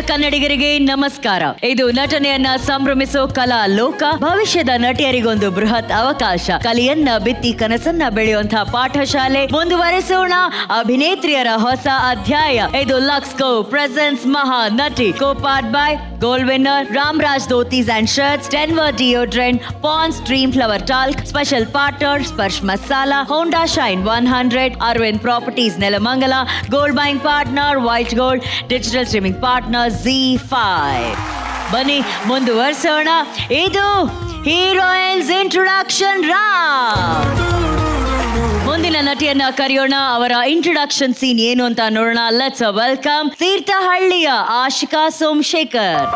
ಕನ್ನಡಿಗರಿಗೆ ನಮಸ್ಕಾರ. ಇದು ನಟನೆಯನ್ನ ಸಂಭ್ರಮಿಸೋ ಕಲಾ ಲೋಕ. ಭವಿಷ್ಯದ ನಟಿಯರಿಗೊಂದು ಬೃಹತ್ ಅವಕಾಶ. ಕಲೆಯನ್ನ ಬಿತ್ತಿ ಕನಸನ್ನ ಬೆಳೆಯುವಂತಹ ಪಾಠಶಾಲೆ. ಮುಂದುವರೆಸೋಣ ಅಭಿನೇತ್ರಿಯರ ಹೊಸ ಅಧ್ಯಾಯ. ಇದು ಲಕ್ಸ್ಕೋ ಪ್ರೆಸೆನ್ಸ್ ಮಹಾ ನಟಿ, co powered by gold winner Ramraj dhotis and shirts, Denver deodorant, Pond's dream flower talc, special partner Sparsh masala, Honda Shine 100, Arvind properties Nelamangala, gold buying partner white gold, digital streaming partner Z5. ಬನ್ನಿ ಮುಂದುವರ್ಸೋಣ. ಇದು ಹೀರೋಯಿನ್ಸ್ ಇಂಟ್ರೊಡಕ್ಷನ್ ರಾಮ್. ಮುಂದಿನ ನಟಿಯನ್ನ ಕರೆಯೋಣ. ಅವರ ಇಂಟ್ರೊಡಕ್ಷನ್ ಸೀನ್ ಏನು ಅಂತ ನೋಡೋಣ. ಲೆಟ್ಸ್ ವೆಲ್ಕಮ್ ತೀರ್ಥಹಳ್ಳಿಯ Ashika Somashekar.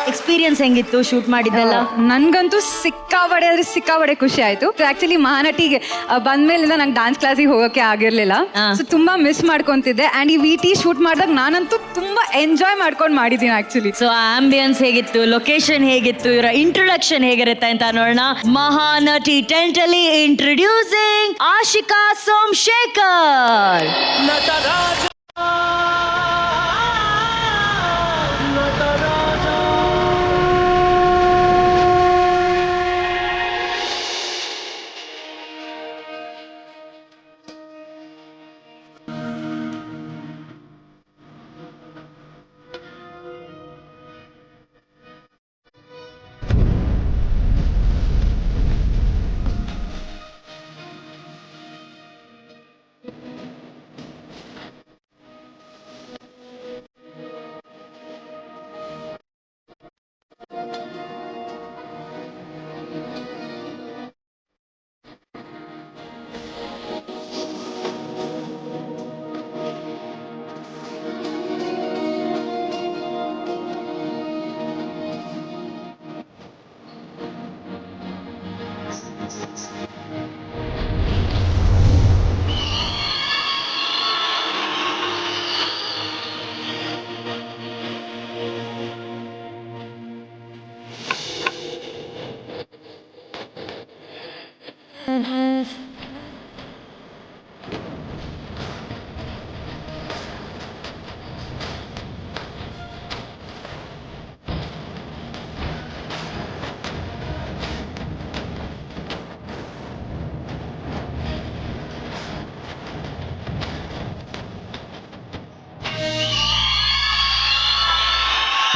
Experience ಹೆಂಗಿತ್ತು ಶೂಟ್ ಮಾಡಿದ್ದೆಲ್ಲ? ನನ್ಗಂತೂ ಸಿಕ್ಕಾಬಡೆ ಖುಷಿ ಆಯ್ತು. ಆಕ್ಚುಲಿ ಮಹಾನಟಿಗೆ ಬಂದ್ಮೇಲಿಂದ ನಂಗೆ ಡಾನ್ಸ್ ಕ್ಲಾಸಿಗೆ ಹೋಗೋಕೆ ಆಗಿರ್ಲಿಲ್ಲ. ಸೊ ತುಂಬಾ ಮಿಸ್ ಮಾಡ್ಕೊಂತಿದ್ದೆ. ಅಂಡ್ ಈ VT ಶೂಟ್ ಮಾಡಿದಾಗ ನಾನಂತೂ ತುಂಬಾ ಎಂಜಾಯ್ ಮಾಡ್ಕೊಂಡು ಮಾಡಿದ್ದೀನಿ ಆಕ್ಚುಲಿ. ಸೊ ಆಂಬಿಯನ್ಸ್ ಹೇಗಿತ್ತು, ಲೊಕೇಶನ್ ಹೇಗಿತ್ತು, ಇವರ ಇಂಟ್ರೊಡಕ್ಷನ್ ಹೇಗಿರುತ್ತೆ ಅಂತ ನೋಡೋಣ. ಮಹಾನಟಿ ಟೆಂಟಲಿ introducing Ashika Somashekar.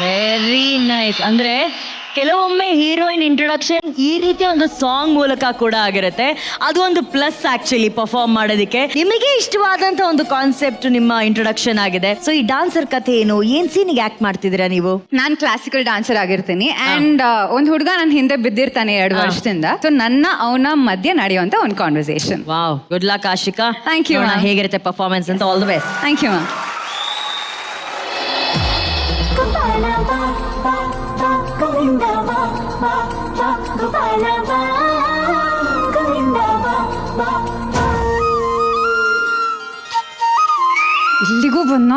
Very nice. ಅಂದ್ರೆ ಕೆಲವೊಮ್ಮೆ ಹೀರೋಯಿನ್ ಇಂಟ್ರೊಡಕ್ಷನ್ ಈ ರೀತಿ ಒಂದು ಸಾಂಗ್ ಮೂಲಕ ಕೂಡ ಆಗಿರುತ್ತೆ. ಅದು ಒಂದು ಪ್ಲಸ್ ಆಕ್ಚುಲಿ ಪರ್ಫಾರ್ಮ್ ಮಾಡೋದಕ್ಕೆ. ನಿಮಗೆ ಇಷ್ಟವಾದಂತ ಒಂದು ಕಾನ್ಸೆಪ್ಟ್ ನಿಮ್ಮ ಇಂಟ್ರೊಡಕ್ಷನ್ ಆಗಿದೆ. ಸೊ ಈ ಡಾನ್ಸರ್ ಕಥೆ ಏನು, ಏನ್ ಸೀನಿಗೆ ಆಕ್ಟ್ ಮಾಡ್ತಿದ್ದೀರಾ ನೀವು? ನಾನ್ ಕ್ಲಾಸಿಕಲ್ ಡಾನ್ಸರ್ ಆಗಿರ್ತೀನಿ. ಅಂಡ್ ಒಂದ್ ಹುಡುಗ ನನ್ನ ಹಿಂದೆ ಬಿದ್ದಿರ್ತಾನೆ 2 ವರ್ಷದಿಂದ. ಸೊ ನನ್ನ ಅವನ ಮಧ್ಯೆ ನಡೆಯುವಂತ ಒಂದು conversation. Wow, good luck Ashika. Thank you, ma'am. ಹೇಗಿರುತ್ತೆ ಪರ್ಫಾರ್ಮೆನ್ಸ್ ಅಂತ. All the best. Thank you ma'am. ಇಲ್ಲಿಗೂ ಬನ್ನ.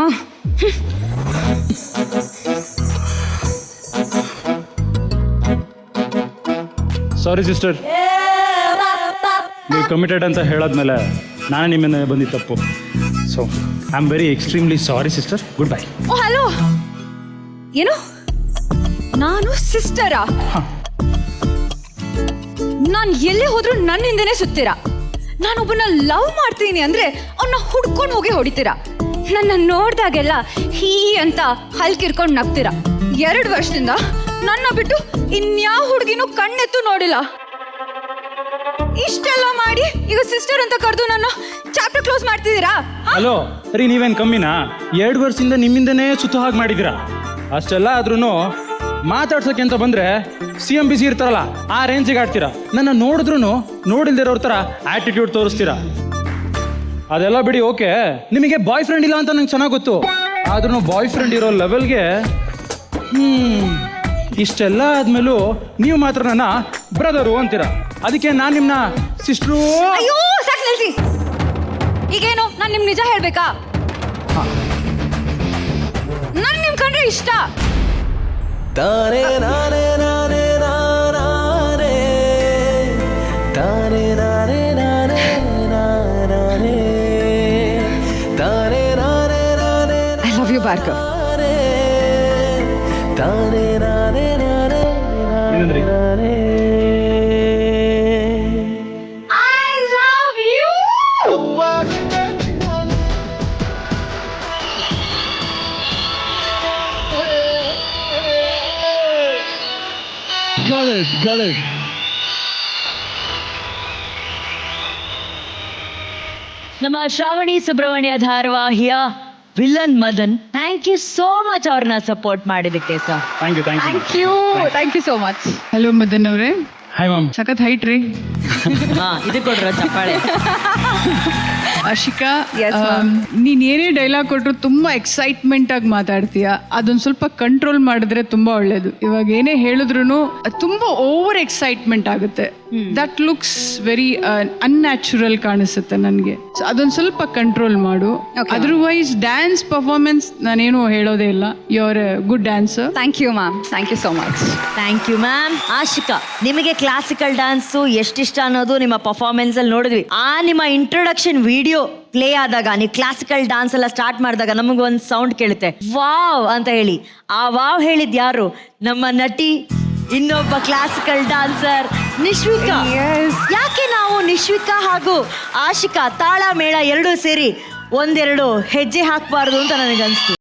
ಸಾರಿ ಸಿಸ್ಟರ್, ನೀವು ಕಮಿಟೆಡ್ ಅಂತ ಹೇಳಾದ್ಮೇಲೆ ನಾನೇ ನಿಮ್ಮನ್ನ ಬಂದಿದ್ದು ತಪ್ಪು. So I am very extremely sorry sister. Good bye. Oh hello, ಏನು ನಾನು ಸಿಸ್ಟರಾ? ನಾನು ಎಲ್ಲಿ ಹೋದ್ರು ನನ್ನ ಹಿಂದೆನೆ ಸುತ್ತೀರಾ. ನಾನೊಬ್ಬನ ಲವ್ ಮಾಡ್ತೀನಿ ಅಂದ್ರೆ ಅವನ್ನ ಹುಡ್ಕೊಂಡು ಹೋಗಿ ಹೊಡಿತೀರಾ. ನನ್ನ ನೋಡ್ದಾಗೆಲ್ಲ ಹೀ ಅಂತ ಹಲ್ಕಿರ್ಕೊಂಡು ನಗ್ತೀರಾ. 2 ವರ್ಷದಿಂದ ನನ್ನ ಬಿಟ್ಟು ಇನ್ಯಾವ ಹುಡುಗಿನೂ ಕಣ್ಣೆತ್ತು ನೋಡಿಲ್ಲ. ಇಷ್ಟೆಲ್ಲ ಮಾಡಿ ಈಗ ಸಿಸ್ಟರ್ ಅಂತ ಕರೆದು ನನ್ನ ಚಾಪ್ಟರ್ ಕ್ಲೋಸ್ ಮಾಡ್ತಿದ್ದೀರಾ? ಹಲೋ ರೀ, ನೀವೇನು ಕಮ್ಮಿನಾ? 2 ವರ್ಷದಿಂದ ನಿಮ್ಮಿಂದನೇ ಸುತ್ತು ಹಾಗೆ ಮಾಡಿದ್ದೀರಾ. ಅಷ್ಟೆಲ್ಲ ಆದ್ರೂ ಮಾತಾಡ್ಸೋಕೆ ಅಂತ ಬಂದ್ರೆ CM ಬಿಸಿ ಇರ್ತಾರಲ್ಲ ಆ ರೇಂಜಿಗೆ ಆಡ್ತೀರಾ. ನನ್ನ ನೋಡಿದ್ರು ನೋಡಿಲ್ದಿರೋರ್ ಥರ ಆಟಿಟ್ಯೂಡ್ ತೋರಿಸ್ತೀರಾ. ಅದೆಲ್ಲ ಬಿಡಿ, ಓಕೆ. ನಿಮಗೆ ಬಾಯ್ ಫ್ರೆಂಡ್ ಇಲ್ಲ ಅಂತ ನಂಗೆ ಚೆನ್ನಾಗಿ ಗೊತ್ತು. ಆದ್ರೂ ಬಾಯ್ ಫ್ರೆಂಡ್ ಇರೋ ಲೆವೆಲ್ಗೆ ಇಷ್ಟೆಲ್ಲ ಆದ್ಮೇಲೂ ನೀವು ಮಾತ್ರ ನನ್ನ ಬ್ರದರು ಅಂತೀರಾ. ಅದಕ್ಕೆ ನಾನು ನಿಮ್ಮನ್ನ ಸಿಸ್ಟ್ರು. ಅಯ್ಯೋ ಸಾಕು ನಿಲ್ಸಿ. ಈಗೇನು ನಾನು ನಿಮ್ ನಿಜ ಹೇಳ್ಬೇಕಾ? ನನ್ ನಿಮ್ ಕಂಡ್ರೆ ಇಷ್ಟ. ತಾನೇ ನಾನೇ ನಾನೇ ನಾನೇ ತಾನೇ ನಾನೇ ನಾನೇ ನಾನೇ ತಾನೇ ನಾನೇ ನಾನೇ. ಭಾರ್ಗವ್. ತಾನೇ ನಾನೇ ನಾನೇ ಏನಂದ್ರಿ? Got it. ನಮ್ಮ ಶ್ರಾವಣಿ ಸುಬ್ರಹ್ಮಣ್ಯ ಧಾರಾವಾಹಿಯ villain Madan, thank you so much ಅವ್ರನ್ನ ಸಪೋರ್ಟ್ ಮಾಡಿದಕ್ಕೆ sir. Thank you thank you so much. Hello Madan ಅವರೇ, ಹಾಯ್ ಮ್ಯಾಮ್. ಸಖತ್ ಹೈಟ್ ರೀ. ಹಾ, ಇದು ಕೊಡ್ರ ಚಪ್ಪಾಳೆ. Ashika, Yes, ma'am. ನೀನ್ ಏನೇ ಡೈಲಾಗ್ ಕೊಟ್ರು ತುಂಬಾ ಎಕ್ಸೈಟ್ಮೆಂಟ್ ಆಗಿ ಮಾತಾಡ್ತೀಯ. ಅದೊಂದು ಸ್ವಲ್ಪ ಕಂಟ್ರೋಲ್ ಮಾಡಿದ್ರೆ ತುಂಬಾ ಒಳ್ಳೇದು. ಇವಾಗ ಏನೇ ಹೇಳಿದ್ರು ತುಂಬಾ ಓವರ್ ಎಕ್ಸೈಟ್ಮೆಂಟ್ ಆಗುತ್ತೆ. ದಟ್ ಲುಕ್ಸ್ ವೆರಿ ಅನ್ಯಾಚುರಲ್ ಕಾಣಿಸುತ್ತೆ ನನಗೆ. ಅದೊಂದು ಸ್ವಲ್ಪ ಕಂಟ್ರೋಲ್ ಮಾಡು. ಅದರ್ವೈಸ್ ಡ್ಯಾನ್ಸ್ ಪರ್ಫಾರ್ಮೆನ್ಸ್ ನಾನೇನು ಹೇಳೋದೇ ಇಲ್ಲ. You are a good dancer. Thank you ma'am, thank you so much. Thank you ma'am. Ashika, ನಿಮಗೆ ಕ್ಲಾಸಿಕಲ್ ಡ್ಯಾನ್ಸು ಎಷ್ಟಿಷ್ಟ ಅನ್ನೋದು ನಿಮ್ಮ ಪರ್ಫಾರ್ಮೆನ್ಸ್ ಅಲ್ಲಿ ನೋಡಿದ್ವಿ. ಆ ನಿಮ್ಮ ಇಂಟ್ರೊಡಕ್ಷನ್ ವಿಡಿಯೋ ಪ್ಲೇ ಆದಾಗ, ನೀವು ಕ್ಲಾಸಿಕಲ್ ಡ್ಯಾನ್ಸ್ ಎಲ್ಲ ಸ್ಟಾರ್ಟ್ ಮಾಡಿದಾಗ ನಮಗೊಂದು ಸೌಂಡ್ ಕೇಳುತ್ತೆ, ವಾವ್ ಅಂತ ಹೇಳಿ. ಆ ವಾವ್ ಹೇಳಿದ್ ಯಾರು? ನಮ್ಮ ನಟಿ, ಇನ್ನೊಬ್ಬ ಕ್ಲಾಸಿಕಲ್ ಡಾನ್ಸರ್ ನಿಶ್ವಿಕಾ. ಯಾಕೆ ನಾವು ನಿಶ್ವಿಕಾ ಹಾಗೂ ಆಶಿಕಾ ತಾಳ ಮೇಳ ಎರಡೂ ಸೇರಿ ಒಂದೆರಡು ಹೆಜ್ಜೆ ಹಾಕಬಾರ್ದು ಅಂತ ನನಗನ್ಸ್ತು.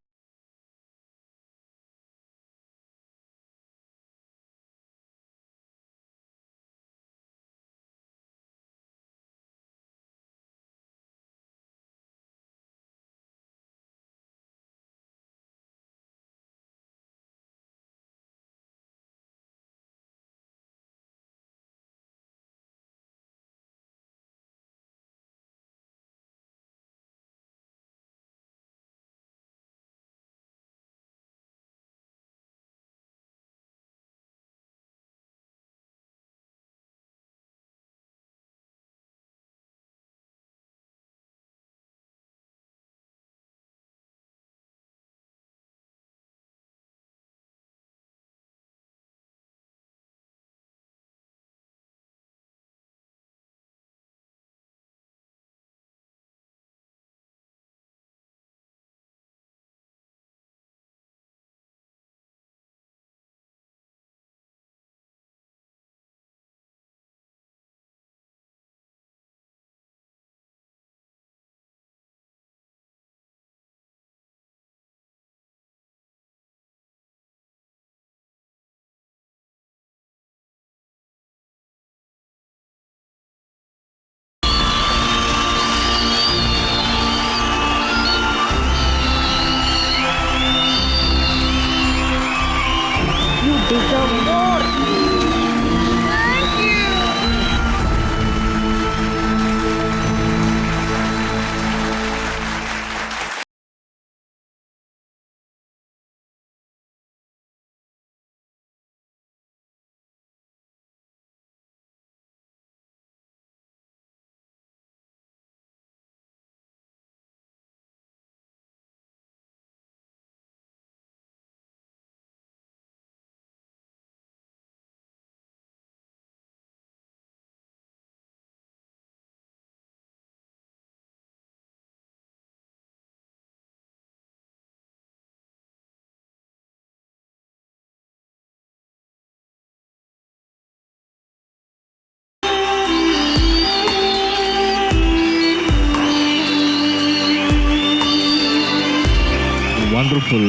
Wonderful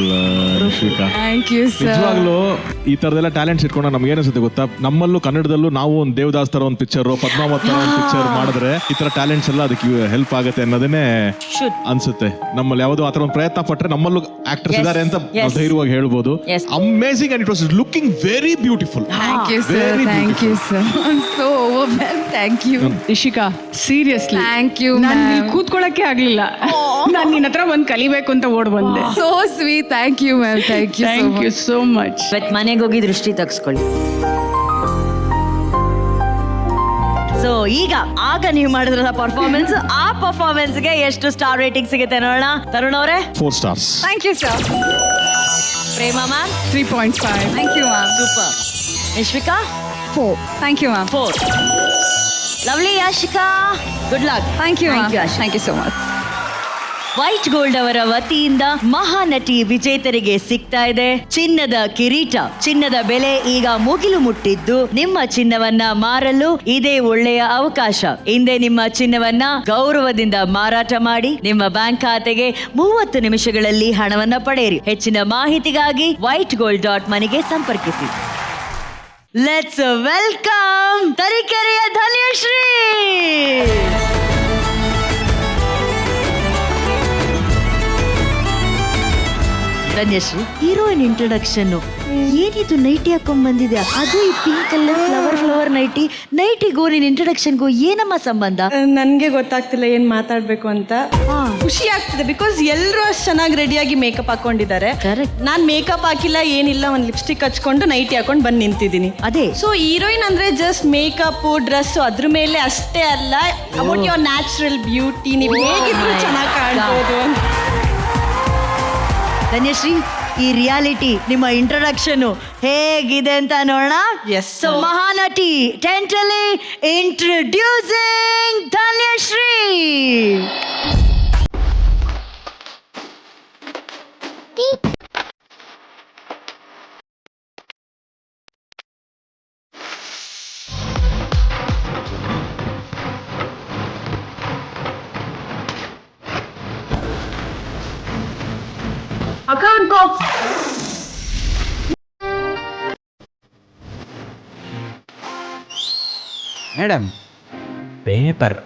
Shreeka. Thank you sir. ನಿಜವಾಗ್ಲೂ ಈ ತರದೆಲ್ಲ ಟ್ಯಾಲೆಂಟ್ಸ್ ಇಟ್ಕೊಂಡ ನಮ್ಗೆ ಏನಿಸುತ್ತೆ ಗೊತ್ತಾ, ನಮ್ಮಲ್ಲೂ ಕನ್ನಡದಲ್ಲೂ ನಾವು ಒಂದು ದೇವದಾಸ್ ತರ ಒಂದು ಪಿಕ್ಚರ್, ಪದ್ಮಾವತ್ ತರ ಒಂದು ಪಿಕ್ಚರ್ ಮಾಡಿದ್ರೆ ಈ ತರ ಟ್ಯಾಲೆಂಟ್ಸ್ ಎಲ್ಲ ಅದಕ್ಕೆ ಹೆಲ್ಪ್ ಆಗುತ್ತೆ ಅನ್ನೋದನ್ನೇ ಅನ್ಸುತ್ತೆ. ನಮ್ಮಲ್ಲಿ ಯಾವುದೋ ಆತರ ಒಂದು ಪ್ರಯತ್ನ ಪಟ್ರೆ ನಮ್ಮಲ್ಲೂ ಆಕ್ಟರ್ಸ್ ಇದಾರೆ ಅಂತ ನಾವು ಧೈರ್ಯವಾಗಿ ಹೇಳ್ಬೋದು. Amazing and it was looking very beautiful. Thank you sir. Thank you sir. So overwhelm. Thank you Ishika. Seriously thank you. ನಾನು ಇಲ್ಲಿ ಕೂತ್ಕೊಳ್ಳಕ್ಕೆ ಆಗ್ಲಿಲ್ಲ. ನಾನು ನಿನ್ನ ಹತ್ರ ಒಂದು ಕಲಿಬೇಕು ಅಂತ ಓಡ್ ಬಂದೆ. So sweet. Thank you ma'am. Thank you. Thank you so much. ಇವತ್ತು ಮನೆಗೆ ಹೋಗಿ ದೃಷ್ಟಿ ತೆಗೆಸ್ಕೊಳ್ಳಿ. ಸೊ ಈಗ ಆಗ ನೀವು ಮಾಡಿದ್ರಲ್ಲ ಪರ್ಫಾರ್ಮೆನ್ಸ್, ಆ ಪರ್ಫಾರ್ಮೆನ್ಸ್ಗೆ ಎಷ್ಟು ಸ್ಟಾರ್ ರೇಟಿಂಗ್ ಸಿಗುತ್ತೆ ನೋಡೋಣ. ತರುಣ್ ಅವರೇ? 4 stars. Thank you sir. Prema ma'am? 3.5. Thank you ma'am. Super. Nishvika? 4. Thank you ma'am. 4. Lovely. Ashika? Good luck. Thank you. Thank you, thank you so much. White gold ಅವರ ವತಿಯಿಂದ ಮಹಾನಟಿ ವಿಜೇತರಿಗೆ ಸಿಗ್ತಾ ಇದೆ ಚಿನ್ನದ ಕಿರೀಟ. ಚಿನ್ನದ ಬೆಲೆ ಈಗ ಮುಗಿಲು ಮುಟ್ಟಿದ್ದು, ನಿಮ್ಮ ಚಿನ್ನವನ್ನ ಮಾರಲು ಇದೇ ಒಳ್ಳೆಯ ಅವಕಾಶ. ಹಿಂದೆ ನಿಮ್ಮ ಚಿನ್ನವನ್ನ ಗೌರವದಿಂದ ಮಾರಾಟ ಮಾಡಿ ನಿಮ್ಮ ಬ್ಯಾಂಕ್ ಖಾತೆಗೆ 30 ನಿಮಿಷಗಳಲ್ಲಿ ಹಣವನ್ನ ಪಡೆಯಿರಿ. ಹೆಚ್ಚಿನ ಮಾಹಿತಿಗಾಗಿ whitegold.money ಸಂಪರ್ಕಿಸಿ. ಲೆಟ್ಸ್ ವೆಲ್ಕಮ್ ತರೀಕೆರೆಯ ಧನ್ಯಶ್ರೀ. ಧನ್ಯಶ್ರೀ, ಹೀರೋಯಿನ್ ಇಂಟ್ರೊಡಕ್ಷನ್ ಏನಿದು? ನೈಟಿ ಹಾಕೊಂಡ್ ಬಂದಿದೆ, ಅದು ಈ ಪಿಂಕ್ ಕಲರ್ ಫ್ಲವರ್ ನೈಟಿಗೂ ನಿನ್ ಇಂಟ್ರೊಡಕ್ಷನ್ಗೂ ಏನಮ್ಮ ಸಂಬಂಧ? ನನ್ಗೆ ಗೊತ್ತಾಗ್ತಿಲ್ಲ ಏನ್ ಮಾತಾಡ್ಬೇಕು ಅಂತ. ಖುಷಿ ಆಗ್ತಿದೆ ಬಿಕಾಸ್ ಎಲ್ಲರೂ ಅಷ್ಟು ಚೆನ್ನಾಗಿ ರೆಡಿಯಾಗಿ ಮೇಕಪ್ ಹಾಕೊಂಡಿದ್ದಾರೆ. Correct. ನಾನ್ ಮೇಕಪ್ ಹಾಕಿಲ್ಲ, ಏನಿಲ್ಲ, ಒಂದ್ ಲಿಪ್ಸ್ಟಿಕ್ ಹಚ್ಕೊಂಡು ನೈಟಿ ಹಾಕೊಂಡು ಬಂದು ನಿಂತಿದ್ದೀನಿ. ಅದೇ ಸೊ ಹೀರೋಯಿನ್ ಅಂದ್ರೆ ಜಸ್ಟ್ ಮೇಕಪ್ ಡ್ರೆಸ್ ಅದ್ರ ಮೇಲೆ ಅಷ್ಟೇ ಅಲ್ಲ, ಅಬೌಟ್ ಯೋರ್ ನ್ಯಾಚುರಲ್ ಬ್ಯೂಟಿ. ನೀವು ಹೇಗಿದ್ರು ಚೆನ್ನಾಗಿ ಕಾಣ್ಬೋದು. ಧನ್ಯಶ್ರೀ, ಈ ರಿಯಾಲಿಟಿ ನಿಮ್ಮ ಇಂಟ್ರೊಡಕ್ಷನ್ ಹೇಗಿದೆ ಅಂತ ನೋಡೋಣ. Yes. ಸೊ ಮಹಾನಟಿ ಟೆಂಟಲಿ ಇಂಟ್ರೊಡ್ಯೂಸಿಂಗ್ ಧನ್ಯಶ್ರೀ. Madam, paper.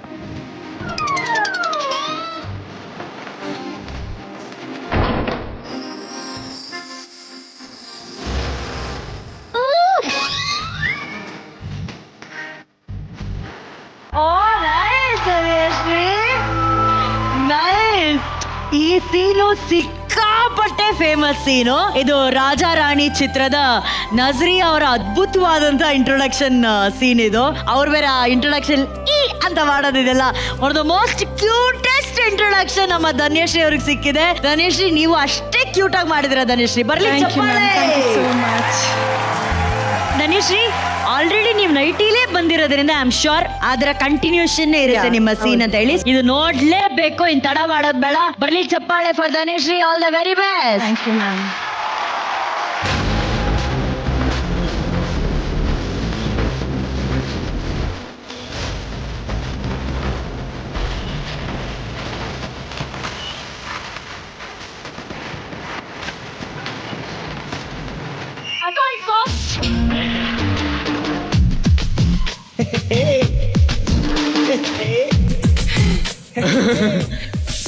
ಈ ಸೀನು ಸಿಕ್ಕಾಪಟ್ಟೆ ಫೇಮಸ್ ಸೀನು. ಇದು ರಾಜಾ ರಾಣಿ ಚಿತ್ರದ ನಜ್ರಿ ಅವರ ಅದ್ಭುತವಾದಂತ ಇಂಟ್ರೊಡಕ್ಷನ್ ಸೀನ್ ಇದು. ಅವ್ರು ಬೇರೆ ಆ ಇಂಟ್ರೊಡಕ್ಷನ್ ಅಂತ ಮಾಡೋದಿದೆಲ್ಲ one of the most cutest introduction ನಮ್ಮ ಧನ್ಯಶ್ರೀ ಅವ್ರಿಗೆ ಸಿಕ್ಕಿದೆ. ಧನ್ಯಶ್ರೀ, ನೀವು ಅಷ್ಟೇ ಕ್ಯೂಟ್ ಆಗಿ ಮಾಡಿದಿರ. ಧನ್ಯಶ್ರೀ ಬರ್ಲಿ. ಧನ್ಯಶ್ರೀ, ಆಲ್ರೆಡಿ ನೀವು ನೈಟಿಲೇ ಬಂದಿರೋದ್ರಿಂದ ಐ ಆಮ್ ಶೋರ್ ಅದರ ಕಂಟಿನ್ಯೂಷನ್ ಇರುತ್ತೆ ನಿಮ್ಮ ಸೀನ್ ಅಂತ ಹೇಳಿ. ಇದು ನೋಡ್ಲೇಬೇಕು, ಇನ್ ತಡ ಮಾಡೋದ್ ಬೇಡ. ಬರ್ಲಿ ಚಪ್ಪಾಳೆ for Dhanyashree. All the very best. Thank you ma'am.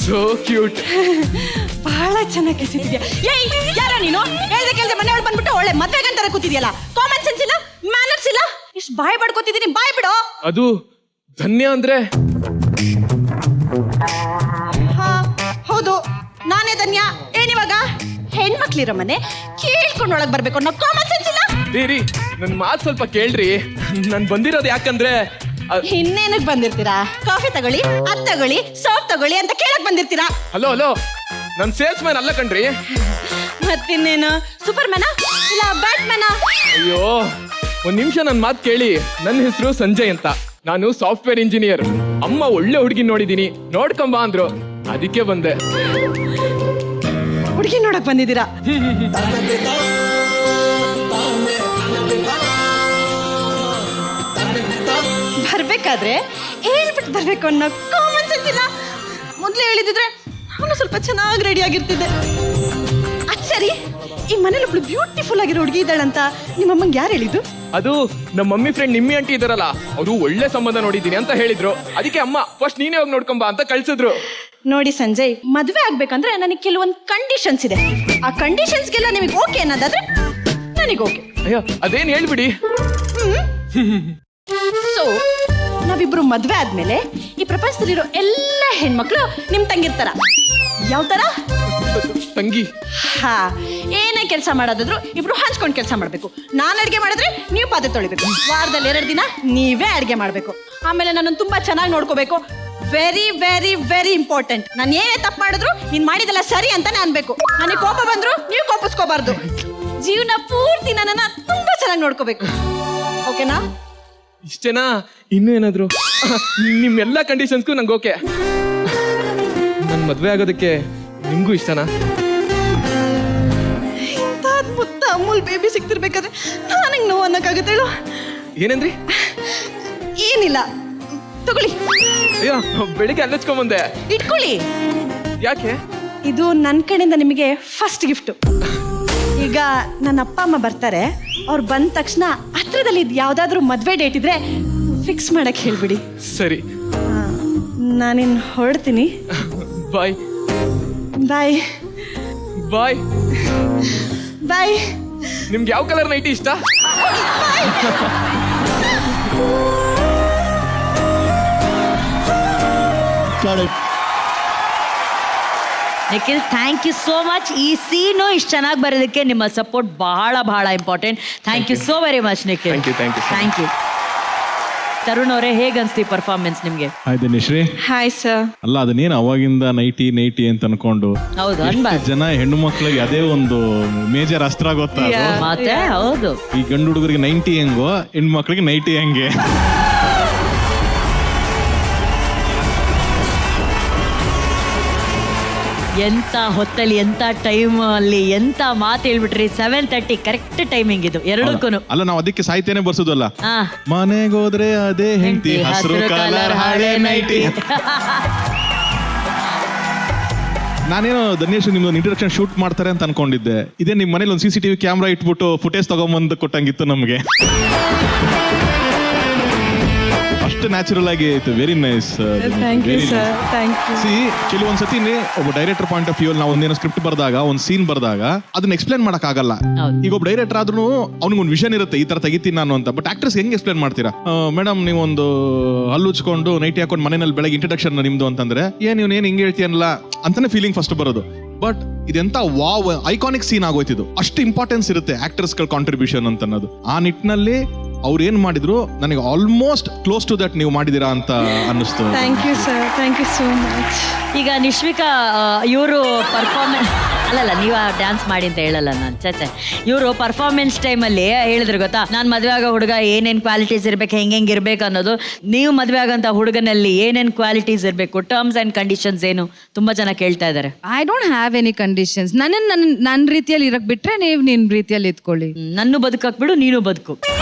So cute. ಬಹಳ ಚೆನ್ನಾಗಿ ಕೆಸಿದ್ಯಾ. ಏಯ್, ಯಾರ ನೀನು? ಹೇಳ್ದೆ ಕೇಳ್ದೆ ಮನೆಯೊಳಗೆ ಬಂದ್ಬಿಟ್ಟು ಒಳ್ಳೆ ಮದ್ವೆಗಂತಾರೆ ಕೂತಿದ್ಯಲ್ಲ. ಕಾಮನ್ ಸೆನ್ಸ್ ಇಲ್ಲ, ಮ್ಯಾನರ್ಸ್ ಇಲ್ಲ. ಇಷ್ಟು ಬಾಯ್ ಬಡ್ಕೋತಿದ್ದೀನಿ, ಬಾಯ್ ಬಿಡೋ. ಅದು ಧನ್ಯ ಅಂದ್ರೆ ಹಾ ಹೌದು, ನಾನೇ ಧನ್ಯ. ಏನಿವಾಗ ಹೆಣ್ಮಕ್ಳಿರೋ ಮನೆ ಕೇಳ್ಕೊಂಡು ಒಳಗೆ ಬರ್ಬೇಕು ಅನ್ನೋ ಕಾಮನ್ ಸೆನ್ಸ್ ಇಲ್ಲ. ರೀ, ನನ್ ಮಾತು ಸ್ವಲ್ಪ ಕೇಳ್ರಿ. ನಾನು ಬಂದಿರೋದು ಯಾಕಂದ್ರೆ ಇನ್ನೇನಕ್ಕೆ ಬಂದಿರ್ತೀರಾ? ಕಾಫಿ ತಗೊಳ್ಳಿ, ಅದ್ ತಗೊಳ್ಳಿ, ಸೋಪ್ ತಗೊಳ್ಳಿ ಅಂತ ಕೇಳಕ್ ಬಂದಿರ್ತೀರಾ? ಹಲೋ ನನ್ ಸೇಲ್ಸ್ ಮ್ಯಾನ್ ಅಲ್ಲ ಕಣ್ರಿ. ಮತ್ತಿನ್ನೇನು, ಸೂಪರ್ ಮ್ಯಾನ ಇಲ್ಲ ಬ್ಯಾಟ್ ಮ್ಯಾನ? ಅಯ್ಯೋ, ಒಂದ್ ನಿಮಿಷ ನನ್ ಮಾತು ಕೇಳಿ. ನನ್ನ ಹೆಸರು ಸಂಜಯ್ ಅಂತ. ನಾನು ಸಾಫ್ಟ್ವೇರ್ ಇಂಜಿನಿಯರ್. ಅಮ್ಮ ಒಳ್ಳೆ ಹುಡುಗಿ ನೋಡಿದೀನಿ, ನೋಡ್ಕೊಂಬ ಅಂದ್ರು, ಅದಕ್ಕೆ ಬಂದೆ. ಹುಡುಗಿ ನೋಡಕ್ ಬಂದಿದ್ದೀರಾ? ಬರ್ಬೇಕಾದ್ರೆ ಹೇಳ್ಬಿಟ್ಟು ಬರ್ಬೇಕು ಅನ್ನೋ ಕಾಮನ್ ಸೆನ್ಸ್ ಇಲ್ಲ. ಮೊದ್ಲೇ ಹೇಳಿದಿದ್ರೆ ಅವನು ಸ್ವಲ್ಪ ಚೆನ್ನಾಗಿ ರೆಡಿ ಆಗಿರ್ತಿದ್ದೆ. ಅದ್ ಸರಿ, ಈ ಮನೇಲಿ ಒಬ್ಳು ಬ್ಯೂಟಿಫುಲ್ ಆಗಿರೋ ಹುಡುಗಿ ಇದ್ದಾಳಂತ ನಿಮ್ಮಮ್ಮಂಗೆ ಯಾರು ಹೇಳಿದ್ದು? ಅದು ನಮ್ಮ ಮಮ್ಮಿ ಫ್ರೆಂಡ್ ನಿಮ್ಮಿ ಆಂಟಿ ಇದಾರಲ್ಲ, ಅವರು ಒಳ್ಳೆ ಸಂಬಂಧ ನೋಡಿದೀನಿ ಅಂತ ಹೇಳಿದ್ರು. ಅದಕ್ಕೆ ಅಮ್ಮ ಫಸ್ಟ್ ನೀನೇ ಹೋಗಿ ನೋಡ್ಕೊಂಬ ಅಂತ ಕಳ್ಸಿದ್ರು. ನೋಡಿ ಸಂಜಯ್, ಮದ್ವೆ ಆಗ್ಬೇಕಂದ್ರೆ ನನಗೆ ಕೆಲವೊಂದು ಕಂಡೀಷನ್ಸ್ ಇದೆ. ಆ ಕಂಡೀಷನ್ಸ್ಗೆಲ್ಲ ನಿಮಗೆ ಓಕೆ ಅನ್ನೋದಾದ್ರೆ ನನಗೆ ಓಕೆ. ಅಯ್ಯೋ, ಅದೇನ್ ಹೇಳ್ಬಿಡಿ. ಸೊ ನಾವಿಬ್ರು ಮದ್ವೆ ಆದ್ಮೇಲೆ ಈ ಪ್ರಪಂಚದಲ್ಲಿರೋ ಎಲ್ಲ ಹೆಣ್ಮಕ್ಳು ನಿಮ್ ತಂಗಿರ್ತಾರ. ಯಾವ ತರ? ತಂಗಿ. ಹಾ, ಏನೇ ಕೆಲಸ ಮಾಡೋದಾದ್ರು ಇಬ್ರು ಹಂಚ್ಕೊಂಡು ಕೆಲಸ ಮಾಡ್ಬೇಕು. ನಾನು ಅಡ್ಗೆ ಮಾಡಿದ್ರೆ ನೀವು ಪಾತ್ರೆ ತೊಳಿಬೇಕು. ವಾರದಲ್ಲಿ 2 ದಿನ ನೀವೇ ಅಡ್ಗೆ ಮಾಡ್ಬೇಕು. ಆಮೇಲೆ ನನ್ನನ್ನು ತುಂಬಾ ಚೆನ್ನಾಗಿ ನೋಡ್ಕೋಬೇಕು. Very very very important. ನಾನು ಏನೇ ತಪ್ಪು ಮಾಡಿದ್ರು ನೀನ್ ಮಾಡಿದೆಲ್ಲ ಸರಿ ಅಂತಾನೆ ಅನ್ಬೇಕು. ನನಗೆ ಕೋಪ ಬಂದ್ರು ನೀವು ಕೋಪಿಸ್ಕೋಬಾರ್ದು. ಜೀವನ ಪೂರ್ತಿ ನನ್ನನ್ನ ತುಂಬಾ ಚೆನ್ನಾಗಿ ನೋಡ್ಕೋಬೇಕು. ಓಕೆನಾ? ಇಷ್ಟೇನಾ? ಇನ್ನೂ ಏನಾದ್ರು? ನಿಮ್ಮೆಲ್ಲ ಕಂಡೀಷನ್ಸ್ಗೂ ನಂಗೆ ಓಕೆ. ನನ್ನ ನಂಗೆ ಮದುವೆ ಆಗೋದಕ್ಕೆ ನಿಮಗೂ ಇಷ್ಟನಾ? ಇಂಥದ್ ಮುತ್ತ ಅಮೂಲ್ ಬೇಬಿ ಸಿಕ್ತಿರ್ಬೇಕಾದ್ರೆ ನನಗೆ ನೋವು ಅನ್ನಕ್ಕಾಗತ್ತೆ ಹೇಳು? ಏನಂದ್ರಿ? ಏನಿಲ್ಲ, ತಗೊಳ್ಳಿ, ಅಯ್ಯೋ, ಬೆಳಿಗ್ಗೆ ಅಲ್ಲಚ್ಕೊಂಬಂದೆ. ಇಟ್ಕೊಳ್ಳಿ. ಯಾಕೆ? ಇದು ನನ್ನ ಕಡೆಯಿಂದ ನಿಮಗೆ ಫಸ್ಟ್ ಗಿಫ್ಟು. ಈಗ ನನ್ನ ಅಪ್ಪ ಅಮ್ಮ ಬರ್ತಾರೆ, ಅವ್ರು ಬಂದ ತಕ್ಷಣ ಹತ್ರದಲ್ಲಿ ಇದು ಯಾವುದಾದ್ರೂ ಮದುವೆ ಡೇಟ್ ಇದ್ರೆ ಫಿಕ್ಸ್ ಮಾಡಕ್ಕೆ ಹೇಳ್ಬಿಡಿ. ಸರಿ, ನಾನಿನ್ ಹೊರಡ್ತೀನಿ. ಬಾಯ್ ಬಾಯ್ ಬಾಯ್. ಬಾಯ್. ನಿಮ್ಗೆ ಯಾವ ಕಲರ್ ನೈಟಿ ಇಷ್ಟ? Nikhil, thank you so much. ಈ ಸೀನು ಇಷ್ಟು ಚೆನ್ನಾಗಿ ಬರೋದಕ್ಕೆ ನಿಮ್ಮ ಸಪೋರ್ಟ್ ಬಹಳ ಬಹಳ important. Thank you so very much Nikhil. Thank you, thank you so much. Thank you. Tarun ಅವರೇ, ಹೇಗೆ ಅನ್ಸ್ತಿ ಪರ್ಫಾರ್ಮೆನ್ಸ್ ನಿಮ್ಗೆ? ಹಾಯ್ ಧನ್ಯಶ್ರೀ. Hi sir. ಅಲ್ಲ ಅದನ್ನೇನು ಅವಾಗಿಂದ ನೈಟಿ ನೈಟಿ ಅಂತ ಅನ್ಕೊಂಡು ಹೌದು, ಎಷ್ಟು ಅನ್ಬಾರ್ದು. ಜನ ಹೆಣ್ಣು ಮಕ್ಳಿಗೆ ಅದೇ ಒಂದು ಮೇಜರ್ ಅಸ್ತ್ರ ಗೊತ್ತಾ ಅದು? ಮತ್ತೆ ಹೌದು, ಈ ಗಂಡು ಹುಡುಗರಿಗೆ 90 ಹೆಂಗೋ ಹೆಣ್ಣು ಮಕ್ಳಿಗೆ ನೈಟಿ ಹೆಂಗೆ. ಎಂತ ಹೊತ್ತಲ್ಲಿ ಎಂತ ಟೈಮ್ ಅಲ್ಲಿ ಎಂತ ಮಾತು ಹೇಳ್ಬಿಟ್ರಿ. 7:30 ಕರೆಕ್ಟ್ ಟೈಮಿಂಗ್ ಇದು ಎರಡಕ್ಕೂ. ಅಲ್ಲ ನಾವು ಅದಕ್ಕೆ ಸಾಹಿತ್ಯನೇ ಬರ್ಸೋದಲ್ಲ. ಹಾ, ಮನೆಗೋದ್ರೆ ಅದೇ ಹೆಂಡತಿ, ಹಸಿರು ಕಲರ್ ಹಳೆ ನೈಟಿ. ನಾನೇನೋ ಧನ್ಯೇಶ್ ನಿಮ್ದು ಇಂಟ್ರಡಕ್ಷನ್ ಶೂಟ್ ಮಾಡ್ತಾರೆ ಅಂತ ಅನ್ಕೊಂಡಿದ್ದೆ. ಇದೇ ನಿಮ್ ಮನೇಲಿ ಒಂದು CCTV ಕ್ಯಾಮ್ರಾ ಇಟ್ಬಿಟ್ಟು ಫುಟೇಜ್ ತಗೊಂಬಂದು ಕೊಟ್ಟಂಗಿತ್ತು ನಮ್ಗೆ. ಅಷ್ಟು ನ್ಯಾಚುರಲ್ ಆಗಿ ಇತ್ತು. Very nice. Thank you sir, thank you. See ಕೆಲವೊಂದ್ಸತಿ ಒಬ್ಬ ಡೈರೆಕ್ಟರ್ ಪಾಯಿಂಟ್ ಆಫ್ ವ್ಯೂ ನಾವು ಒಂದೇನೋ ಸ್ಕ್ರಿಪ್ಟ್ ಬರ್ದಾಗ ಒಂದು ಸೀನ್ ಬರ್ದಾಗ ಅದನ್ನ ಎಕ್ಸ್ಪ್ಲೇನ್ ಮಾಡಕ್ ಆಗಲ್ಲ. ಹೌದು. ಈಗ ಒಬ್ಬ ಡೈರೆಕ್ಟರ್ ಆದ್ರೂ ಅವ್ನಿಗೊಂದು ವಿಷನ್ ಇರುತ್ತೆ, ಈ ತರ ತೆಗಿತೀನಿ ನಾನು ಅಂತ. ಬಟ್ ಆಕ್ಟರ್ಸ್ ಹೆಂಗ್ ಎಕ್ಸ್ಪ್ಲೇನ್ ಮಾಡ್ತೀರಾ? ಮೇಡಮ್ ನೀವೊಂದು ಹಲ್ಲುಚ್ಕೊಂಡು ನೈಟಿ ಹಾಕೊಂಡು ಮನೆಯಲ್ಲಿ ಬೆಳಗ್ಗೆ ಇಂಟ್ರಡಕ್ಷನ್ ನಿಮ್ದು ಅಂತಂದ್ರೆ ಏನ್ ಹಿಂಗೆ ಹೇಳ್ತೀಯಲ್ಲ ಅಂತಾನೆ ಫೀಲಿಂಗ್ ಫಸ್ಟ್ ಬರೋದು. ಬಟ್ ಇದೆಂತ ವಾವ್ ಐಕಾನಿಕ್ ಸೀನ್ ಆಗೋಯ್ತಿದ್ದು. ಅಷ್ಟು ಇಂಪಾರ್ಟೆನ್ಸ್ ಇರುತ್ತೆ ಆಕ್ಟರ್ಸ್ ಗಳ ಕಾಂಟ್ರಿಬ್ಯೂಷನ್ ಅಂತ ಅನ್ನೋದು. ಆ ನಿಟ್ಟಿನಲ್ಲಿ ಅವ್ರು ಏನ್ ಮಾಡಿದ್ರು ನನಗೆ ಆಲ್ಮೋಸ್ಟ್ ಕ್ಲೋಸ್ ಟು ದಟ್ ನೀವು ಮಾಡಿದೀರಾ ಅಂತ ಅನ್ನಿಸ್ತು. Thank you sir, thank you so much. ಈಗ ನಿಶ್ವಿಕಾ ಇವರು ಪರ್ಫಾರ್ಮೆನ್ಸ್ ಅಲ್ಲಲ್ಲ, ನೀವು ಡ್ಯಾನ್ಸ್ ಮಾಡಿ ಅಂತ ಹೇಳಲ್ಲ ನಾನು. ಚಚೆ, ಇವರು ಪರ್ಫಾರ್ಮೆನ್ಸ್ ಟೈಮಲ್ಲಿ ಹೇಳಿದ್ರು ಗೊತ್ತಾ, ನಾನು ಮದುವೆ ಆಗೋ ಹುಡುಗ ಏನೇನು ಕ್ವಾಲಿಟೀಸ್ ಇರ್ಬೇಕು, ಹೆಂಗೆ ಇರ್ಬೇಕು ಅನ್ನೋದು. ನೀವು ಮದುವೆ ಆಗೋಂಥ ಹುಡುಗನಲ್ಲಿ ಏನೇನು ಕ್ವಾಲಿಟೀಸ್ ಇರಬೇಕು, ಟರ್ಮ್ಸ್ ಆ್ಯಂಡ್ ಕಂಡೀಷನ್ಸ್ ಏನು, ತುಂಬಾ ಜನ ಕೇಳ್ತಾ ಇದ್ದಾರೆ. I don't have any conditions. ನನ್ನ ರೀತಿಯಲ್ಲಿ ಇರಕ್ ಬಿಟ್ರೆ ನೀವು ನಿನ್ ರೀತಿಯಲ್ಲಿ ಇದ್ಕೊಳ್ಳಿ. ನನ್ನ ಬದುಕಕ್ ಬಿಡು, ನೀನು ಬದುಕು.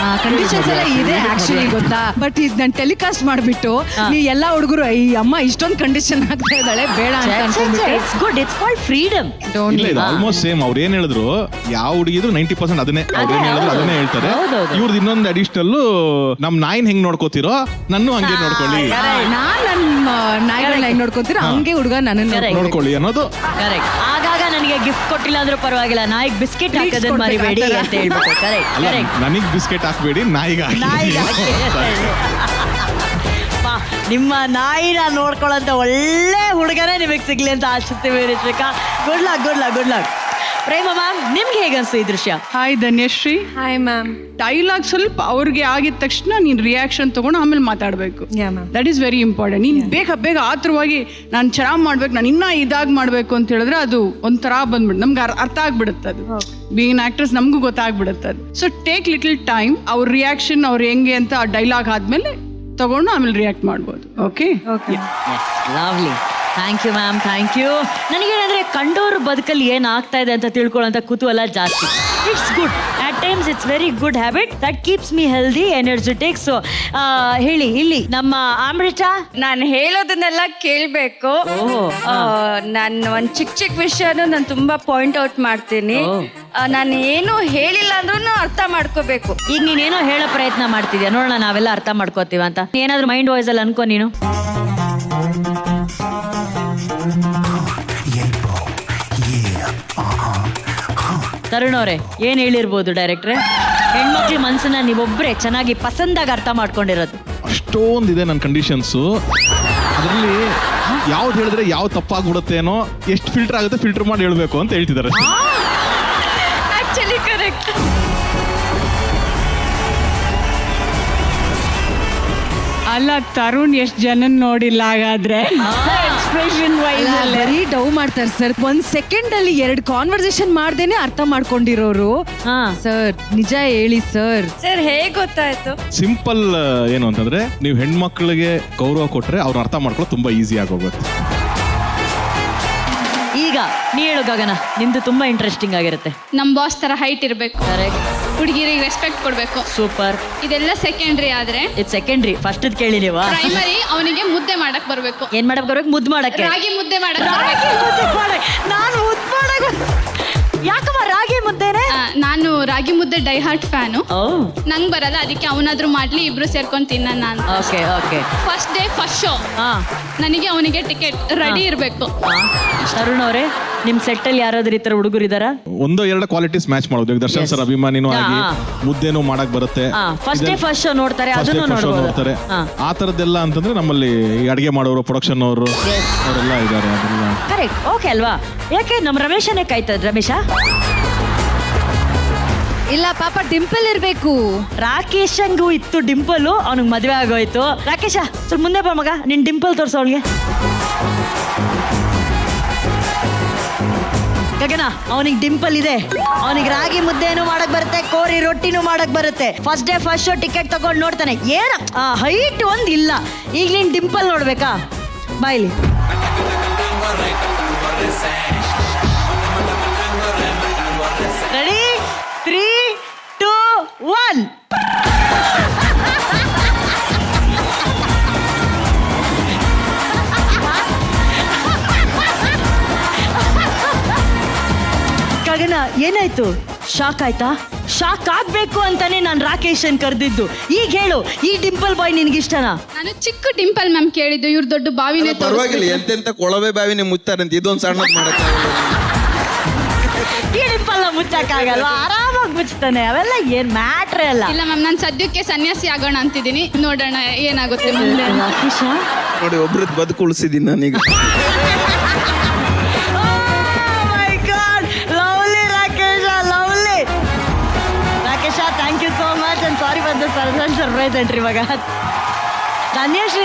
ಕಂಡೀಷನ್ಸ್ ಎಲ್ಲ ಇದೆ ಆಕ್ಚುಲಿ ಗೊತ್ತಾ. ಬಟ್ ಇದು ನಾನು ಟೆಲಿಕಾಸ್ಟ್ ಮಾಡ್ಬಿಟ್ಟು ನೀವು ಎಲ್ಲಾ ಹುಡುಗರು ಈ ಅಮ್ಮ ಇಷ್ಟೊಂದು ಕಂಡೀಷನ್ ಆಗ್ತಾ ಇದ್ದಾಳೆ ಬೇಡ ಅಂತ ಅನ್ಕೊಂಡ್ಬಿಟ್ಟು. It's good, it's called freedom. ಇಲ್ಲ ಇದು ಆಲ್ಮೋಸ್ಟ್ ಸೇಮ್. ಅವ್ರು ಏನ್ ಹೇಳಿದ್ರು, ಯಾವ ಹುಡುಗಿದ್ರು 90% ಅದನ್ನೇ ಅವ್ರು ಏನ್ ಹೇಳಿದ್ರು ಅದನ್ನೇ ಹೇಳ್ತಾರೆ. ಇವ್ರದ್ದು ಇನ್ನೊಂದು ಅಡಿಷನಲ್, ನಮ್ ನಾಯಿನ್ ಹೆಂಗ್ ನೋಡ್ಕೋತಿರೋ ನನ್ನ ಹಂಗೆ ನೋಡ್ಕೊಳ್ಳಿ, ನಾನ್ ನನ್ನ ನಾಯಿಗಳನ್ನ ಹೆಂಗ್ ನೋಡ್ಕೊಂತೀರ ಹಂಗೆ ಹುಡುಗ ನನ್ನ ನೋಡ್ಕೊಳ್ಳಿ ಅನ್ನೋದು. ಕರೆಕ್ಟ್. ಆಗಾಗ ನನಗೆ ಗಿಫ್ಟ್ ಕೊಟ್ಟಿಲ್ಲ ಅಂದ್ರೂ ಪರವಾಗಿಲ್ಲ, ನಾಯಿಗೆ ಬಿಸ್ಕೆಟ್ ಹಾಕೋದನ್ನ ಮರಿಬೇಡಿ ಅಂತ ಹೇಳ್ಬೇಕು. Correct, correct. ನನಗ್ ಬಿಸ್ಕೆಟ್ ಹಾಕ್ಬೇಡಿ, ನಾಯಿಗೆ ನಿಮ್ಮ ನಾಯಿನ ನೋಡ್ಕೊಳ್ಳೋಂಥ ಒಳ್ಳೆ ಹುಡುಗನೇ ನಿಮಗೆ ಸಿಗ್ಲಿ ಅಂತ ಆಶಿಸ್ತೀವಿ Ritvika. Good luck, good luck, good luck. Prema ma'am, ನಿಮ್ಗೆ ಹೇಗೆ ಅನ್ಸ್ತು ಈ ದೃಶ್ಯ? Hi Dhanyashree. Hi ma'am. Dialogue ಸ್ವಲ್ಪ ಅವ್ರಿಗೆ ಆಗಿದ ತಕ್ಷಣ ನೀನ್ ರಿಯಾಕ್ಷನ್ ತಗೊಂಡು ಆಮೇಲೆ ಮಾತಾಡ್ಬೇಕು. That is very important. ನೀನ್ ಬೇಗ ಆತರವಾಗಿ ನಾನು ಚೆನ್ನಾಗಿ ಮಾಡ್ಬೇಕು, ನಾನು ಇನ್ನ ಇದಾಗಿ ಮಾಡ್ಬೇಕು ಅಂತ ಹೇಳಿದ್ರೆ ಅದು ಒಂಥರ ಬಂದ್ಬಿಡುತ್ತೆ, ನಮ್ಗೆ ಅರ್ಥ ಆಗ್ಬಿಡುತ್ತೆ. ಅದು ಬೀಯಿಂಗ್ ಆಕ್ಟರ್ಸ್ ನಮಗೂ ಗೊತ್ತಾಗ್ಬಿಡುತ್ತೆ ಅದು. So take little time. ಅವ್ರ ರಿಯಾಕ್ಷನ್ ಅವ್ರು ಹೆಂಗೆ ಅಂತ ಡೈಲಾಗ್ ಆದ್ಮೇಲೆ ತಗೊಂಡು ಆಮೇಲೆ ರಿಯಾಕ್ಟ್ ಮಾಡ್ಬೋದು. Okay, lovely. Thank you ma'am, thank you. ನನಗೇನಂದ್ರೆ ಕಂಡೋರ್ ಬದುಕಲ್ಲಿ ಏನಾಗ್ತಾ ಇದೆ ಅಂತ ತಿಳ್ಕೊಳ್ಳೋಂಥ ಕುತೂಹಲ ಜಾಸ್ತಿ. It's good. At times it's very good habit that keeps me healthy, energetic. So ಹೇಳಿ, ಇಲ್ಲಿ ನಮ್ಮ ಅಮೃತ. ನಾನು ಹೇಳೋದನ್ನೆಲ್ಲ ಕೇಳಬೇಕು. ನಾನು ಒಂದು ಚಿಕ್ಕ ವಿಷಯನೂ ನಾನು ತುಂಬಾ ಪಾಯಿಂಟ್ ಔಟ್ ಮಾಡ್ತೀನಿ. ನಾನು ಏನು ಹೇಳಿಲ್ಲ ಅಂದ್ರೂ ಅರ್ಥ ಮಾಡ್ಕೋಬೇಕು. ಈಗ ನೀನೇನೋ ಹೇಳೋ ಪ್ರಯತ್ನ ಮಾಡ್ತಿದ್ಯಾ, ನೋಡೋಣ ನಾವೆಲ್ಲ ಅರ್ಥ ಮಾಡ್ಕೋತೀವ ಅಂತ. ಏನಾದ್ರೂ ಮೈಂಡ್ ವಾಯ್ಸ್ ಅಲ್ಲಿ ಅನ್ಕೋ ನೀನು. ತರುಣ್ ಅವರೇ, ಏನ್ ಹೇಳಿರ್ಬೋದು ಡೈರೆಕ್ಟ್ರೆ? ಹೆಣ್ಮಕ್ಳ ಮನ್ಸನ್ನ ನೀವೊಬ್ರೆ ಚೆನ್ನಾಗಿ ಪಸಂದಾಗಿ ಅರ್ಥ ಮಾಡ್ಕೊಂಡಿರೋದು. ಅಷ್ಟೊಂದಿದೆ ನನ್ನ ಕಂಡೀಷನ್ಸು. ಅದರಲ್ಲಿ ಯಾವ್ದು ಹೇಳಿದ್ರೆ ಯಾವ್ದು ತಪ್ಪಾಗ್ಬಿಡುತ್ತೇನೋ, ಎಷ್ಟು ಫಿಲ್ಟರ್ ಆಗುತ್ತೆ ಫಿಲ್ಟರ್ ಮಾಡಿ ಹೇಳ್ಬೇಕು ಅಂತ ಹೇಳ್ತಿದ್ದಾರೆ. Actually correct. ಅಲ್ಲ ತರುಣ್ ಎಷ್ಟು ಜನ ನೋಡಿಲ್ಲ ಹಾಗಾದ್ರೆ. ಎಕ್ಸ್ಪ್ರೆಷನ್ ಬರೀ ಡೌ ಮಾಡ್ತಾರೆ ಸರ್. 1 ಸೆಕೆಂಡ್ ಅಲ್ಲಿ 2 ಕಾನ್ವರ್ಸೇಷನ್ ಮಾಡ್ದೇನೆ ಅರ್ಥ ಮಾಡ್ಕೊಂಡಿರೋರು. ಸರ್ ನಿಜ ಹೇಳಿ ಸರ್. ಸರ್ ಹೇಗ್ ಗೊತ್ತಾಯ್ತು? ಸಿಂಪಲ್ ಏನು ಅಂತಂದ್ರೆ, ನೀವು ಹೆಣ್ಮಕ್ಳಿಗೆ ಗೌರವ ಕೊಟ್ರೆ ಅವ್ರನ್ನ ಅರ್ಥ ಮಾಡ್ಕೊಳ್ಳೋ ತುಂಬಾ ಈಸಿ ಆಗೋಗುತ್ತೆ. ನೀ ಹೇಳು ಗಗನ, ನಿಂದು ತುಂಬಾ ಇಂಟ್ರೆಸ್ಟಿಂಗ್ ಆಗಿರುತ್ತೆ. ನಮ್ಮ ಬಾಸ್ ತರ ಹೈಟ್ ಇರಬೇಕು, ಕರೆಕ್ಟ್, ಹುಡುಗಿರಿಗೆ ರೆಸ್ಪೆಕ್ಟ್ ಕೊಡಬೇಕು. ಸೂಪರ್. ಇದೆಲ್ಲ ಸೆಕೆಂಡ್ರಿ ಆದ್ರೆ ಇದು ಸೆಕೆಂಡ್ರಿ. ಫಸ್ಟ್ ಕೇಳಿ ನೀವಾ? ಪ್ರೈಮರಿ ಅವನಿಗೆ ಮುದ್ದೆ ಮಾಡಕ್ ಬರ್ಬೇಕು. ಏನ್ ಮಾಡಕ್ ಬರ್ಬೇಕು? ಮುದ್ದು ಮಾಡಕ್ಕೆ. ರಾಗಿ ಮುದ್ದೆ ಮಾಡಕ್ ನಾನು ಮುದ್ದು ಮಾಡಕ್. ಯಾಕಮ್ಮ ರಾಗಿ ಮುದ್ದೆನೆ? ನಾನು ರಾಗಿ ಮುದ್ದೆ ಡೈ ಹಾರ್ಟ್ ಫ್ಯಾನು. ಓ, ನಂಗೆ ಬರಲ್ಲ, ಅದಕ್ಕೆ ಅವನಾದ್ರೂ ಮಾಡ್ಲಿ, ಇಬ್ರು ಸೇರ್ಕೊಂಡು ತಿನ್ನೋಣ ಅಂತ. Okay okay. First day first show, ಹಾ, ನನಗೆ ಅವನಿಗೆ ಟಿಕೆಟ್ ರೆಡಿ ಇರಬೇಕು. ತರುಣ್ ಅವರೇ, ನಿಮ್ ಸೆಟ್ ಅಲ್ಲಿ ಯಾರಾದ್ರೂ ಈ ತರ ಹುಡುಗರು ಇದಾರ? ಒಂದೋ ಎರಡು ಕ್ವಾಲಿಟೀಸ್ ಮ್ಯಾಚ್ ಮಾಡೋದು. ಈಗ ದರ್ಶನ್ ಸರ್ ಅಭಿಮಾನಿನೂ ಆಗಿ ಮುದ್ದೇನೂ ಮಾಡಕ್ ಬರುತ್ತೆ. ಫಸ್ಟ್ ಡೇ ಫಸ್ಟ್ ಶೋ ನೋಡ್ತಾರೆ, First day ಅದನ್ನು first show ನೋಡ್ತಾರೆ. ಆ ತರದ್ದೆಲ್ಲ ಅಂತಂದ್ರೆ ನಮ್ಮಲ್ಲಿ ಈ ಅಡಿಗೆ ಮಾಡೋರು, ಪ್ರೊಡಕ್ಷನ್ ಅವರು ಅವರೆಲ್ಲ ಇದ್ದಾರೆ. ಅದೆಲ್ಲ ಕರೆಕ್ಟ್. ಓಕೆ ಅಲ್ವಾ? ಯಾಕೆ ನಮ್ಮ ರಮೇಶನೇ ಕಾಯ್ತದ? ರಮೇಶ ಇಲ್ಲ ಪಾಪ, ಡಿಂಪಲ್ ಇರ್ಬೇಕು. ರಾಕೇಶಂಗೂ ಇತ್ತು ಡಿಂಪಲ್, ಅವನಿಗೆ ಮದುವೆ ಆಗೋಯ್ತು. ರಾಕೇಶ ಸ್ವಲ್ಪ ಮುಂದೆ ಬಾ ಮಗ, ನಿನ್ ಡಿಂಪಲ್ ತೋರ್ಸೋ ಅವನಿಗೆ. ಗಗನ, ಅವನಿಗೆ ಡಿಂಪಲ್ ಇದೆ, ಅವನಿಗೆ ರಾಗಿ ಮುದ್ದೆನೂ ಮಾಡಕ್ ಬರುತ್ತೆ, ಕೋರಿ ರೊಟ್ಟಿನೂ ಮಾಡಕ್ ಬರುತ್ತೆ. First day first show ticket ತಗೊಂಡು ನೋಡ್ತಾನೆ. ಏನ ಹೈಟ್ ಒಂದ್ ಇಲ್ಲ, ಈಗ ನೀನ್ ಡಿಂಪಲ್ ನೋಡ್ಬೇಕಾ? ಬಾಯ್ಲಿ. ರೆಡಿ? 3, 2, 1. ಗಗನ, ಏನಾಯ್ತು? ಶಾಕ್ ಆಯ್ತಾ? ಶಾಕ್ ಆಗ್ಬೇಕು ಅಂತಾನೆ ನಾನು ರಾಕೇಶನ್ ಕರೆದಿದ್ದು. ಈಗ ಹೇಳು, ಈ ಡಿಂಪಲ್ ಬಾಯ್ ನಿನ್ಗಿಷ್ಟನಾ? ನಾನು ಚಿಕ್ಕ ಡಿಂಪಲ್ ಮ್ಯಾಮ್ ಕೇಳಿದ್ದು, ಇವ್ರು ದೊಡ್ಡ ಬಾವಿನೇ ಪರವಾಗಿಲ್ಲ, ಎಂತೆಂತ ಕೊಳವೆ ಬಾವಿನೇ ಮುಚ್ತಾರಂತ, ಇದೊಂದು ಸಣ್ಣದ್ ಮಾಡಕ್ಕೆ ಈ ಡಿಂಪಲ್ ಮುಚ್ಚಕ್ಕಾಗಲ್ವಾ? ಆರಾಮಾಗಿ ಮುಚ್ತಾನೆ. ಅವೆಲ್ಲ ಏನ್ ಮ್ಯಾಟ್ರೇ ಅಲ್ಲ. ಇಲ್ಲ ಮ್ಯಾಮ್, ನಾನು ಸದ್ಯಕ್ಕೆ ಸನ್ಯಾಸಿ ಆಗೋಣ ಅಂತಿದ್ದೀನಿ, ನೋಡೋಣ ಏನಾಗುತ್ತೆ ಮುಂದೆ. ರಾಕೇಶ, ನೋಡಿ, ಒಬ್ರದ್ದು ಬದುಕು ಉಳಿಸಿದ್ದೀನಿ ನಾನೀಗ. Thank you so much. And sorry for the surprise entry. ಇವಾಗ ಧನ್ಯಶ್ರೀ,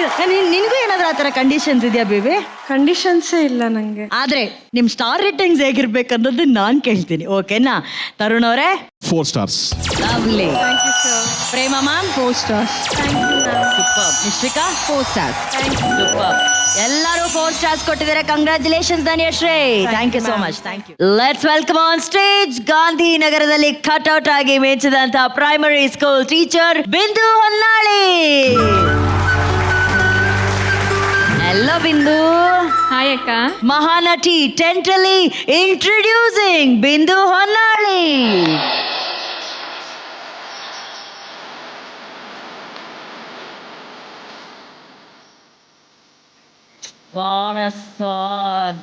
ನಿನ್ಗೂ ಏನಾದ್ರೂ ಆ ಥರ ಕಂಡೀಷನ್ಸ್ ಇದೆಯಾ ಬೇಬಿ? ಕಂಡೀಷನ್ಸೇ ಇಲ್ಲ ನಂಗೆ. ಆದ್ರೆ ನಿಮ್ ಸ್ಟಾರ್ ರೇಟಿಂಗ್ಸ್ ಹೇಗಿರ್ಬೇಕು ಅನ್ನೋದು ನಾನ್ ಕೇಳ್ತೀನಿ, ಓಕೆನಾ? ತರುಣ್ ಅವರೇ 4 stars. Lovely. Prema ma'am 4 stars. Super. Nishvika 4 stars. Super. ಎಲ್ಲರೂ 4 stars ಕೊಟ್ಟಿದ್ದಾರೆ. Congratulations Dhanyashree. Thank you so much. Thank you. Let's welcome on stage ಗಾಂಧಿನಗರದಲ್ಲಿ ಕಟ್ಔಟ್ ಆಗಿ ಮೆಚ್ಚಿದಂತ ಪ್ರೈಮರಿ ಸ್ಕೂಲ್ ಟೀಚರ್ ಬಿಂದು Honnali. Hello Bindu. Hi Akka. Mahanati tentatively introducing Bindu Honnali. Son.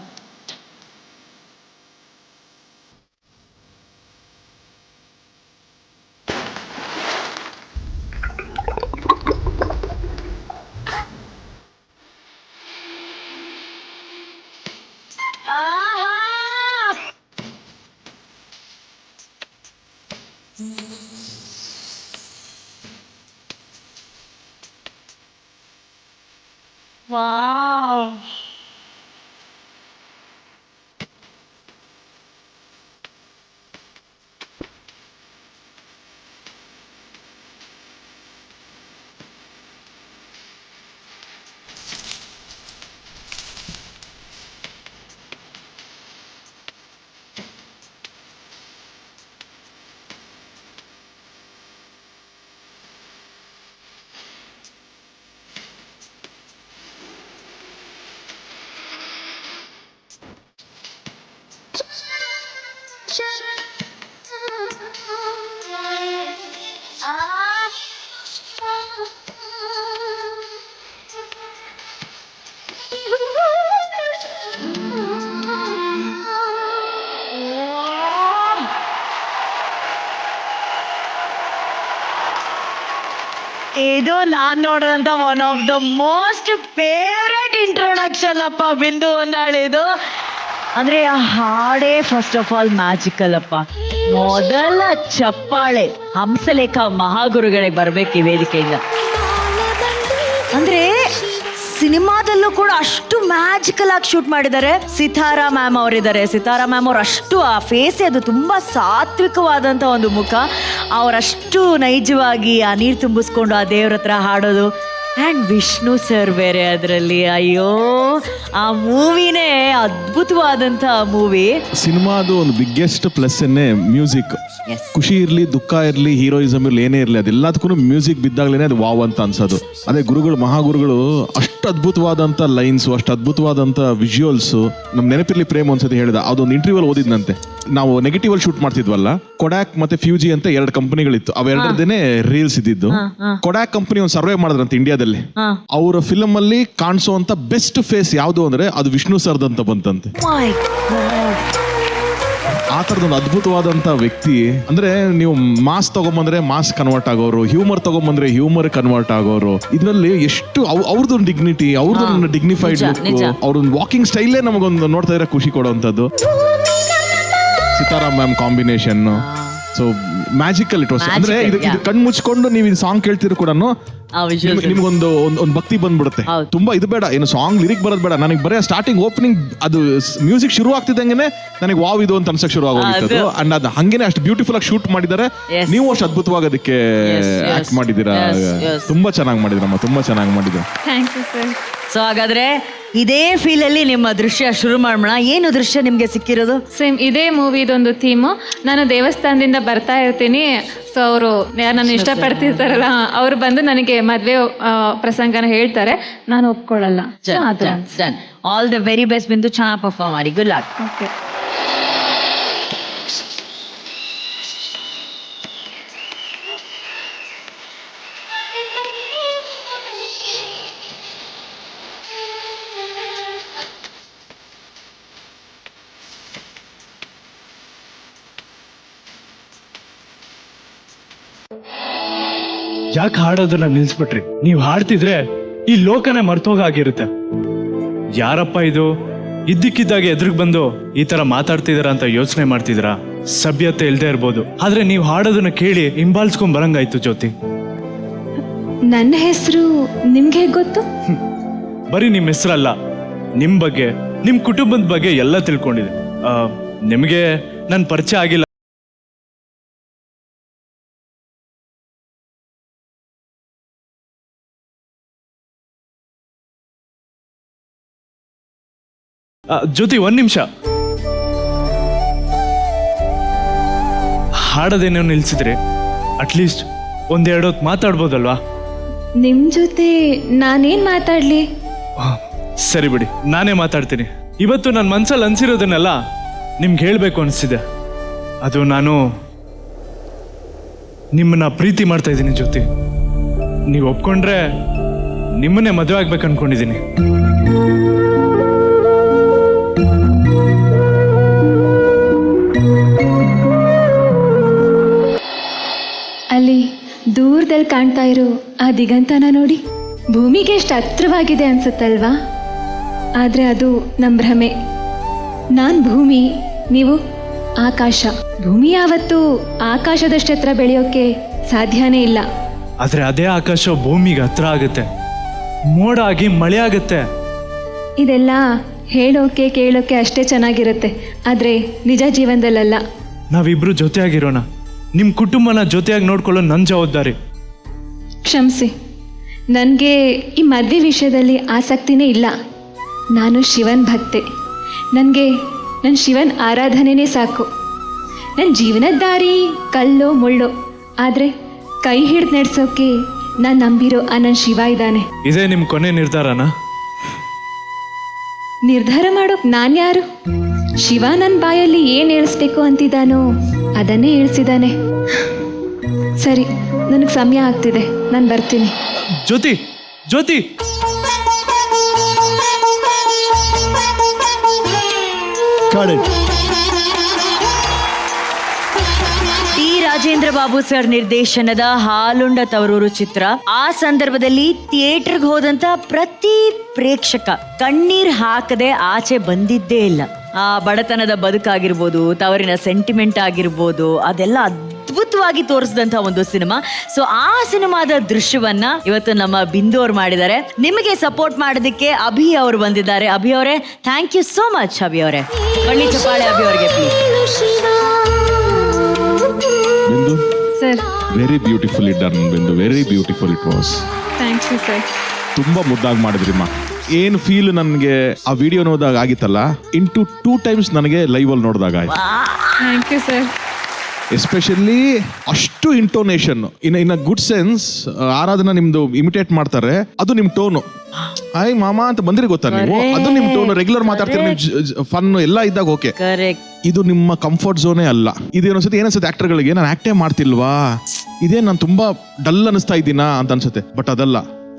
Wow. ಇದು ನಾನ್ ನೋಡಿದಂತ one of the most favourite introduction ಅಪ್ಪ ಬಿಂದು ಹೊನ್ನಾಳಿದು. ಅಂದ್ರೆ ಆ ಹಾಡೇ ಫಸ್ಟ್ ಆಫ್ ಆಲ್ ಮ್ಯಾಜಿಕಲ್ ಅಪ್ಪ. ಮೊದಲ ಚಪ್ಪಾಳೆ ಹಂಸಲೇಖ ಮಹಾಗುರುಗಳಿಗೆ ಬರ್ಬೇಕು ಈ ವೇದಿಕೆಯಿಂದ. ಅಂದ್ರೆ ಸಿನಿಮಾದಲ್ಲೂ ಕೂಡ ಅಷ್ಟು ಮ್ಯಾಜಿಕಲ್ ಆಗಿ ಶೂಟ್ ಮಾಡಿದ್ದಾರೆ. ಸಿತಾರಾ ಮ್ಯಾಮ್ ಅವರಿದ್ದಾರೆ. ಸಿತಾರಾ ಮ್ಯಾಮ್ ಅವ್ರು ಅಷ್ಟು ಆ ಫೇಸ್, ಅದು ತುಂಬಾ ಸಾತ್ವಿಕವಾದಂತ ಒಂದು ಮುಖ. ಅವರಷ್ಟು ನೈಜವಾಗಿ ಆ ನೀರು ತುಂಬಿಸ್ಕೊಂಡು ಆ ದೇವ್ರ ಹತ್ರ ಹಾಡೋದು. ಆ್ಯಂಡ್ ವಿಷ್ಣು ಸರ್ ಬೇರೆ ಅದರಲ್ಲಿ, ಅಯ್ಯೋ ಆ ಮೂವಿನೇ ಅದ್ಭುತವಾದಂತ ಮೂವಿ. ಸಿನಿಮಾದು ಒಂದು ಬಿಗ್ಗೆಸ್ಟ್ ಪ್ಲಸ್ ಅನ್ನೇ ಮ್ಯೂಸಿಕ್. Yes. ಖುಷಿ ಇರ್ಲಿ, ದುಃಖ ಇರ್ಲಿ, ಹೀರೋಯಿಸಮ್ ಇರ್ಲಿ, ಏನೇ ಇರ್ಲಿ, ಅದೆಲ್ಲದಕ್ಕೂ ಮ್ಯೂಸಿಕ್ ಬಿದ್ದಾಗ್ಲೇನೆ ಅದು ವಾವ್ ಅಂತ ಅನ್ಸೋದು. ಅದೇ ಗುರುಗಳು, ಮಹಾಗುರುಗಳು ಅಷ್ಟು ಅದ್ಭುತವಾದಂತ ಲೈನ್ಸ್, ಅಷ್ಟು ಅದ್ಭುತವಾದಂತ ವಿಜುವಲ್ಸ್. ನಮ್ ನೆನಪಿರ್ಲಿ ಪ್ರೇಮ್ ಒಂದ್ಸತಿ ಹೇಳಿದ, ಅದೊಂದು ಇಂಟರ್ವ್ಯೂಲ್ ಓದಿದ್ನಂತೆ. ನಾವು ನೆಗೆಟಿವ್ ಅಲ್ಲಿ ಶೂಟ್ ಮಾಡ್ತಿದ್ವಲ್ಲ, ಕೊಡಾಕ್ ಮತ್ತೆ ಫ್ಯೂಜಿ ಅಂತ 2 ಕಂಪನಿಗಳಿತ್ತು. ಅವೆರಡರದೇನೆ ರೀಲ್ಸ್ ಇದ್ದಿದ್ದು. ಕೊಡಾಕ್ ಕಂಪನಿ ಒಂದು ಸರ್ವೆ ಮಾಡಿದ್ರಂತೆ ಇಂಡಿಯಾದಲ್ಲಿ. ಅವರ ಫಿಲಮ್ ಅಲ್ಲಿ ಕಾಣಿಸುವಂತ ಬೆಸ್ಟ್ ಫೇಸ್ ಯಾವ್ದು ಅಂದ್ರೆ ಅದು ವಿಷ್ಣು ಸರ್ದ್ ಅಂತ ಬಂತಂತೆ. ಆ ತರದೊಂದು ಅದ್ಭುತವಾದಂತ ವ್ಯಕ್ತಿ. ಅಂದ್ರೆ ನೀವು ಮಾಸ್ ತಗೊಂಬಂದ್ರೆ ಮಾಸ್ ಕನ್ವರ್ಟ್ ಆಗೋರು, ಹ್ಯೂಮರ್ ತಗೊಂಬಂದ್ರೆ ಹ್ಯೂಮರ್ ಕನ್ವರ್ಟ್ ಆಗೋರು. ಇದ್ರಲ್ಲಿ ಎಷ್ಟು ಅವ್ರದೊಂದು ಡಿಗ್ನಿಟಿ, ಅವ್ರದೊಂದು ಡಿಗ್ನಿಫೈಡ್ ಲುಕ್, ಅವ್ರೊಂದು ವಾಕಿಂಗ್ ಸ್ಟೈಲೇ ನಮಗೊಂದು ನೋಡ್ತಾ ಇದ್ರೆ ಖುಷಿ ಕೊಡುವಂಥದ್ದು. Sitaram ma'am combination, so magical it was. ಅಂದ್ರೆ ಇದು ಕಣ್ ಮುಚ್ಕೊಂಡು ನೀವು ಈ ಸಾಂಗ್ ಕೇಳ್ತಿರೋ ಕೂಡ ನಿಮ್ಗೊಂದು ಒಂದು ಭಕ್ತಿ ಬಂದ್ಬಿಡುತ್ತೆ. ತುಂಬಾ ಇದು ಬೇಡ, ಏನು ಸಾಂಗ್ ಲಿರಿಕ್ ಬರೋದು ಬೇಡ, ನನಗೆ ಬರೀ ಸ್ಟಾರ್ಟಿಂಗ್ ಓಪನಿಂಗ್ ಅದು ಮ್ಯೂಸಿಕ್ ಶುರು ಆಗ್ತಿದ್ದಂಗೆ ನನಗೆ ವಾವ್ ಇದು ಅಂತ ಅನ್ಸಕ್ ಶುರು ಆಗೋಗಿತ್ತು. ಅಂಡ್ ಅದು ಹಂಗೇನೆ ಅಷ್ಟು ಬ್ಯೂಟಿಫುಲ್ ಆಗಿ ಶೂಟ್ ಮಾಡಿದ್ದಾರೆ. ನೀವು ಅಷ್ಟು ಅದ್ಭುತವಾಗಿ ಅದಕ್ಕೆ ಆಕ್ಟ್ ಮಾಡಿದ್ದೀರಾ. ತುಂಬಾ ಚೆನ್ನಾಗಿ ಮಾಡಿದ್ರಮ್ಮ, ತುಂಬಾ ಚೆನ್ನಾಗಿ ಮಾಡಿದ್ರು. Thank you sir. ಸೊ ಹಾಗಾದ್ರೆ ಇದೇ ಫೀಲ್ ಅಲ್ಲಿ ನಿಮ್ಮ ದೃಶ್ಯ ಶುರು ಮಾಡೋಣ. ಏನು ದೃಶ್ಯ ನಿಮ್ಗೆ ಸಿಕ್ಕಿರೋದು? ಸೇಮ್ ಇದೇ ಮೂವಿದೊಂದು ಥೀಮು. ನಾನು ದೇವಸ್ಥಾನದಿಂದ ಬರ್ತಾ ಇರ್ತೀನಿ. ಸೊ ಅವರು ಯಾರು ನಾನು ಇಷ್ಟಪಡ್ತಿರ್ತಾರಲ್ಲ, ಅವ್ರು ಬಂದು ನನಗೆ ಮದುವೆ ಪ್ರಸಂಗನ ಹೇಳ್ತಾರೆ, ನಾನು ಒಪ್ಕೊಳ್ಳಲ್ಲ. ಆಲ್ ದ ವೆರಿ ಬೆಸ್ಟ್ ಬಿಂದು, ಚೆನ್ನಾಗಿ ಪರ್ಫಾರ್ಮ್ ಮಾಡಿ. Good luck. ಓಕೆ. ಯಾಕೆ ಹಾಡೋದನ್ನ ನಿಲ್ಸ್ಬಿಟ್ರಿ? ನೀವು ಹಾಡ್ತಿದ್ರೆ ಈ ಲೋಕನೇ ಮರ್ತೋಗಾಗಿರುತ್ತೆ. ಯಾರಪ್ಪ ಇದು, ಇದ್ದಕ್ಕಿದ್ದಾಗೆ ಎದುರಿಗೆ ಬಂದು ಈ ತರ ಮಾತಾಡ್ತಿದಾರ ಅಂತ ಯೋಚನೆ ಮಾಡ್ತಿದ್ರ. ಸಭ್ಯತೆ ಇಲ್ದೇ ಇರ್ಬೋದು, ಆದ್ರೆ ನೀವು ಹಾಡೋದನ್ನ ಕೇಳಿ ಹಿಂಬಾಲಿಸ್ಕೊಂಡ್ ಬರಂಗಾಯ್ತು. ಜ್ಯೋತಿ, ನನ್ನ ಹೆಸರು ನಿಮ್ಗೆ ಹೇಗೆ ಗೊತ್ತು? ಬರೀ ನಿಮ್ಮ ಹೆಸರಲ್ಲ, ನಿಮ್ ಬಗ್ಗೆ, ನಿಮ್ ಕುಟುಂಬದ ಬಗ್ಗೆ ಎಲ್ಲ ತಿಳ್ಕೊಂಡಿದೆ. ನಿಮಗೆ ನನ್ ಪರಿಚಯ ಆಗಿಲ್ಲ. ಜ್ಯೋತಿ, 1 ನಿಮಿಷ. ಹಾಡೋದೇನೋ ನಿಲ್ಸಿದ್ರೆ ಅಟ್ಲೀಸ್ಟ್ 1-2 ಹೊತ್ತು ಮಾತಾಡ್ಬೋದಲ್ವಾ? ನಿಮ್ ಜೊತೆ ನಾನೇನ್ ಮಾತಾಡ್ಲಿ? ಸರಿ ಬಿಡಿ, ನಾನೇ ಮಾತಾಡ್ತೀನಿ. ಇವತ್ತು ನನ್ನ ಮನ್ಸಲ್ಲಿ ಅನ್ಸಿರೋದನ್ನೆಲ್ಲ ನಿಮ್ಗೆ ಹೇಳ್ಬೇಕು ಅನಿಸ್ತಿದೆ. ಅದು ನಾನು ನಿಮ್ಮನ್ನ ಪ್ರೀತಿ ಮಾಡ್ತಾ ಇದ್ದೀನಿ ಜ್ಯೋತಿ. ನೀವು ಒಪ್ಕೊಂಡ್ರೆ ನಿಮ್ಮನ್ನೇ ಮದುವೆ ಆಗ್ಬೇಕು ಅನ್ಕೊಂಡಿದ್ದೀನಿ. ಅಲ್ಲಿ ದೂರದಲ್ಲಿ ಕಾಣ್ತಾ ಇರೋ ಆ ದಿಗಂತನ ನೋಡಿ, ಭೂಮಿಗೆ ಎಷ್ಟು ಹತ್ರವಾಗಿದೆ ಅನ್ಸುತ್ತಲ್ವಾ? ಆದರೆ ಅದು ನಮ್ಮ ಭ್ರಮೆ. ನಾನು ಭೂಮಿ, ನೀವು ಆಕಾಶ. ಭೂಮಿ ಯಾವತ್ತೂ ಆಕಾಶದಷ್ಟು ಹತ್ರ ಬೆಳೆಯೋಕೆ ಸಾಧ್ಯನೇ ಇಲ್ಲ. ಆದ್ರೆ ಅದೇ ಆಕಾಶ ಭೂಮಿಗೆ ಹತ್ರ ಆಗುತ್ತೆ, ಮೋಡ ಆಗಿ ಮಳೆ ಆಗುತ್ತೆ. ಇದೆಲ್ಲ ಹೇಳೋಕೆ ಕೇಳೋಕೆ ಅಷ್ಟೇ ಚೆನ್ನಾಗಿರುತ್ತೆ, ಆದರೆ ನಿಜ ಜೀವನದಲ್ಲ. ನಾವಿಬ್ರು ಜೊತೆಯಾಗಿರೋಣ. ನಿಮ್ಮ ಕುಟುಂಬನ ಜೊತೆಯಾಗಿ ನೋಡ್ಕೊಳ್ಳೋ ನನ್ನ ಜವಾಬ್ದಾರಿ. ಕ್ಷಮಿಸಿ, ನನಗೆ ಈ ಮದುವೆ ವಿಷಯದಲ್ಲಿ ಆಸಕ್ತಿನೇ ಇಲ್ಲ. ನಾನು ಶಿವನ್ ಭಕ್ತೆ. ನನಗೆ ನನ್ನ ಶಿವನ್ ಆರಾಧನೆನೇ ಸಾಕು. ನನ್ನ ಜೀವನದ ದಾರಿ ಕಲ್ಲೋ ಮುಳ್ಳೋ, ಆದರೆ ಕೈ ಹಿಡಿದು ನಡೆಸೋಕೆ ನಾನು ನಂಬಿರೋ ಆ ನನ್ನ ಶಿವ ಇದ್ದಾನೆ. ಇದೇ ನಿಮ್ಮ ಕೊನೆ ನಿರ್ಧಾರನಾ? ನಿರ್ಧಾರ ಮಾಡೋಕೆ ನಾನು ಯಾರು? ಶಿವ ನನ್ನ ಬಾಯಲ್ಲಿ ಏನು ಹೇಳಿಸ್ಬೇಕು ಅಂತಿದ್ದಾನೋ ಅದನ್ನೇ ಹೇಳಿಸಿದ್ದಾನೆ. ಸರಿ, ನನಗೆ ಸಮಯ ಆಗ್ತಿದೆ, ನಾನು ಬರ್ತೀನಿ. ಜ್ಯೋತಿ, ಜ್ಯೋತಿ, ಟಿ ರಾಜೇಂದ್ರ ಬಾಬು ಸರ್ ನಿರ್ದೇಶನದ ಹಾಲುಂಡ ತವರೂರು ಚಿತ್ರ. ಆ ಸಂದರ್ಭದಲ್ಲಿ ಥಿಯೇಟರ್ಗೆ ಹೋದಂತ ಪ್ರತಿ ಪ್ರೇಕ್ಷಕ ಕಣ್ಣೀರ್ ಹಾಕದೆ ಆಚೆ ಬಂದಿದ್ದೇ ಇಲ್ಲ. ಆ ಬಡತನದ ಬದುಕಾಗಿರ್ಬೋದು, ತವರಿನ ಸೆಂಟಿಮೆಂಟ್ ಆಗಿರ್ಬೋದು, ಅದೆಲ್ಲ ಅದ್ಭುತವಾಗಿ ತೋರಿಸಿದಂತ ಒಂದು ಸಿನಿಮಾ. ಸೊ ಆ ಸಿನಿಮಾದ ದೃಶ್ಯವನ್ನ ಇವತ್ತು ನಮ್ಮ ಬಿಂದು ಅವ್ರು ಮಾಡಿದ್ದಾರೆ. ನಿಮಗೆ ಸಪೋರ್ಟ್ ಮಾಡೋದಕ್ಕೆ ಅಭಿ ಅವರು ಬಂದಿದ್ದಾರೆ. ಅಭಿ ಅವರೇ, thank you so much. Abhi ಅವರೇ, ಬಳ್ಳಿ ಚಪ್ಪಾಳೆ ಅಭಿ ಅವರಿಗೆ please. Sir, very beautiful it done Bindu, very beautiful it was. Thanks you sir. ತುಂಬಾ ಮುದ್ದಾಗಿ ಮಾಡಿದ್ರಿಮ್ಮ. ಏನ್ ಫೀಲ್ ನನಗೆ ಆ ವಿಡಿಯೋ ನೋಡಿದಾಗ ಆಗಿತ್ತಲ್ಲ, ಇಂಟು 2 times ನನಗೆ ಲೈವ್ ಅಲ್ಲಿ ನೋಡಿದಾಗ ಆಯ್ತು. Thank you sir. ಎಸ್ಪೆಷಲಿ ಅಷ್ಟು intonation in a good sense. Aradhana ನಿಮ್ದು ಇಮಿಟೇಟ್ ಮಾಡ್ತಾರೆ, ಅದು ನಿಮ್ ಟೋನು. ಹಾಯ್ ಮಾಮಾ ಅಂತ ಬಂದ್ರಿ ಗೊತ್ತಾ ನೀವು, ಅದು ನಿಮ್ ಟೋನ್. ರೆಗ್ಯುಲರ್ ಮಾತಾಡ್ತೀರಿ, ನಿಮ್ ಫನ್ ಎಲ್ಲ ಇದ್ದಾಗ ಓಕೆ. ಇದು ನಿಮ್ಮ ಕಂಫರ್ಟ್ ಝೋನೇ ಅಲ್ಲ. ಇದೇನೊಂದ್ಸತಿ ಏನನ್ಸುತ್ತೆ ಆಕ್ಟರ್ಗಳಿಗೆ, ನಾನು ಆಕ್ಟೇ ಮಾಡ್ತಿಲ್ವಾ, ಇದೇ ನಾನು ತುಂಬಾ ಡಲ್ ಅನಿಸ್ತಾ ಇದ್ದೀನಾ ಅಂತ ಅನ್ಸುತ್ತೆ. ಬಟ್ ಅದಲ್ಲ,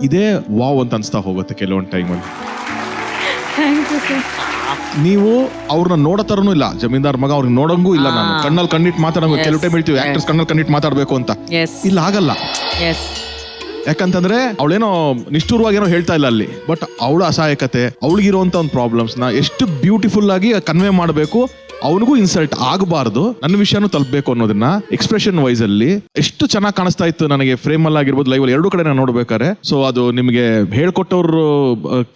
ಇದೇ ವಾವ್ ಅಂತ ಅನ್ಸ್ತಾ ಹೋಗುತ್ತೆ ಕೆಲವೊಂದು ಟೈಮಲ್ಲಿ. Thank you sir. ನೀವು ಅವ್ರನ್ನ ನೋಡೋ ತರನೂ ಇಲ್ಲ, ಜಮೀನ್ದಾರ್ ಮಗ ಅವ್ರಿಗೆ ನೋಡಂಗೂ ಇಲ್ಲ. ನಾನು ಕಣ್ಣಲ್ಲಿ ಕಣ್ಣಿಟ್ಟು ಮಾತಾಡೋ ಕೆಲವು ಟೈಮ್ ಹೇಳ್ತೀವಿ ಆಕ್ಟರ್ಸ್ ಕಣ್ಣಲ್ಲಿ ಕಣ್ಣಿಟ್ಟು ಮಾತಾಡ್ಬೇಕು ಅಂತ, ಇಲ್ಲ ಆಗಲ್ಲ. ಯಾಕಂತಂದ್ರೆ ಅವಳೇನೋ ನಿಷ್ಠೂರವಾಗೇನೋ ಹೇಳ್ತಾ ಇಲ್ಲ ಅಲ್ಲಿ, ಬಟ್ ಅವಳ ಅಸಹಾಯಕತೆ, ಅವಳಿಗಿರುವಂತ ಒಂದು ಪ್ರಾಬ್ಲಮ್ಸ್ ನ ಎಷ್ಟು ಬ್ಯೂಟಿಫುಲ್ ಆಗಿ ಕನ್ವೆ ಮಾಡಬೇಕು, ಅವನಿಗೂ ಇನ್ಸಲ್ಟ್ ಆಗಬಾರ್ದು, ನನ್ನ ವಿಷಯನೂ ತಲುಪಬೇಕು ಅನ್ನೋದನ್ನ ಎಕ್ಸ್ಪ್ರೆಷನ್ ವೈಸ್ ಅಲ್ಲಿ ಎಷ್ಟು ಚೆನ್ನಾಗಿ ಕಾಣಿಸ್ತಾ ಇತ್ತು ನನಗೆ. ಫ್ರೇಮ್ ಅಲ್ಲಿ ಆಗಿರ್ಬೋದು, ಲೈವ್ ಅಲ್ಲಿ, ಎರಡೂ ಕಡೆ ನಾನು ನೋಡ್ಬೇಕಾರೆ. ಸೊ ಅದು ನಿಮಗೆ ಹೇಳ್ಕೊಟ್ಟವ್ರ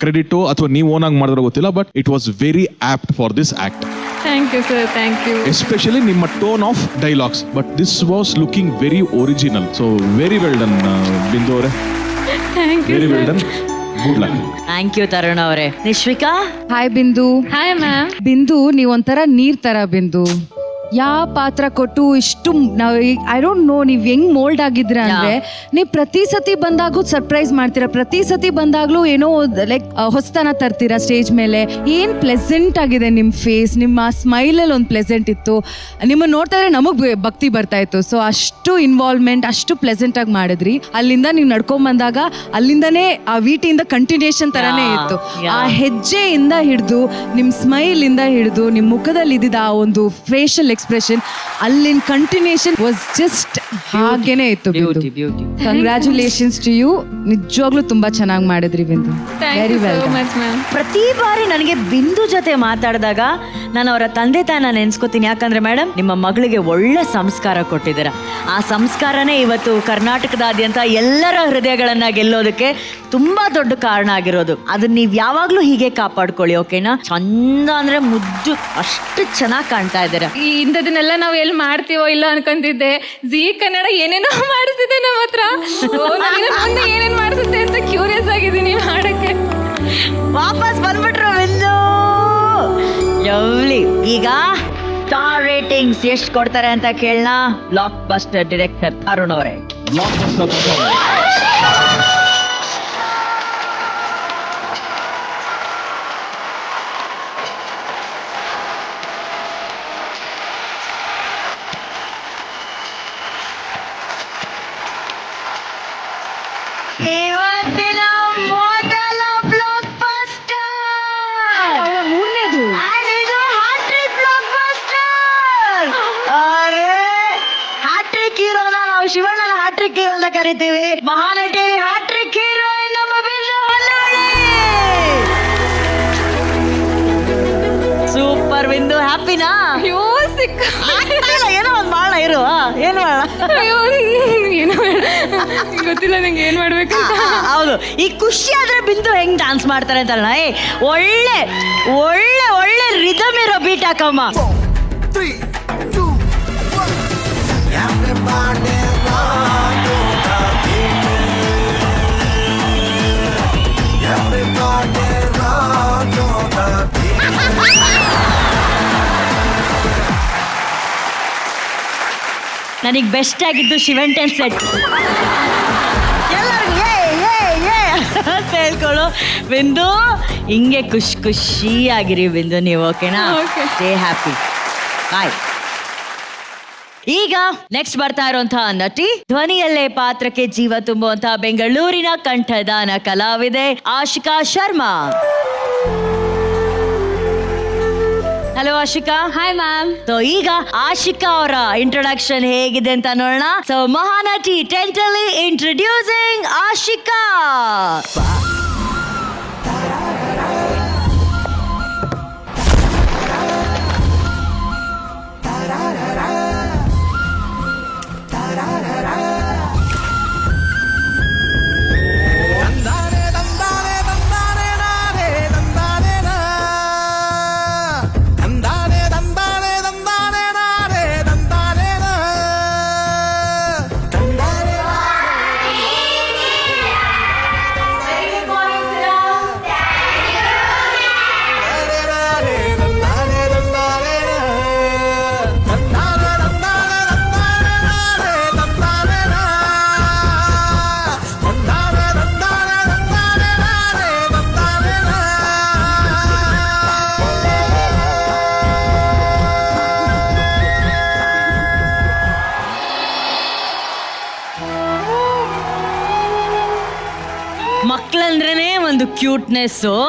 ಕ್ರೆಡಿಟ್ ಅಥವಾ ನೀವು ಓನ್ ಆಗಿ ಮಾಡಿದ್ರೆ ಗೊತ್ತಿಲ್ಲ, but it was very apt for this act. Thank you sir. Thank you. Especially ನಿಮ್ಮ tone of dialogues, but this was looking very original. So very well done Bindu ಅವರೇ, very well done. Good luck. Thank you Tarun ಅವರೇ. Nishvika. Hi Bindu. Hi ma'am. Bindu, ನೀವೊಂಥರ ನೀರ್ ತರ ಬಿಂದು. ಯಾವ ಪಾತ್ರ ಕೊಟ್ಟು ಇಷ್ಟು ಐ ಡೋಂಟ್ ನೋ ನೀವ್ ಹೆಂಗ್ ಮೋಲ್ಡ್ ಆಗಿದ್ರ ಅಂದ್ರೆ, ನೀವ್ ಪ್ರತಿ ಸತಿ ಬಂದಾಗೂ ಸರ್ಪ್ರೈಸ್ ಮಾಡ್ತೀರಾ, ಪ್ರತಿ ಸತಿ ಬಂದಾಗ್ಲೂ ಏನೋ ಲೈಕ್ ಹೊಸತನ ತರ್ತೀರಾ ಸ್ಟೇಜ್ ಮೇಲೆ. ಏನ್ ಪ್ಲೆಸೆಂಟ್ ಆಗಿದೆ ನಿಮ್ ಫೇಸ್, ನಿಮ್ಮ ಸ್ಮೈಲ್ ಅಲ್ಲಿ ಒಂದು ಪ್ಲೆಸೆಂಟ್ ಇತ್ತು. ನಿಮ್ಮನ್ನ ನೋಡ್ತಾ ಇದ್ರೆ ನಮಗ್ ಭಕ್ತಿ ಬರ್ತಾ ಇತ್ತು. ಸೊ ಅಷ್ಟು ಇನ್ವಾಲ್ವ್ಮೆಂಟ್, ಅಷ್ಟು ಪ್ಲೆಸೆಂಟ್ ಆಗಿ ಮಾಡಿದ್ರಿ. ಅಲ್ಲಿಂದ ನೀವ್ ನಡ್ಕೊಂಡ್ ಬಂದಾಗ ಅಲ್ಲಿಂದಾನೇ ಆ ವೀಟಿಂದ ಕಂಟಿನ್ಯೂಷನ್ ತರಾನೇ ಇತ್ತು. ಆ ಹೆಜ್ಜೆಯಿಂದ ಹಿಡಿದು ನಿಮ್ ಸ್ಮೈಲ್ ಇಂದ ಹಿಡಿದು ನಿಮ್ ಮುಖದಲ್ಲಿ ಇದ್ದಿದ್ದ ಆ ಒಂದು ಫೇಶಿಯಲ್ ಎಕ್ಸ್ಪ್ರೆಷನ್, ಅಲ್ಲಿನ ಕಂಟಿನ್ಯೂಷನ್ ವಾಸ್ ಜಸ್ಟ್ ಹಾಗೇನೆ ಇತ್ತು. Congratulations to you. ನಿಜವಾಗ್ಲೂ ತುಂಬಾ ಚೆನ್ನಾಗಿ ಮಾಡಿದ್ರಿ ಬಿಂದು. Very well. ಪ್ರತಿ ಬಾರಿ ನನಗೆ ಬಿಂದು ಜೊತೆ ಮಾತಾಡಿದಾಗ ನಾನು ಅವರ ತಂದೆ ತಾಯಿನ ನೆನ್ಸ್ಕೊತೀನಿ. ಯಾಕಂದ್ರೆ ಮೇಡಮ್, ನಿಮ್ಮ ಮಗಳಿಗೆ ಒಳ್ಳೆ ಸಂಸ್ಕಾರ ಕೊಟ್ಟಿದ್ದೀರಾ. ಆ ಸಂಸ್ಕಾರನೇ ಇವತ್ತು ಕರ್ನಾಟಕದಾದ್ಯಂತ ಎಲ್ಲರ ಹೃದಯಗಳನ್ನ ಗೆಲ್ಲೋದಕ್ಕೆ ತುಂಬಾ ದೊಡ್ಡ ಕಾರಣ ಆಗಿರೋದು. ಅದನ್ನ ನೀವು ಯಾವಾಗ್ಲೂ ಹೀಗೆ ಕಾಪಾಡ್ಕೊಳ್ಳಿ, ಓಕೆನಾ? ಚಂದ ಅಂದ್ರೆ ಮುದ್ದು, ಅಷ್ಟು ಚೆನ್ನಾಗಿ ಕಾಣ್ತಾ ಇದ್ದೀರಾ. ಈ ಇಂಥದನ್ನೆಲ್ಲ ನಾವು ಎಲ್ಲಿ ಮಾಡ್ತೀವೋ ಇಲ್ಲ ಅನ್ಕೊಂತಿದ್ದೆ. ಜೀ ಕನ್ನಡ ಏನೇನೋ ಮಾಡಿಸಿದೆ ನಮ್ಮ ಹತ್ರ. ಮುಂದೆ ಏನೇನ್ ಮಾಡಿಸುತ್ತೆ ಅಂತ ಕ್ಯೂರಿಯಸ್ ಆಗಿದ್ದೀನಿ ಮಾಡಕ್ಕೆ. ವಾಪಸ್ ಬಂದ್ಬಿಟ್ರು ಬಿಂದು. ಲವ್ಲಿ. ಈಗ ಸ್ಟಾರ್ ರೇಟಿಂಗ್ಸ್ ಎಷ್ಟು ಕೊಡ್ತಾರೆ ಅಂತ ಕೇಳೋಣ. ಬ್ಲಾಕ್ ಬಸ್ಟರ್ ಡೈರೆಕ್ಟರ್ ಅರುಣ್ ಅವರೇ. ಇವತ್ತಿನ ಮೊದಲ ಬ್ಲಾಕ್ ಬಸ್ಟರ್, ಮೂರನೇದು ಹ್ಯಾಟ್ರಿಕ್ ಬ್ಲಾಕ್ ಬಸ್ಟರ್. ಹ್ಯಾಟ್ರಿಕ್ ಹೀರೋನ ನಾವು ಶಿವಣ್ಣನ ಹ್ಯಾಟ್ರಿಕ್ ಹೀರೋ ಅಂತ ಕರಿತೀವಿ. ಮಹಾನಟಿ ಹ್ಯಾಟ್ರಿಕ್ ಹೀರೋಯಿನ್ ನಮ್ಮ ಬಿಂದು ಹೊನ್ನವಳ್ಳಿ. ಸೂಪರ್ ಬಿಂದು, ಹ್ಯಾಪಿನಾ? ಅಯ್ಯೋ ಸಿಕ್ಕ, ಏನೋ ಒಂದು ಮಾಡೋಣ ಇರು. ಏನು ಮಾಡೋಣ? ಅಯ್ಯೋ ಏನೋ ಗೊತ್ತಿಲ್ಲ ನಂಗೆ ಏನ್ ಮಾಡ್ಬೇಕು. ಹೌದು, ಈ ಖುಷಿ ಆದ್ರೆ ಬಿಂದು ಹೆಂಗ್ ಡಾನ್ಸ್ ಮಾಡ್ತಾರೆ ಅಂತ ಅಲ್ಲ. ಒಳ್ಳೆ ಒಳ್ಳೆ ಒಳ್ಳೆ ರಿದಮ್ ಇರೋ beet ಹಾಕಮ್ಮ. 3, 2, 1. Everybody rock to the beat. Everybody rock to the beat. ನನಗೆ ಬೆಸ್ಟ್ ಆಗಿದ್ದು ಶಿವೆಂಟೆನ್ ಸೆಟ್. ಎಲ್ಲರಿಗೂ ಅಂತ ಹೇಳ್ಕೊಳ್ಳು ಬಿಂದು. ಹಿಂಗೆ ಖುಷಿ ಆಗಿರಿ ಬಿಂದು ನೀವು, ಓಕೆನಾ? Stay happy. ಬಾಯ್. ಈಗ ನೆಕ್ಸ್ಟ್ ಬರ್ತಾ ಇರುವಂತಹ ನಟಿ, ಧ್ವನಿಯಲ್ಲೇ ಪಾತ್ರಕ್ಕೆ ಜೀವ ತುಂಬುವಂತಹ ಬೆಂಗಳೂರಿನ ಕಂಠದಾನ ಕಲಾವಿದೆ Ashika Sharma. Hello Ashika. Hi ma'am. So ಈಗ ಆಶಿಕಾ ಅವರ ಇಂಟ್ರೊಡಕ್ಷನ್ ಹೇಗಿದೆ ಅಂತ ನೋಡೋಣ. ಸೊ ಮಹಾನಟಿ ಟೆಂಟಲಿ ಇಂಟ್ರೊಡ್ಯೂಸಿಂಗ್ ಆಶಿಕಾ. ಮಕ್ಕಳಂದ್ರೇನೆ ಒಂದು ಕ್ಯೂಟ್ನೆಸ್,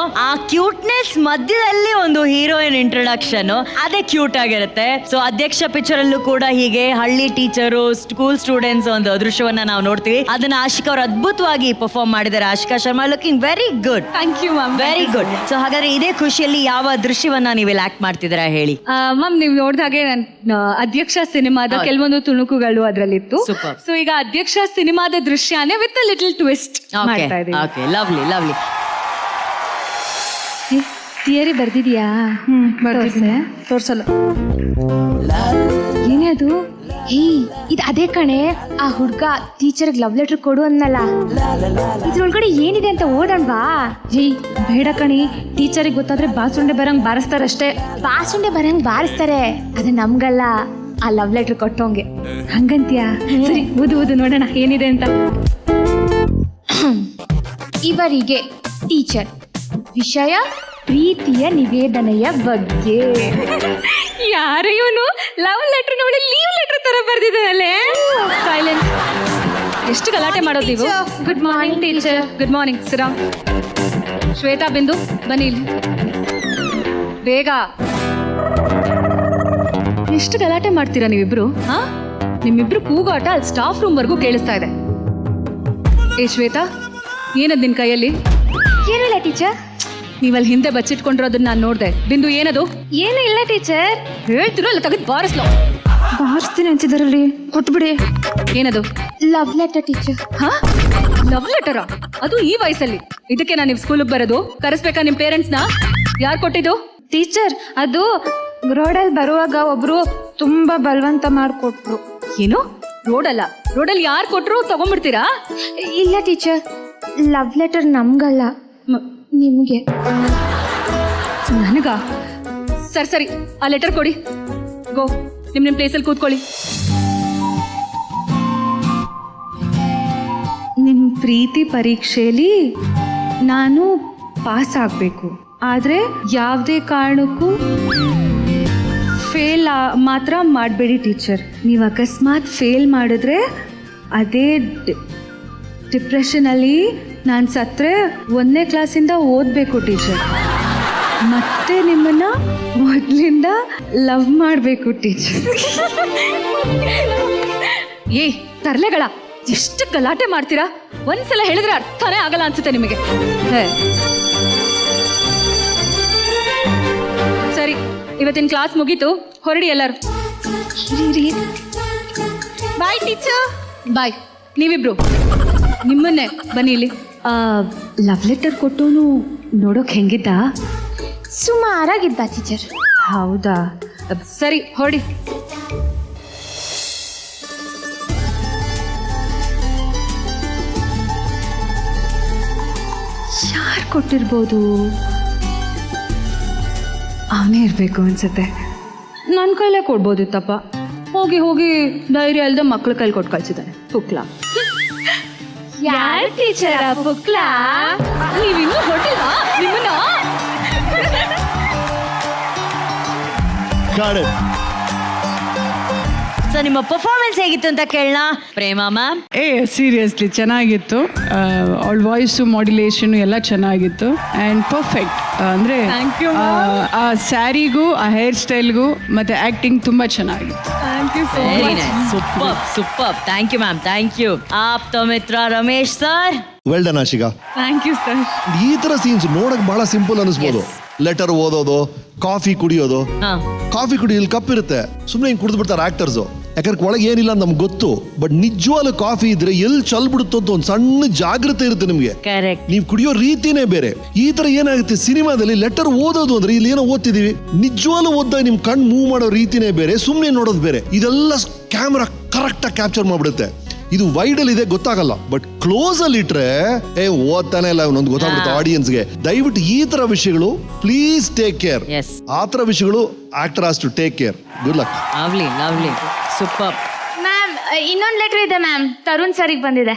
ಆ ಕ್ಯೂಟ್ನೆಸ್ ಮಧ್ಯದಲ್ಲಿ ಒಂದು ಹೀರೋಯಿನ್ ಇಂಟ್ರೊಡಕ್ಷನ್, ಅದೇ ಕ್ಯೂಟ್ ಆಗಿರುತ್ತೆ. ಸೊ ಅಧ್ಯಕ್ಷ ಪಿಕ್ಚರ್ ಅಲ್ಲೂ ಕೂಡ ಹೀಗೆ ಹಳ್ಳಿ ಟೀಚರು, ಸ್ಕೂಲ್ ಸ್ಟೂಡೆಂಟ್ಸ್ ಒಂದು ದೃಶ್ಯವನ್ನ ನಾವು ನೋಡ್ತೀವಿ. ಅದನ್ನ ಆಶಿಕಾ ಅವರು ಅದ್ಭುತವಾಗಿ ಪರ್ಫಾರ್ಮ್ ಮಾಡಿದ್ದಾರೆ. Ashika Sharma looking very good. Thank you ma'am. Very good. So ಹಾಗಾದ್ರೆ ಇದೇ ಖುಷಿಯಲ್ಲಿ ಯಾವ ದೃಶ್ಯವನ್ನ ನೀವೆಲ್ಲ ಆಕ್ಟ್ ಮಾಡ್ತಿದ್ದೀರಾ ಹೇಳಿ? ಮ್ಯಾಮ್ ನೀವು ನೋಡಿದಾಗೆ ಅಧ್ಯಕ್ಷ ಸಿನಿಮಾದ ಕೆಲವೊಂದು ತುಣುಕುಗಳು ಅದರಲ್ಲಿತ್ತು. Super. ಸೊ ಈಗ ಅಧ್ಯಕ್ಷ ಸಿನಿಮಾದ ದೃಶ್ಯನೇ ವಿತ್ ಲಿಟಲ್ ಟ್ವಿಸ್ಟ್ ಮಾಡ್ತಾ ಇದ್ದೀವಿ. Okay, lovely lovely. ಥಿಯರಿ ಬರ್ದಿದ್ಯಾ? ತೋರ್ಸಲ್ಲ. ಏನೇ ಅದು? ಇದು ಅದೇ ಕಣೆ, ಆ ಹುಡ್ಗ ಟೀಚರ್ಗೆ ಲವ್ ಲೆಟರ್ ಕೊಡು ಅನ್ನಲ್ಲ. ಇದ್ರೊಳಗಡೆ ಏನಿದೆ ಅಂತ ಓದಣ್ವಾ? ಬೇಡ ಕಣಿ, ಟೀಚರಿಗೆ ಗೊತ್ತಾದ್ರೆ ಬಾಸುಂಡೆ ಬರಂಗ್ ಬಾರಿಸ್ತಾರಷ್ಟೇ. ಬಾಸುಂಡೆ ಬರಂಗ್ ಬಾರಿಸ್ತಾರೆ, ಅದು ನಮ್ಗಲ್ಲ, ಆ ಲವ್ ಲೆಟರ್ ಕೊಟ್ಟೋಂಗೆ. ಹಂಗಂತ್ಯಾ? ಸರಿ, ಓದು ನೋಡೋಣ ಏನಿದೆ ಅಂತ. ಇವರಿಗೆ ಟೀಚರ್, ವಿಷಯ ಪ್ರೀತಿಯ ನಿವೇದನೆಯ ಬಗ್ಗೆ. ಯಾರು ಇವನು? ಲವ್ ಲೆಟರ್ ನೋಡಿ ಲೀವ್ ಲೆಟರ್ ತರ ಬರ್ದಿದ್ದಾನಲ್ಲೇ. ಸೈಲೆಂಟ್. ಎಷ್ಟು ಗಲಾಟೆ ಮಾಡೋದು ನೀವು? Good morning teacher. Good morning. Sriram. Shweta, Bindu ಬನ್ನಿ ಇಲ್ಲಿ ಬೇಗ. ಎಷ್ಟು ಗಲಾಟೆ ಮಾಡ್ತೀರಾ ನೀವಿಬ್ರು? ಹಾ, ನಿಮ್ಮಿಬ್ರು ಕೂಗಾಟ ಅಲ್ಲಿ ಸ್ಟಾಫ್ ರೂಮ್ ವರ್ಗೂ ಕೇಳಿಸ್ತಾ ಇದೆ. ಏ ಶ್ವೇತಾ, ಏನದ್ ನಿನ್ ಕೈಯಲ್ಲಿ? ಏನಿಲ್ಲ ಟೀಚರ್. ನೀವಲ್ಲಿ ಹಿಂದೆ ಬಚ್ಚಿಟ್ಕೊಂಡಿರೋದನ್ನ ನಾನು ನೋಡ್ದೆ. ಬಿಂದು, ಏನದು? ಏನೂ ಇಲ್ಲ ಟೀಚರ್. ಹೇಳ್ತಿರೋ ಅಲ್ಲ, ತೆಗೆದು ಬಾರಿಸ್ಲೋ. ಬಾರಿಸ್ತೀನಿ ಅಂತಿದಾರಲ್ಲಿ, ಕೊಟ್ಬಿಡಿ. ಏನದು? Love letter teacher. ಹಾ, ಲವ್ ಲೆಟರಾ? ಅದು ಈ ವಯಸ್ಸಲ್ಲಿ? ಇದಕ್ಕೆ ನಾನು ನಿಮ್ ಸ್ಕೂಲಿಗೆ ಬರೋದು? ಕರೆಸ್ಬೇಕಾ ನಿಮ್ ಪೇರೆಂಟ್ಸ್ನ? ಯಾರು ಕೊಟ್ಟಿದ್ದು? ಟೀಚರ್, ಅದು ರೋಡಲ್ಲಿ ಬರುವಾಗ ಒಬ್ರು ತುಂಬಾ ಬಲವಂತ ಮಾಡಿಕೊಟ್ರು. ಏನು? ರೋಡಲ್ಲ? ರೋಡಲ್ಲಿ ಯಾರು ಕೊಟ್ರು ತಗೊಂಡ್ಬಿಡ್ತೀರಾ? ಇಲ್ಲ ಟೀಚರ್, ಲವ್ ಲೆಟರ್ ನಮ್ಗಲ್ಲ, ನಿಮ್ಗೆ. ನನಗ? ಸರಿ, ಆ ಲೆಟರ್ ಕೊಡಿ. ಗೋ, ನಿಮ್ ಪ್ಲೇಸಲ್ಲಿ ಕೂತ್ಕೊಳ್ಳಿ. ನಿಮ್ ಪ್ರೀತಿ ಪರೀಕ್ಷೆಯಲ್ಲಿ ನಾನು ಪಾಸ್ ಆಗಬೇಕು, ಆದರೆ ಯಾವುದೇ ಕಾರಣಕ್ಕೂ ಫೇಲ್ ಮಾತ್ರ ಮಾಡಬೇಡಿ ಟೀಚರ್. ನೀವು ಅಕಸ್ಮಾತ್ ಫೇಲ್ ಮಾಡಿದ್ರೆ ಅದೇ ಡಿಪ್ರೆಷನಲ್ಲಿ ನಾನು ಸತ್ತರೆ 1ನೇ ಕ್ಲಾಸಿಂದ ಓದಬೇಕು ಟೀಚರ್. ಮತ್ತೆ ನಿಮ್ಮನ್ನ ಮೊದಲಿಂದ ಲವ್ ಮಾಡಬೇಕು ಟೀಚರ್. ಏ ತರ್ಲೆಗಳ, ಎಷ್ಟು ಗಲಾಟೆ ಮಾಡ್ತೀರಾ? ಒಂದ್ಸಲ ಹೇಳಿದ್ರೆ ಅರ್ಥನೇ ಆಗಲ್ಲ ಅನ್ಸುತ್ತೆ ನಿಮಗೆ. ಸರಿ, ಇವತ್ತಿನ ಕ್ಲಾಸ್ ಮುಗೀತು, ಹೊರಡಿ ಎಲ್ಲರೂ. ಬಾಯ್ ಟೀಚರ್. ಬಾಯ್. ನೀವಿಬ್ರು ನಿಮ್ಮನ್ನೇ ಬನ್ನಿ ಇಲ್ಲಿ. ಲವ್ ಲೆಟರ್ ಕೊಟ್ಟೋನು ನೋಡೋಕೆ ಹೆಂಗಿದ್ದ? ಸುಮಾರಾಗಿದ್ದ ಟೀಚರ್. ಹೌದಾ? ಸರಿ, ಹೊರಡಿ. ಯಾರು ಕೊಟ್ಟಿರ್ಬೋದು? ಅವನೇ ಇರಬೇಕು ಅನ್ಸುತ್ತೆ. ನನ್ನ ಕೈಲೇ ಕೊಡ್ಬೋದಿತ್ತಪ್ಪ. ಹೋಗಿ ಧೈರ್ಯ ಅಲ್ದ ಮಕ್ಳ ಕೈಲಿ ಕೊಟ್ಟು ಕಳ್ಸಿದ್ದಾನೆ. ಪುಕ್ಲಾ. ಯಾರು ಟೀಚರ್? ಪುಕ್ಲಾ? ನೀವಿನ್ನೂ ಹೊರಟಿಲ್ಲ ನಿಮ್ಮನ್ನ? ಸೊ ನಿಮ್ಮ ಪರ್ಫಾರ್ಮೆನ್ಸ್ ಹೇಗಿತ್ತು ಅಂತ ಕೇಳೋಣ. ಪ್ರೇಮಾ ಮ್ಯಾಮ್. ಸೀರಿಯಸ್ಲಿ ಚೆನ್ನಾಗಿತ್ತು. ಅವಳ ವಾಯ್ಸು ಮಾಡ್ಯುಲೇಷನ್ ಎಲ್ಲ ಚೆನ್ನಾಗಿತ್ತು ಆ್ಯಂಡ್ ಪರ್ಫೆಕ್ಟ್. ಅಂದರೆ ಆ ಸ್ಯಾರಿಗೂ ಆ ಹೇರ್ ಸ್ಟೈಲ್ಗೂ ಮತ್ತು ಆ್ಯಕ್ಟಿಂಗ್ ತುಂಬ ಚೆನ್ನಾಗಿತ್ತು. Very nice. Super. Thank you ma'am, thank you. ಆಪ್ತ ಮಿತ್ರ Ramesh sir. Well done Ashika. Thank you sir. ಈ ತರ ಸೀನ್ಸ್ ನೋಡಕ್ ಬಹಳ ಸಿಂಪಲ್ ಅನಿಸ್ಬೋದು. ಲೆಟರ್ ಓದೋದು, ಕಾಫಿ ಕುಡಿಯೋದು. ಕಾಫಿ ಕುಡಿಯಲ್ಲಿ ಕಪ್ ಇರುತ್ತೆ, ಸುಮ್ಮನೆ ಹಿಂಗೆ ಕುಡಿದು ಬಿಡ್ತಾರೆ ಆಕ್ಟರ್ಸು. ಯಾಕಂದ್ರೆ ಒಳಗೆ ಏನಿಲ್ಲ ಅಂತ ನಮ್ಗೆ ಗೊತ್ತು. ಬಟ್ ನಿಜವಾಗ್ಲೂ ಕಾಫಿ ಇದ್ರೆ ಎಲ್ಲಿ ಚಲ್ಬಿಡುತ್ತೋ ಅಂತ ಒಂದು ಸಣ್ಣ ಜಾಗೃತಿ ಇರುತ್ತೆ ನಿಮ್ಗೆ. ನೀವು ಕುಡಿಯೋ ರೀತಿನೇ ಬೇರೆ. ಈ ತರ ಏನಾಗುತ್ತೆ ಸಿನಿಮಾದಲ್ಲಿ, ಲೆಟರ್ ಓದೋದು ಅಂದ್ರೆ ಇಲ್ಲಿ ಏನೋ ಓದ್ತಿದೀವಿ, ನಿಜವಾಗ್ಲೂ ಓದ್ದಾಗ ನಿಮ್ ಕಣ್ ಮೂವ್ ಮಾಡೋ ರೀತಿನೇ ಬೇರೆ, ಸುಮ್ಮನೆ ನೋಡೋದು ಬೇರೆ. ಇದೆಲ್ಲ ಕ್ಯಾಮ್ರಾ ಕರೆಕ್ಟ್ ಆಗಿ ಕ್ಯಾಪ್ಚರ್ ಮಾಡ್ಬಿಡುತ್ತೆ. ಇದು ವೈಡ್ ಅಲ್ಲಿ ಇದೆ, ಗೊತ್ತಾಗಲ್ಲ. ಬಟ್ ಕ್ಲೋಸ್ ಅಲ್ಲಿ ಇಟ್ರೆ ಓದ್ತಾನೆ ಇಲ್ಲ ಇನ್ನೊಂದು ಗೊತ್ತಾಗ್ಬಿಡುತ್ತೆ ಆಡಿಯನ್ಸ್ಗೆ. ದಯವಿಟ್ಟು ಈ ತರ ವಿಷಯಗಳು ಪ್ಲೀಸ್ ಟೇಕ್ ಕೇರ್. ಆ ತರ ವಿಷಯಗಳು actor has to take care. Good luck. Lovely. Super ma'am. ಇನ್ನೊಂದು ಲೆಟರ್ ಇದೆ ಮ್ಯಾಮ್, ತರುಣ್ ಸರಿಗೆ ಬಂದಿದೆ.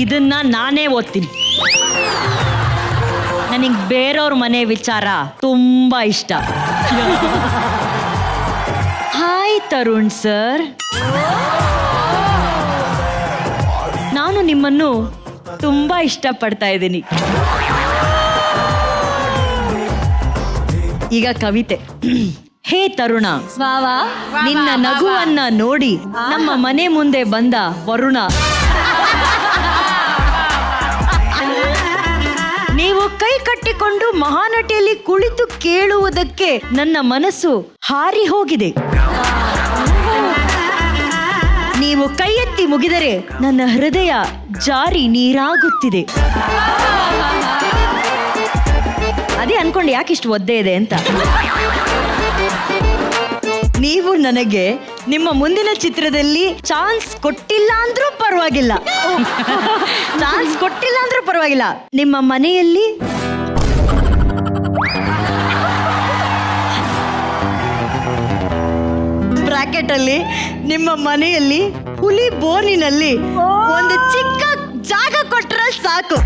ಇದನ್ನ ನಾನೇ ಓದ್ತೀನಿ. ನನಗೆ ಬೇರೆಯವ್ರ ಮನೆ ವಿಚಾರ ತುಂಬಾ ಇಷ್ಟ. Hi Tarun sir. ನಿಮ್ಮನ್ನು ತುಂಬಾ ಇಷ್ಟಪಡ್ತಾ ಇದ್ದೀನಿ. ಈಗ ಕವಿತೆ. ಹೇ ತರುಣ, ನಿನ್ನ ನಗುವನ್ನ ನೋಡಿ ನಮ್ಮ ಮನೆ ಮುಂದೆ ಬಂದ ವರುಣ. ನೀವು ಕೈ ಕಟ್ಟಿಕೊಂಡು ಮಹಾನಟಿಯಲ್ಲಿ ಕುಳಿತು ಕೇಳುವುದಕ್ಕೆ ನನ್ನ ಮನಸ್ಸು ಹಾರಿ ಹೋಗಿದೆ. ನೀವು ಕೈ ಎತ್ತಿ ಮುಗಿದರೆ ನನ್ನ ಹೃದಯ ಜಾರಿ ನೀರಾಗುತ್ತಿದೆ. ಅದೇ ಅನ್ಕೊಂಡು ಯಾಕಿಷ್ಟು ಒದ್ದೆ ಇದೆ ಅಂತ. ನೀವು ನನಗೆ ನಿಮ್ಮ ಮುಂದಿನ ಚಿತ್ರದಲ್ಲಿ ಚಾನ್ಸ್ ಕೊಟ್ಟಿಲ್ಲ ಅಂದ್ರೂ ಪರವಾಗಿಲ್ಲ, ಚಾನ್ಸ್ ಕೊಟ್ಟಿಲ್ಲ ಅಂದ್ರೂ ಪರವಾಗಿಲ್ಲ, ನಿಮ್ಮ ಮನೆಯಲ್ಲಿ ಬ್ರಾಕೆಟ್ ಅಲ್ಲಿ ನಿಮ್ಮ ಮನೆಯಲ್ಲಿ ಹುಲಿ ಬೋನಿನಲ್ಲಿ ಒಂದು ಚಿಕ್ಕ ಜಾಗ ಕೊಟ್ಟರೆ ಸಾಕು.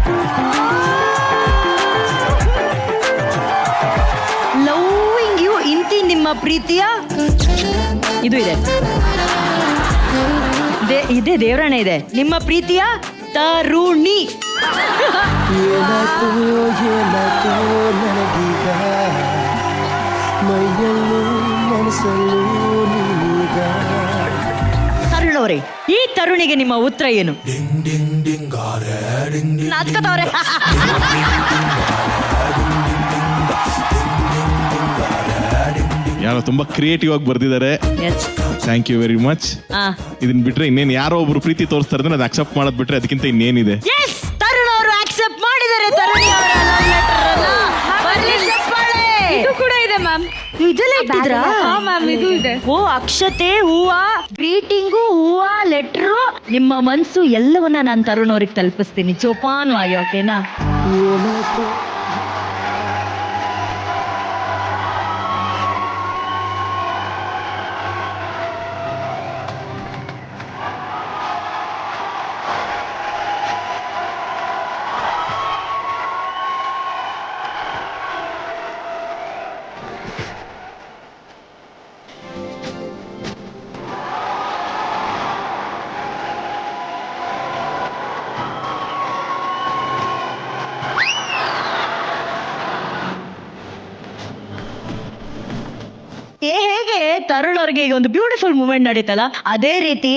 ಲವ್ವಿಂಗ್ ಯು ಇಂತಿ ನಿಮ್ಮ ಪ್ರೀತಿಯ ಇದು ಇದೆ, ಇದೆ ದೇವರಾಣೆ ಇದೆ, ನಿಮ್ಮ ಪ್ರೀತಿಯ ತರುಣಿ. ತರುಣ್ ಅವರೇ, ಈ ತರುಣಿಗೆ ನಿಮ್ಮ ಉತ್ತರ ಏನು? ನಾಚ್ಕೋತವ್ರೆ. ಯಾರೋ ತುಂಬಾ ಕ್ರಿಯೇಟಿವ್ ಆಗಿ ಬರ್ದಿದ್ದಾರೆ. Thank you very much. ಇದನ್ ಬಿಟ್ರೆ ಇನ್ನೇನು ಯಾರೋ ಒಬ್ರು ಪ್ರೀತಿ ತೋರಿಸ್ತಾರೆ ಅಂದ್ರೆ ಅದು ಅಕ್ಸೆಪ್ಟ್ ಮಾಡೋದ್ ಬಿಟ್ರೆ ಅದಕ್ಕಿಂತ ಇನ್ನೇನಿದೆ? ತರುಣ್ ಅವರು ಅಕ್ಸೆಪ್ಟ್ ಮಾಡಿದ್ದಾರೆ ತರುಣಿ ಅವರ ಲವ್ ಲೆಟರ್ ಅನ್ನ. ಬರ್ಲಿ ಚಪ್ಪಾಳೆ. ಇದು ಕೂಡ ಇದೆ ಮ್ಯಾಮ್. ಇದೆಲ್ಲ ಇಟ್ಟಿದ್ರಾ? ಮ್ಯಾಮ್ ಇದು ಇದೆ. ಓ, ಅಕ್ಷತೆ, ಹೂವ, ಗ್ರೀಟಿಂಗು, ಹೂವ, ಲೆಟ್ರು, ನಿಮ್ಮ ಮನ್ಸು ಎಲ್ಲವನ್ನ ನಾನು ತರುಣ್ ಅವ್ರಿಗೆ ತಲುಪಿಸ್ತೀನಿ ಜೋಪಾನವಾಗಿ. ಓಕೆನಾ? ಹೇಗೆ ತರುಣ್ ಅವ್ರಿಗೆ ಈಗ ಒಂದು ಬ್ಯೂಟಿಫುಲ್ ಮೂಮೆಂಟ್ ನಡೀತಲ್ಲ, ಅದೇ ರೀತಿ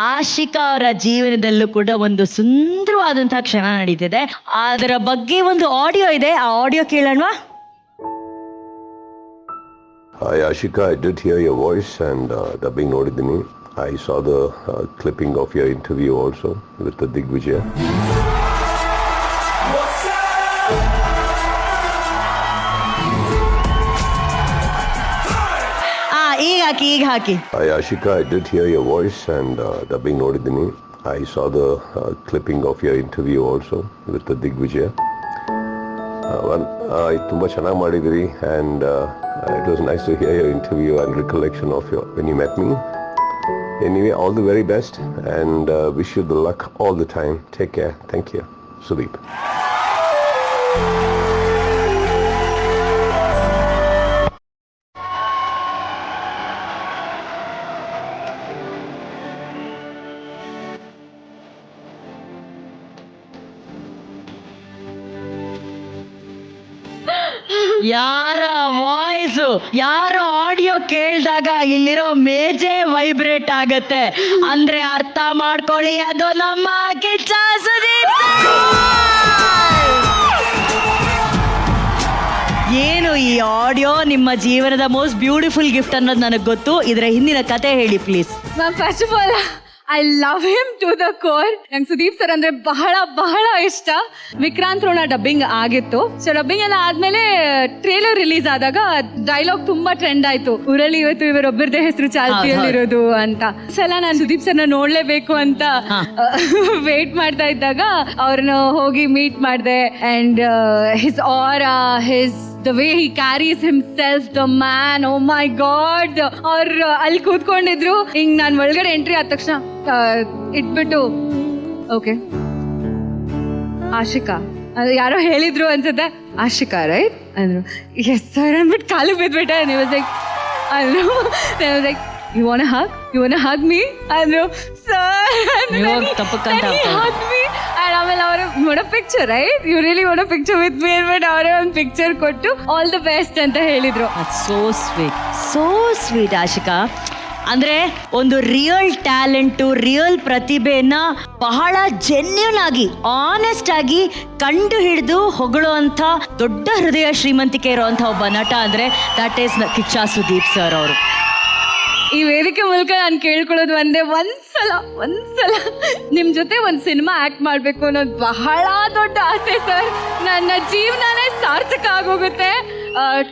ಆಶಿಕಾ ಅವರ ಜೀವನದಲ್ಲೂ ಕೂಡ ಒಂದು ಸುಂದರವಾದಂತಹ ಕ್ಷಣ ನಡೀತಿದೆ. ಅದರ ಬಗ್ಗೆ ಒಂದು ಆಡಿಯೋ ಇದೆ, ಆ audio ಕೇಳೋಣವಾ? Hi Ashika, I did hear your voice and dubbing nodidini. I saw the clipping of your interview also with the Digvijaya. ಈಗ ಹಾಕಿ. Hi Ashika, I did hear your voice and dubbing nodidini. I saw the clipping of your interview also with the Digvijaya. ತುಂಬಾ ಚೆನ್ನಾಗಿ ಮಾಡಿದಿರಿ and it was nice to hear your interview and recollection of your when you met me. Anyway, all the very best and wish you the luck all the time. Take care. Thank you. Sudeep. ಯಾರ voice, ಯಾರ audio ಕೇಳಿದಾಗ ಇಲ್ಲಿರೋ ಮೇಜೆ vibrate ಆಗತ್ತೆ ಅಂದ್ರೆ ಅರ್ಥ ಮಾಡ್ಕೊಳ್ಳಿ, ಅದು ನಮ್ಮ ಕಿಚ್ಚ ಸುದೀಪ್. ಏನು ಈ ಆಡಿಯೋ ನಿಮ್ಮ ಜೀವನದ ಮೋಸ್ಟ್ ಬ್ಯೂಟಿಫುಲ್ ಗಿಫ್ಟ್ ಅನ್ನೋದು ನನಗೆ ಗೊತ್ತು. ಇದರ ಹಿಂದಿನ ಕತೆ ಹೇಳಿ please. Ma'am, first of all I love him to the core. ನಂಗೆ ಸುದೀಪ್ ಸರ್ ಅಂದ್ರೆ ಬಹಳ ಬಹಳ ಇಷ್ಟ. ವಿಕ್ರಾಂತ್ ರೋಣ ಡಬ್ಬಿಂಗ್ ಆಗಿತ್ತು. ಸೊ ಡಬ್ಬಿಂಗ್ ಎಲ್ಲ ಆದ್ಮೇಲೆ ಟ್ರೇಲರ್ ರಿಲೀಸ್ ಆದಾಗ ಡೈಲಾಗ್ ತುಂಬಾ ಟ್ರೆಂಡ್ ಆಯ್ತು. ಊರಲ್ಲಿ ಇವತ್ತು ಇವರೊಬ್ಬರದೇ ಹೆಸರು ಚಾಲ್ತಿಯಲ್ಲಿರೋದು ಅಂತ. ಸಲ ನಾನು ಸುದೀಪ್ ಸರ್ನ ನೋಡ್ಲೇಬೇಕು ಅಂತ ವೇಟ್ ಮಾಡ್ತಾ ಇದ್ದಾಗ ಅವ್ರನ್ನ ಹೋಗಿ ಮೀಟ್ ಮಾಡಿದೆ. And his aura, his the way he carries himself, the man, oh my god. ಅವ್ರು ಅಲ್ಲಿ ಕೂತ್ಕೊಂಡಿದ್ರು, ಹಿಂಗ್ ನಾನು ಒಳಗಡೆ ಎಂಟ್ರಿ ಆದ ತಕ್ಷಣ ಇಟ್ಬಿಟ್ಟು ಓಕೆ ಆಶಿಕಾ ಯಾರೋ ಹೇಳಿದ್ರು ಅನ್ಸುತ್ತೆ, ಆಶಿಕಾ ರೈಟ್ ಅಂದ್ರು. ಎಸ್ ಸರ್ ಅಂದ್ಬಿಟ್ಟು ಕಾಲು ಬಿದ್ಬಿಟ್ಟೆ. ನೀವು like you wanna hug me ಅಂದ್ರು. Sir hug me. ಆಮೇಲೆ ಅವರು ನೋಡೋ ಪಿಕ್ಚರ್ ರೈಟ್ ಯು ರಿಯಲಿ ನೋಡೋ ಪಿಕ್ಚರ್ ವಿತ್ ಮೀ ಅಂದ್ಬಿಟ್ಟು ಅವರೇ ಒಂದು ಪಿಕ್ಚರ್ ಕೊಟ್ಟು ಆಲ್ ದ ಬೆಸ್ಟ್ ಅಂತ ಹೇಳಿದ್ರು. So sweet Ashika. ಅಂದ್ರೆ ಒಂದು ರಿಯಲ್ ಟ್ಯಾಲೆಂಟು, ರಿಯಲ್ ಪ್ರತಿಭೆಯನ್ನ ಬಹಳ ಜೆನ್ಯೂನ್ ಆಗಿ, ಆನೆಸ್ಟ್ ಆಗಿ ಕಂಡು ಹಿಡಿದು ಹೊಗಳುವಂಥ ದೊಡ್ಡ ಹೃದಯ ಶ್ರೀಮಂತಿಕೆ ಇರುವಂಥ ಒಬ್ಬ ನಟ ಅಂದ್ರೆ that is Kiccha Sudeep sir ಅವರು. ಈ ವೇದಿಕೆ ಮೂಲಕ ನಾನು ಕೇಳ್ಕೊಳ್ಳೋದು ಒಂದ್ಸಲ ನಿಮ್ ಜೊತೆ ಒಂದು ಸಿನಿಮಾ ಆಕ್ಟ್ ಮಾಡ್ಬೇಕು ಅನ್ನೋದು ಬಹಳ ದೊಡ್ಡ ಆಸೆ ಸರ್. ನನ್ನ ಜೀವನನೇ ಸಾರ್ಥಕ ಆಗೋಗುತ್ತೆ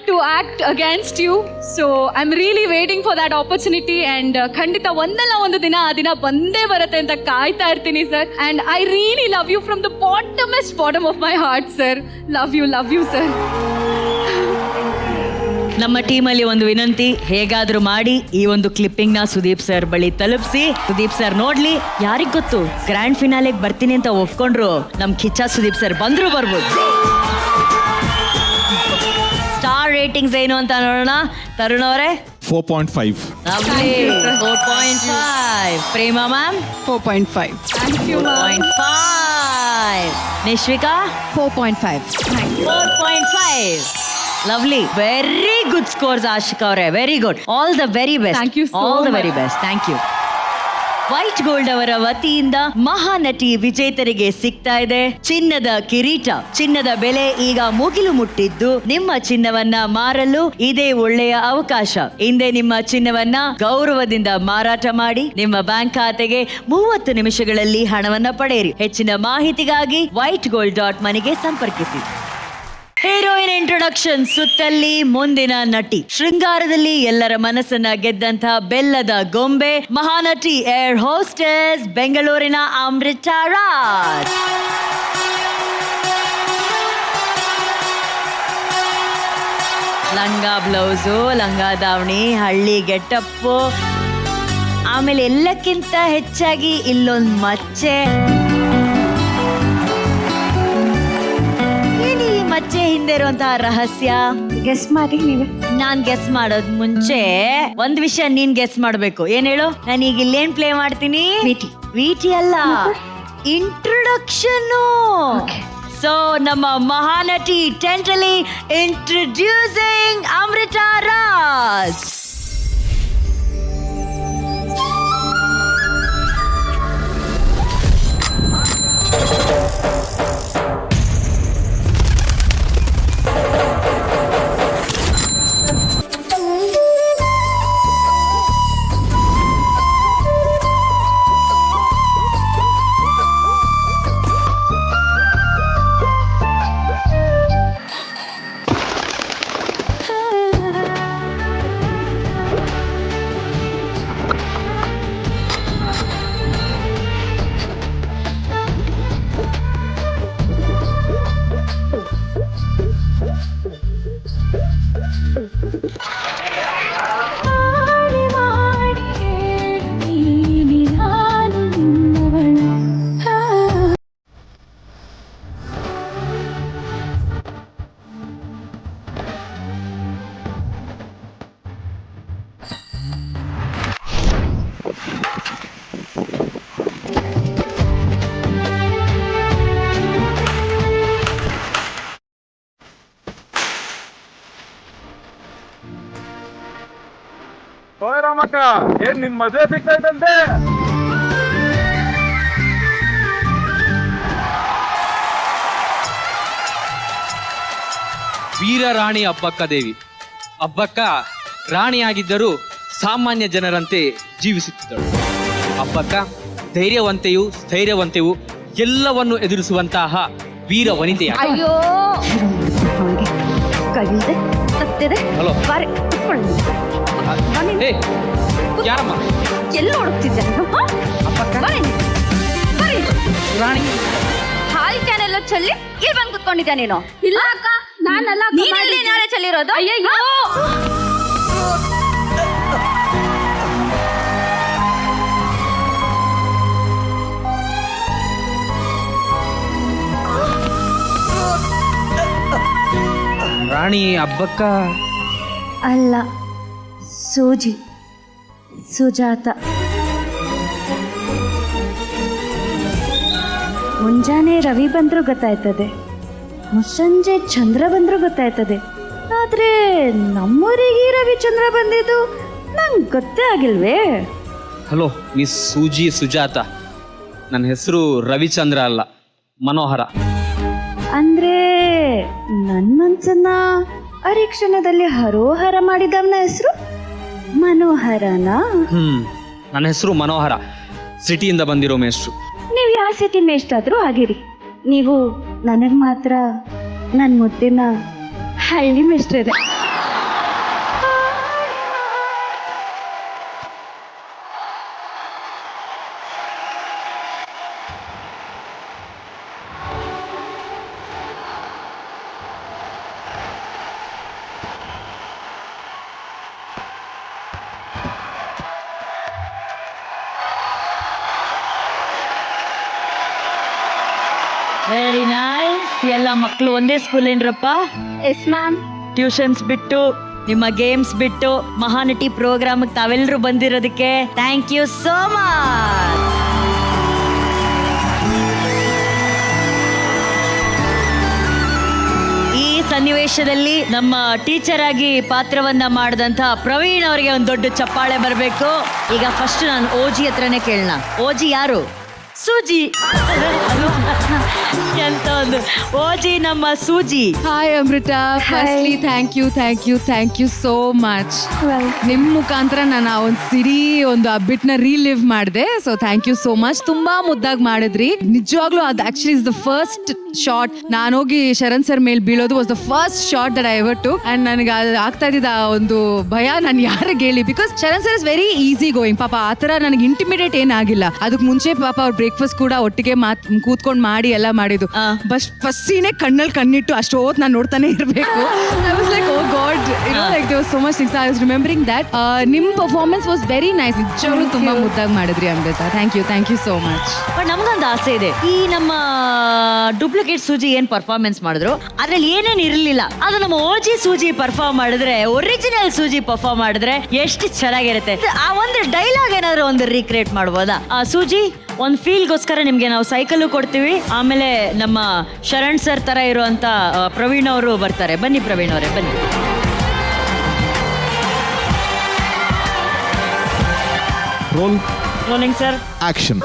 to act against you. So I am really waiting for that opportunity and ಖಂಡಿತ ಒಂದಲ್ಲ ಒಂದು ದಿನ ಆ ದಿನ ಬಂದೇ ಬರುತ್ತೆ ಅಂತ ಕಾಯ್ತಾ ಇರ್ತೀನಿ sir. And I really love you from the bottom of my heart sir. Love you sir. ನಮ್ಮ ಟೀಮಲ್ಲಿ ಒಂದು ವಿನಂತಿ, ಹೇಗಾದ್ರೂ ಮಾಡಿ ಈ ಒಂದು ಕ್ಲಿಪ್ಪಿಂಗ್ ನ ಸುದೀಪ್ ಸರ್ ಬಳಿ ತಲುಪಿಸಿ, ಸುದೀಪ್ ಸರ್ ನೋಡ್ಲಿ. ಯಾರಿಗ್ ಗೊತ್ತು, ಗ್ರ್ಯಾಂಡ್ ಫಿನಾಲೆಗೆ ಬರ್ತೀನಿ ಅಂತ ಒಪ್ಕೊಂಡ್ರು ನಮ್ ಕಿಚ್ಚ ಸುದೀಪ್ ಸರ್ ಬಂದ್ರು ಬರ್ಬೋದು. ಸ್ಟಾರ್ ರೇಟಿಂಗ್ಸ್ ಏನು ಅಂತ ನೋಡೋಣ. ತರುಣ್ ಅವರೇ 4.5. 4.5. Prema ma'am 4.5. 4.5. Nishvika 4.5. 4.5. Lovely, very good scores Ashika ಅವರೇ, very good. All the very best. Thank you so all the much. Very best. Thank you. White gold ಅವರ ವತಿಯಿಂದ ಮಹಾನಟಿ ವಿಜೇತರಿಗೆ ಸಿಗ್ತಾ ಇದೆ ಚಿನ್ನದ ಕಿರೀಟ. ಚಿನ್ನದ ಬೆಲೆ ಈಗ ಮುಗಿಲು ಮುಟ್ಟಿದ್ದು, ನಿಮ್ಮ ಚಿನ್ನವನ್ನ ಮಾರಲು ಇದೇ ಒಳ್ಳೆಯ ಅವಕಾಶ. ಹಿಂದೆ ನಿಮ್ಮ ಚಿನ್ನವನ್ನ ಗೌರವದಿಂದ ಮಾರಾಟ ಮಾಡಿ ನಿಮ್ಮ ಬ್ಯಾಂಕ್ ಖಾತೆಗೆ 30 ನಿಮಿಷಗಳಲ್ಲಿ ಹಣವನ್ನ ಪಡೆಯಿರಿ. ಹೆಚ್ಚಿನ ಮಾಹಿತಿಗಾಗಿ whitegold.money ಸಂಪರ್ಕಿಸಿ. ಹೀರೋಯಿನ್ ಇಂಟ್ರೊಡಕ್ಷನ್ ಸುತ್ತಲ್ಲಿ ಮುಂದಿನ ನಟಿ. ಶೃಂಗಾರದಲ್ಲಿ ಎಲ್ಲರ ಮನಸ್ಸನ್ನ ಗೆದ್ದಂತ ಬೆಲ್ಲದ ಗೊಂಬೆ, ಮಹಾನಟಿ, ಏರ್ ಹೋಸ್ಟೆಸ್, ಬೆಂಗಳೂರಿನ ಅಮೃತಾ ರಾಜ್. ಲಂಗ ಬ್ಲೌಸು, ಲಂಗ ದಾವಣಿ, ಹಳ್ಳಿ ಗೆಟಪ್ಪು, ಆಮೇಲೆ ಎಲ್ಲಕ್ಕಿಂತ ಹೆಚ್ಚಾಗಿ ಇಲ್ಲೊಂದು ಮಚ್ಚೆ. ಮಚ್ಚೆ ಹಿಂದೆ ಇರುವಂತಹ ರಹಸ್ಯ ಗೆಸ್ ಮಾಡಿ ನೀವೇ. ನಾನ್ ಗೆಸ್ ಮಾಡೋದ್ ಮುಂಚೆ ಒಂದ್ ವಿಷಯ ನೀನ್ ಗೆಸ್ ಮಾಡ್ಬೇಕು. ಏನ್ ಹೇಳು? ನಾನು ಈಗ ಇಲ್ಲೇನ್ ಪ್ಲೇ ಮಾಡ್ತೀನಿ? ವಿಟಿ ಅಲ್ಲ, ಇಂಟ್ರೊಡಕ್ಷನ್. ಸೊ ನಮ್ಮ ಮಹಾನಟಿ ಟೆಂಟಲಿ ಇಂಟ್ರೊಡ್ಯೂಸಿಂಗ್ ಅಮೃತಾ ರಾಜ್. ಏನ್ ನಿನ್ ಮದುವೆ ಫಿಕ್ಸ್ ಆಯ್ತಂತೆ? ವೀರರಾಣಿ ಅಬ್ಬಕ್ಕ ದೇವಿ. ಅಬ್ಬಕ್ಕ ರಾಣಿಯಾಗಿದ್ದರೂ ಸಾಮಾನ್ಯ ಜನರಂತೆ ಜೀವಿಸುತ್ತಿದ್ದಳು. ಅಬ್ಬಕ್ಕ ಧೈರ್ಯವಂತೆಯೂ ಸ್ಥೈರ್ಯವಂತೆಯೂ ಎಲ್ಲವನ್ನು ಎದುರಿಸುವಂತಹ ವೀರ ವನಿತೆಯ. ಅಯ್ಯೋ ಕೈಯಿದೆ ತತ್ತಿದೆ. ಹಲೋ. ಏ, ಯಾರಮ್ಮ? ಎಲ್ಲಿ ಹುಡುಕ್ತಿದ್ದೆ ರಾಣಿ ಹಾಲ್ ಕ್ಯಾನ್ ಎಲ್ಲ ಚೆಲ್ಲಿ ಇಲ್ಲಿ ಬಂದು ಕುತ್ಕೊಂಡಿದ್ಯಾ ನೀನು? ಇಲ್ಲ ಅಕ್ಕ, ನಾನಲ್ಲ. ನೀನೇ ಚೆಲ್ಲಿರೋದು? ಅಯ್ಯೋ ರಾಣಿ ಅಬ್ಬಕ್ಕ ಅಲ್ಲ, ಸೂಜಿ, ಸುಜಾತ. ಮುಂಜಾನೆ ರವಿ ಬಂದರೂ ಗೊತ್ತಾಯ್ತದೆ, ಮುಸ್ಸಂಜೆ ಚಂದ್ರ ಬಂದರೂ ಗೊತ್ತಾಯ್ತದೆ. ಆದರೆ ನಮ್ಮೂರಿಗೆ ರವಿಚಂದ್ರ ಬಂದಿದ್ದು ನಂಗೆ ಗೊತ್ತೇ ಆಗಿಲ್ವೇ. ಹಲೋ ಮಿಸ್ ಸೂಜಿ ಸುಜಾತ, ನನ್ನ ಹೆಸರು ರವಿಚಂದ್ರ ಅಲ್ಲ, ಮನೋಹರ. ಅಂದರೆ ನನ್ನ ಮನಸ್ಸನ್ನ ಅರಿಕ್ಷಣದಲ್ಲಿ ಹರೋಹರ ಮಾಡಿದವನ ಹೆಸರು ಮನೋಹರನಾ? ನನ್ನ ಹೆಸರು ಮನೋಹರ, ಸಿಟಿಯಿಂದ ಬಂದಿರೋ ಮೇಷ್ಟ್ರು. ನೀವು ಯಾವ ಸಿಟಿ ಮೇಷ್ಟಾದರೂ ಆಗಿರಿ, ನೀವು ನನಗೆ ಮಾತ್ರ ನನ್ನ ಮುದ್ದಿನ ಹಳ್ಳಿ ಮೇಷ್ಟ್ರೇ. Very nice. ಎಲ್ಲ ಮಕ್ಕಳು ಒಂದೇ ಸ್ಕೂಲ್ ಏನ್ರಪ್ಪ? Yes ma'am. ಟ್ಯೂಷನ್ಸ್ ಬಿಟ್ಟು ನಿಮ್ಮ ಗೇಮ್ಸ್ ಬಿಟ್ಟು ಮಹಾನಟಿ ಪ್ರೋಗ್ರಾಮ್ ತಾವೆಲ್ಲರೂ ಬಂದಿರೋದಕ್ಕೆ ಥ್ಯಾಂಕ್ ಯು ಸೋ ಮಚ್. ಈ ಸನ್ನಿವೇಶದಲ್ಲಿ ನಮ್ಮ ಟೀಚರ್ ಆಗಿ ಪಾತ್ರವನ್ನ ಮಾಡಿದಂತ ಪ್ರವೀಣ್ ಅವರಿಗೆ ಒಂದು ದೊಡ್ಡ ಚಪ್ಪಾಳೆ ಬರಬೇಕು. ಈಗ ಫಸ್ಟ್ ನಾನು ಓಜಿ ಹತ್ರನೇ ಕೇಳೋಣ. ಓಜಿ ಯಾರು? ಸೂಜಿ. ಎಂತ ಒಂದು ಓಜಿ ನಮ್ಮ ಸೂಜಿ. Hi Amrita, firstly thank you so much. ನಿಮ್ಮ ಮುಖಾಂತರ ನಾನು ಆ ಒಂದು ಸಿರಿ ಒಂದು ಅಬ್ಬಿಟ್ನ ರೀಲಿವ್ ಮಾಡಿದೆ. So thank you so much. ತುಂಬಾ ಮುದ್ದಾಗಿ ಮಾಡಿದ್ರಿ ನಿಜವಾಗ್ಲೂ. ಅದು actually is the first shot. ನಾನು ಹೋಗಿ ಶರಣ್ ಸರ್ ಮೇಲೆ ಬೀಳೋದು was the first shot that I ever to. And ನನಗೆ ಆಗ್ತಾ ಇದ್ದ ಒಂದು ಭಯ ನಾನು ಯಾರಿಗೆ ಹೇಳಿ, because Sharan sir is very easy going. ಪಾಪ ಆ ಥರ ನನಗೆ ಇಂಟಿಮಿಡೇಟ್ ಏನಾಗಿಲ್ಲ. ಅದಕ್ಕೆ ಮುಂಚೆ ಪಾಪ ಅವ್ರು ಬ್ರೇಕ್ಫಾಸ್ಟ್ ಕೂಡ ಒಟ್ಟಿಗೆ ಕೂತ್ಕೊಂಡು ಮಾಡಿ ಎಲ್ಲ ಮಾಡಿದ್ದು. ಬಸ್ ಫಸ್ಟ್ ಸೀನೆ ಕಣ್ಣಲ್ಲಿ ಕಣ್ಣಿಟ್ಟು ಅಷ್ಟು ಹೊತ್ತು ನಾನು ನೋಡ್ತಾನೆ ಇರಬೇಕು. I was like oh God, like there was so much things. I was remembering that. ನಿಮ್ಮ ಪರ್ಫಾರ್ಮೆನ್ಸ್ ವಾಸ್ ವೆರಿ ನೈಸ್. ನಿಜವಾಗ್ಲೂ ತುಂಬಾ ಮುದ್ದಾಗಿ ಮಾಡಿದ್ರಿ Amrutha. Thank you so much. But ನಮ್ಗೊಂದು ಆಸೆ ಇದೆ, ಈ ನಮ್ಮ ಡೂಪ್ಲಿಕೇಟ್ ಸೂಜಿ ಏನ್ ಪರ್ಫಾರ್ಮೆನ್ಸ್ ಮಾಡಿದ್ರು ಅದ್ರಲ್ಲಿ ಏನೇನ್ ಇರಲಿಲ್ಲ ಅದು ನಮ್ಮ ಓಜಿ ಸೂಜಿ ಪರ್ಫಾರ್ಮ್ ಮಾಡಿದ್ರೆ, ಒರಿಜಿನಲ್ ಸೂಜಿ ಪರ್ಫಾರ್ಮ್ ಮಾಡಿದ್ರೆ ಎಷ್ಟು ಚೆನ್ನಾಗಿರುತ್ತೆ. ಆ ಒಂದು ಡೈಲಾಗ್ ಏನಾದ್ರು ಒಂದು ರೀಕ್ರಿಯೇಟ್ ಮಾಡ್ಬೋದಾ? ಆ ಸೂಜಿ ಒಂದು ಫೀಲ್ಗೋಸ್ಕರ ನಿಮ್ಗೆ ನಾವು ಸೈಕಲ್ ಕೊಡ್ತೀವಿ. ಆಮೇಲೆ ನಮ್ಮ ಶರಣ್ ಸರ್ ತರ ಇರುವಂತ ಪ್ರವೀಣ್ ಅವರು ಬರ್ತಾರೆ. ಬನ್ನಿ ಪ್ರವೀಣ್ ಅವರೇ, ಬನ್ನಿ. Rolling sir, action.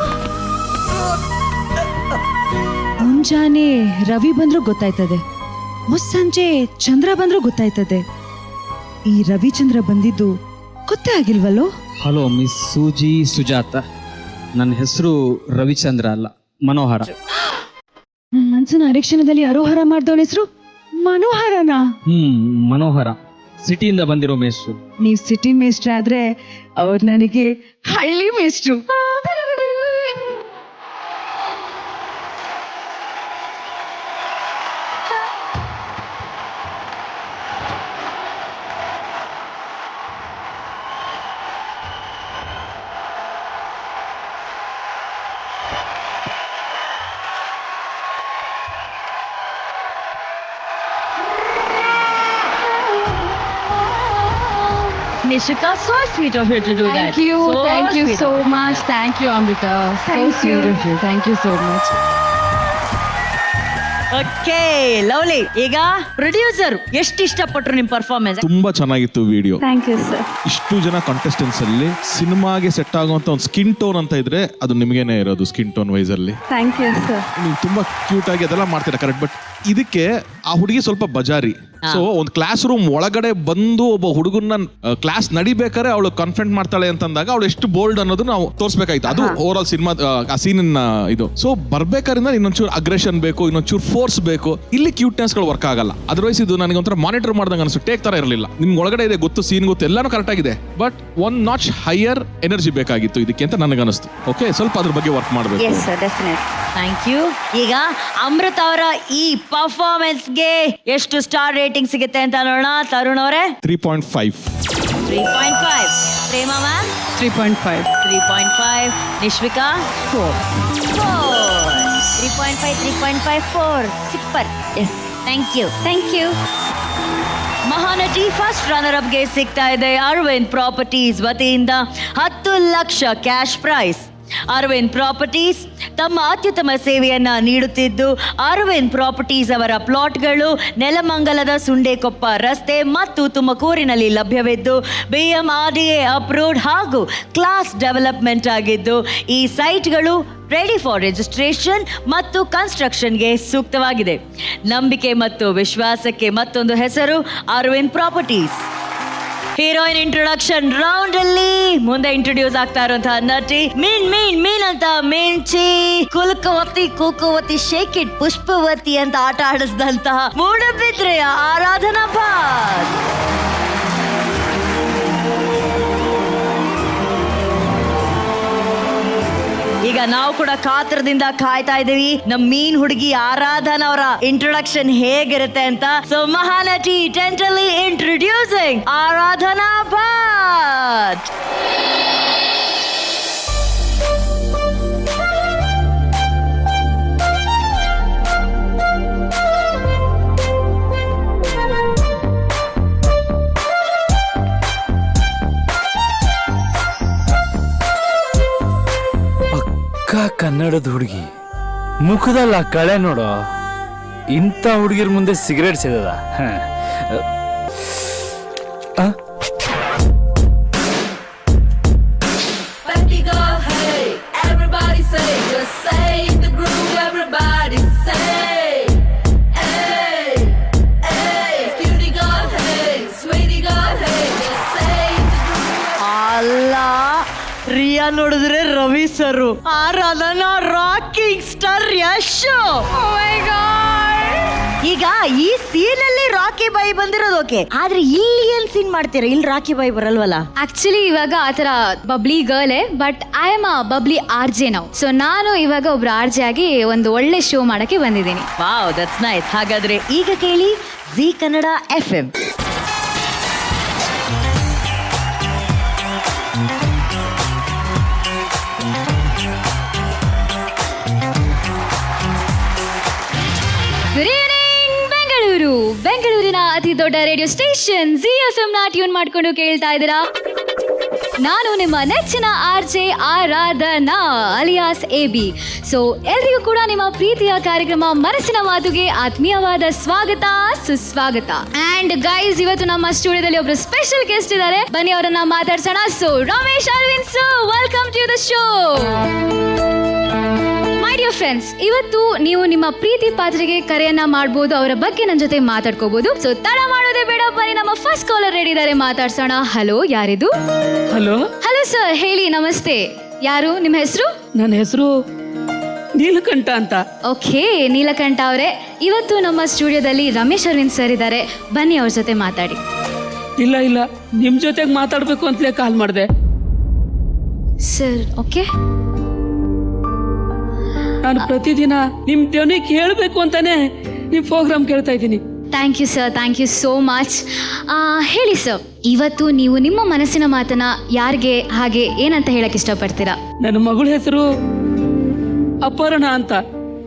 ಮುಂಜಾನೆ ರವಿ ಬಂದ್ರೂ ಗೊತ್ತಾಯ್ತದೆ, ಮುಸ್ಸಂಜೆ ಚಂದ್ರ ಬಂದ್ರೂ ಗೊತ್ತಾಯ್ತದೆ. ಈ ರವಿಚಂದ್ರ ಬಂದಿದ್ದು ಗೊತ್ತೇ ಆಗಿಲ್ವಲ್ಲೋ? ಹಲೋ ಮಿಸ್ ಸೂಜಿ ಸುಜಾತ, ನನ್ನ ಹೆಸರು ರವಿಚಂದ್ರ ಅಲ್ಲ, ಮನೋಹರ. ನನ್ನ ಮನ್ಸಿನ ಅರಿಕ್ಷಣದಲ್ಲಿ ಅರೋಹರ ಮಾಡ್ದವಳ ಹೆಸರು ಮನೋಹರನಾ? ಮನೋಹರ, ಸಿಟಿಯಿಂದ ಬಂದಿರೋ ಮೇಷ್ಟ್ರು. ನೀವು ಸಿಟಿ ಮೇಸ್ಟ್ರ್ ಆದ್ರೆ ಅವ್ರು ನನಗೆ ಹಳ್ಳಿ ಮೇಸ್ಟ್ರು. Nishika, so sweet of you to do that. Thank you so much. Thank you, Amrita. So sweet of you. Thank you so much. Okay, lovely. ಈಗ ಪ್ರೊಡ್ಯೂಸರ್ ಎಷ್ಟು ಇಷ್ಟಪಟ್ರು ನಿಮ್ ಪರ್ಫಾರ್ಮೆನ್ಸ್? ತುಂಬಾ ಚೆನ್ನಾಗಿತ್ತು ವಿಡಿಯೋ. Thank you sir. ಇಷ್ಟು ಜನ contestants ಅಲ್ಲಿ ಸಿನಿಮಾಗೆ set ಆಗುವಂತ ಒಂದು ಸ್ಕಿನ್ ಟೋನ್ ಅಂತ ಇದ್ರೆ ಅದು ನಿಮಗೇನೆ ಇರೋದು. ಸ್ಕಿನ್ ಟೋನ್ ವೈಸ್ ಅಲ್ಲಿ ಥ್ಯಾಂಕ್ ಯು ಸರ್. ನೀವು ತುಂಬಾ ಕ್ಯೂಟ್ ಆಗಿ ಅದೆಲ್ಲ ಮಾಡ್ತೀರಾ, ಕರೆಕ್ಟ್. ಬಟ್ ಇದಕ್ಕೆ ಆ ಹುಡುಗಿ ಸ್ವಲ್ಪ ಬಜಾರಿ. ಸೊ ಒಂದು ಕ್ಲಾಸ್ ರೂಮ್ ಒಳಗಡೆ ಬಂದು ಒಬ್ಬ ಹುಡುಗನ್ನ ಕ್ಲಾಸ್ ನಡಿಬೇಕಾದ್ರೆ ಅವಳು ಕಾನ್ಫಿಡೆಂಟ್ ಮಾಡ್ತಾಳೆ ಅಂತಂದಾಗ ಅವಳು ಎಷ್ಟು ಬೋಲ್ಡ್ ಅನ್ನೋದು ನಾವು ತೋರಿಸಬೇಕಾಯ್ತು. ಅದು ಓವರ್ ಆಲ್ ಸಿನಿಮಾ ಆ ಸೀನ್ ಇದು. ಸೊ ಬರ್ಬೇಕಾದ್ರಿಂದ ಇನ್ನೊಂಚೂರು ಅಗ್ರೆಷನ್ ಬೇಕು, ಇನ್ನೊಂಚೂರು ಫೋರ್ಸ್ ಬೇಕು. ಇಲ್ಲಿ ಕ್ಯೂಟ್ನೆಸ್ ಗಳು ವರ್ಕ್ ಆಗಲ್ಲ. ಅದರ್ವೈಸ್ ಇದು ನನಗೆ ಒಂಥರ ಮಾನಿಟರ್ ಮಾಡ್ದಂಗೆ ಅನಿಸ್ತು. ಟೇಕ್ ತರ ಇರಲಿಲ್ಲ. ನಿಮ್ಗೆ ಒಳಗಡೆ ಇದೆ ಗೊತ್ತು, ಸೀನ್ ಗೊತ್ತು, ಎಲ್ಲಾನು ಕರೆಕ್ಟ್ ಆಗಿದೆ. But one notch higher energy ಬೇಕಾಗಿತ್ತು ಇದಕ್ಕೆ ಅಂತ ನನಗೆ ಅನಿಸ್ತು. ಓಕೆ, ಸ್ವಲ್ಪ ಅದ್ರ ಬಗ್ಗೆ ವರ್ಕ್ ಮಾಡಬೇಕು. Yes sir, definite. Thank you. ಈಗ ಅಮೃತ ಅವರ ಈ ಪರ್ಫಾರ್ಮೆನ್ಸ್ಗೆ ಎಷ್ಟು ಸ್ಟಾರ್ ರೇಟಿಂಗ್ ಸಿಗುತ್ತೆ ಅಂತ ನೋಡೋಣ. ತರುಣ್ ಅವರೇ 3.5. 3.5. Prema ma'am 3.5. 3.5. Nishvika 4. 3.5, 3.5, 4. Super. Yes, thank you. Mahanati first runner ಅಪ್ಗೆ ಸಿಗ್ತಾ ಇದೆ ಅರವಿಂದ್ ಪ್ರಾಪರ್ಟೀಸ್ ವತಿಯಿಂದ 10 lakh cash prize. Aravind properties ತಮ್ಮ ಅತ್ಯುತ್ತಮ ಸೇವೆಯನ್ನ ನೀಡುತ್ತಿದ್ದು, ಅರವಿಂದ್ ಪ್ರಾಪರ್ಟೀಸ್ ಅವರ ಪ್ಲಾಟ್ಗಳು ನೆಲಮಂಗಲದ ಸುಂಡೇಕೊಪ್ಪ ರಸ್ತೆ ಮತ್ತು ತುಮಕೂರಿನಲ್ಲಿ ಲಭ್ಯವಿದ್ದು, BMRDA ಅಪ್ರೂವ್ಡ್ ಹಾಗೂ ಕ್ಲಾಸ್ ಡೆವಲಪ್ಮೆಂಟ್ ಆಗಿದ್ದು, ಈ ಸೈಟ್ಗಳು ರೆಡಿ ಫಾರ್ ರಿಜಿಸ್ಟ್ರೇಷನ್ ಮತ್ತು ಕನ್ಸ್ಟ್ರಕ್ಷನ್ಗೆ ಸೂಕ್ತವಾಗಿದೆ. ನಂಬಿಕೆ ಮತ್ತು ವಿಶ್ವಾಸಕ್ಕೆ ಮತ್ತೊಂದು ಹೆಸರು Aravind Properties. Heroine introduction round ಅಲ್ಲಿ ಮುಂದೆ ಇಂಟ್ರೊಡ್ಯೂಸ್ ಆಗ್ತಾ ಇರುವಂತಹ ನಟಿ ಮೀನ್ ಅಂತ ಮಿಂಚಿ, ಕುಲಕವತಿ ಕುಕುವತಿ ಶೇಕ್ ಇಟ್ ಪುಷ್ಪವತಿ ಅಂತ ಆಟ ಆಡಿಸಿದಂತಹ ಮೂಡಬಿದ್ರೆಯ ಆರಾಧನಾ ಭಾಟ್. ಈಗ ನಾವು ಕೂಡ ಕಾತರದಿಂದ ಕಾಯ್ತಾ ಇದೀವಿ ನಮ್ ಮೀನ್ ಹುಡುಗಿ ಆರಾಧನಾ ಅವರ ಇಂಟ್ರೊಡಕ್ಷನ್ ಹೇಗಿರುತ್ತೆ ಅಂತ. ಸೊ ಮಹಾನಟಿ ಟೆಂಟಲಿ ಇಂಟ್ರೊಡ್ಯೂಸಿಂಗ್ ಆರಾಧನಾ ಭಾಟ್. ಕನ್ನಡದ ಹುಡುಗಿ ಮುಖದಲ್ಲ ಕಳೆ ನೋಡೋ, ಇಂಥ ಹುಡುಗಿರ್ ಮುಂದೆ ಸಿಗರೇಟ್ ಸೇದದ. ಅಲ್ಲ, ರಿಯಾ ನೋಡಿದ್ರೆ ರವಿ ಸರು, ಆರಾಧನಾ ರಾಕಿಂಗ್ ಸ್ಟಾರ್ ಯಶ್. ಈಗ ಈ ಸೀನ್ ಅಲ್ಲಿ ರಾಕಿ ಬಾಯಿ ಬಂದಿರೋದು ಓಕೆ, ಆದ್ರೆ ಇಲ್ಲಿ ಏನ್ ಸೀನ್ ಮಾಡ್ತೀರಾ? ಇಲ್ಲಿ ರಾಕಿ ಬಾಯಿ ಬರಲ್ವಲ್ಲ. ಆಕ್ಚುಲಿ ಇವಾಗ ಆತರ bubbly girl but I am a bubbly RJ ನಾವು. ಸೊ ನಾನು ಇವಾಗ ಒಬ್ರು RJ ಆಗಿ ಒಂದು ಒಳ್ಳೆ ಶೋ ಮಾಡಕ್ಕೆ ಬಂದಿದ್ದೀನಿ. Wow, that's nice. ಹಾಗಾದ್ರೆ ಈಗ ಕೇಳಿ ಜಿ ಕನ್ನಡ FM. ಬೆಂಗಳೂರಿನ ಅತಿ ದೊಡ್ಡ ರೇಡಿಯೋ ಸ್ಟೇಷನ್ ZFM ನ ಟ್ಯೂನ್ ಮಾಡ್ಕೊಂಡು ಕೇಳ್ತಾ ಇದ್ದೀರಾ. ನಾನು ನಿಮ್ಮ ನೆಚ್ಚಿನ RJ ಆರಾಧನಾ ಅಲಿಯಾಸ್ AB. ಸೊ ಎಲ್ರಿಗೂ ಕೂಡ ನಿಮ್ಮ ಪ್ರೀತಿಯ ಕಾರ್ಯಕ್ರಮ ಮನಸ್ಸಿನ ಮಾತುಗೆ ಆತ್ಮೀಯವಾದ ಸ್ವಾಗತ, ಸುಸ್ವಾಗತ. ಅಂಡ್ ಗೈಸ್, ಇವತ್ತು ನಮ್ಮ ಸ್ಟುಡಿಯೋದಲ್ಲಿ ಒಬ್ರು ಸ್ಪೆಷಲ್ ಗೆಸ್ಟ್ ಇದ್ದಾರೆ, ಬನ್ನಿ ಅವರನ್ನ ಮಾತಾಡ್ಸೋಣ. So Ramesh Aravind sir, welcome to the show. My dear friends, ಇವತ್ತು ನೀವು ನಿಮ್ಮ ಪ್ರೀತಿ ಪಾತ್ರೆಗೆ ಕರೆಯನ್ನ ಮಾಡಬಹುದು, ಅವರ ಬಗ್ಗೆ ನನ್ನ ಜೊತೆ ಮಾತಾಡ್ಕೋಬಹುದು. ಸೊ ತಡ ಮಾಡೋದೇ ಬೇಡ, ಬನ್ನಿ ನಮ್ಮ ಫಸ್ಟ್ ಕಾಲರ್ ರೆಡಿ ಇದ್ದಾರೆ, ಮಾತಾಡ್ಸೋಣ. ಹಲೋ, ಯಾರಿದು? ಹಲೋ ಹಲೋ ಸರ್, ಹೇಳಿ. ನಮಸ್ತೆ. ಯಾರು? ನಿಮ್ಮ ಹೆಸರು? ನನ್ನ ಹೆಸರು ನೀಲಕಂಠ ಅಂತ. ಓಕೆ, ನೀಲಕಂಠ ಅವರೇ, ಇವತ್ತು ನಮ್ಮ ಸ್ಟುಡಿಯೋದಲ್ಲಿ ರಮೇಶ್ ಅರವಿಂದ್ ಸರ್ ಇದ್ದಾರೆ, ಬನ್ನಿ ಅವ್ರ ಜೊತೆ ಮಾತಾಡಿ. ಇಲ್ಲ ನಿಮ್ ಜೊತೆಗೆ ಮಾತಾಡ್ಬೇಕು ಅಂತಲೇ ಕಾಲ್ ಮಾಡಿದೆ ಸರ್. ಓಕೆ, ನಾನು ಪ್ರತಿದಿನ ನಿಮ್ ಧ್ವನಿ ಕೇಳಬೇಕು ಅಂತಾನೆ ನಿಮ್ ಪ್ರೋಗ್ರಾಮ್ ಕೇಳ್ತಾ ಇದ್ದೀನಿ. Thank you sir, thank you so much. ಹೇಳಿ ಸರ್, ಇವತ್ತು ನೀವು ನಿಮ್ಮ ಮನಸ್ಸಿನ ಮಾತನ್ನ ಯಾರಿಗೆ ಹಾಗೆ ಏನಂತ ಹೇಳಕ್ ಇಷ್ಟಪಡ್ತೀರಾ? ನನ್ನ ಮಗಳ ಹೆಸರು ಅಪರ್ಣ ಅಂತ,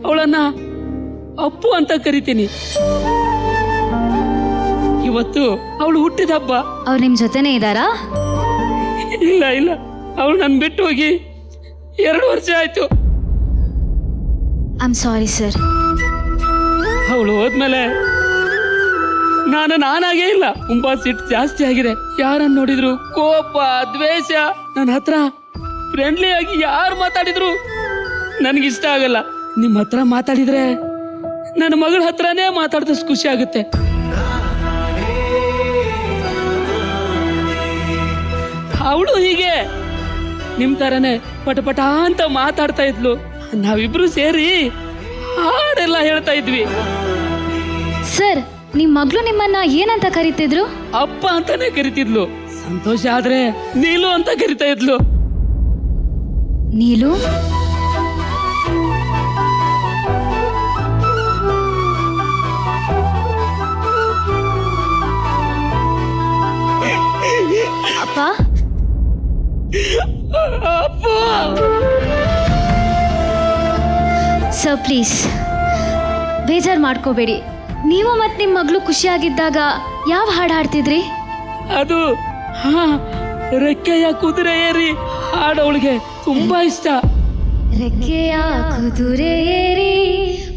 ಅವಳನ್ನ ಅಪ್ಪು ಅಂತ ಕರಿತೀನಿ. ಇವತ್ತು ಅವಳು ಹುಟ್ಟಿದ ಹಬ್ಬ. ಅವ್ರು ನಿಮ್ ಜೊತೆನೇ ಇದ್ದಾರಾ? ಇಲ್ಲ ಅವಳು ನನ್ ಬಿಟ್ಟು ಹೋಗಿ 2 ವರ್ಷ ಆಯ್ತು. I am sorry sir. ಅವಳು ಹೋದ್ಮೇಲೆ ನಾನಾಗೇ ಇಲ್ಲ. ತುಂಬಾ ಸಿಟ್ಟು ಜಾಸ್ತಿ ಆಗಿದೆ. ಯಾರನ್ನ ನೋಡಿದ್ರು ಕೋಪ, ದ್ವೇಷ. ನನ್ನ ಹತ್ರ ಫ್ರೆಂಡ್ಲಿ ಆಗಿ ಯಾರು ಮಾತಾಡಿದ್ರು ನನಗಿಷ್ಟ ಆಗಲ್ಲ. ನಿಮ್ಮ ಹತ್ರ ಮಾತಾಡಿದ್ರೆ ನನ್ನ ಮಗಳ ಹತ್ರನೇ ಮಾತಾಡಿದಷ್ಟು ಖುಷಿ ಆಗುತ್ತೆ. ಅವಳು ಹೀಗೆ ನಿಮ್ ತರನೇ ಪಟಪಟ ಅಂತ ಮಾತಾಡ್ತಾ ಇದ್ಲು. ನಾವಿಬ್ರು ಸೇರಿ ಹಾಡೆಲ್ಲ ಹೇಳ್ತಾ ಇದ್ವಿ. ಸರ್, ನಿಮ್ ಮಗಳು ನಿಮ್ಮನ್ನ ಏನಂತ ಕರಿತಿದ್ರು? ಅಪ್ಪ ಅಂತಾನೆ ಕರಿತಿದ್ಲು. ಸಂತೋಷ ಆದ್ರೆ ನೀಲು ಅಂತ ಕರಿತಾ ಇದ್ಲು. ನೀಲು? ಅಪ್ಪ? ಸರ್ ಪ್ಲೀಸ್ ಬೇಜಾರು ಮಾಡ್ಕೋಬೇಡಿ. ನೀವು ಮತ್ತು ನಿಮ್ಮ ಮಗಳು ಖುಷಿಯಾಗಿದ್ದಾಗ ಯಾವ ಹಾಡು ಹಾಡ್ತಿದ್ರಿ? ಅದು ರೆಕ್ಕೆಯ ಕುದುರೆ ಏರಿ ಹಾಡವಳಿಗೆ ತುಂಬಾ ಇಷ್ಟ. ರೆಕ್ಕೆಯ ಕುದುರೆ ಏರಿ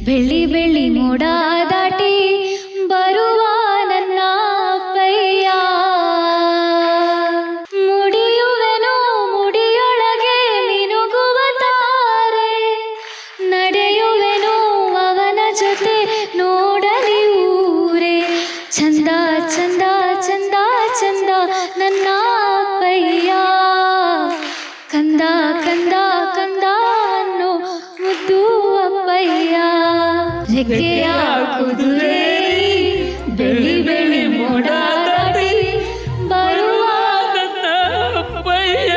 ಬೆಳ್ಳಿ ಬೆಳ್ಳಿ ಮೋಡ ದಾಟಿ ಬರುವ ನನ್ನ ಅಪ್ಪಯ್ಯ. ಮುಡಿಯುವೆನು ಮುಡಿಯೊಳಗೆ ಮಿನುಗುವ ತಾರೆ, ನಡೆಯುವೆನು ಅವನ ಜೊತೆ ನೋಡಲಿ ಊರೇ. ಚಂದ ಚಂದ ಚಂದ ಚಂದ ನನ್ನ ಅಪ್ಪಯ್ಯ, ಕಂದ ಕಂದ ಕಂದ ಅನ್ನೋ ಮುದ್ದು ಅಪ್ಪಯ್ಯ. ರೆಕ್ಕೆಯ ಕುದುರೆ ಬೆಳ್ಳಿ ಬೆಳ್ಳಿ ಮೋಡ ದಾಟಿ ಬರುವ ನನ್ನ ಅಪ್ಪಯ್ಯ,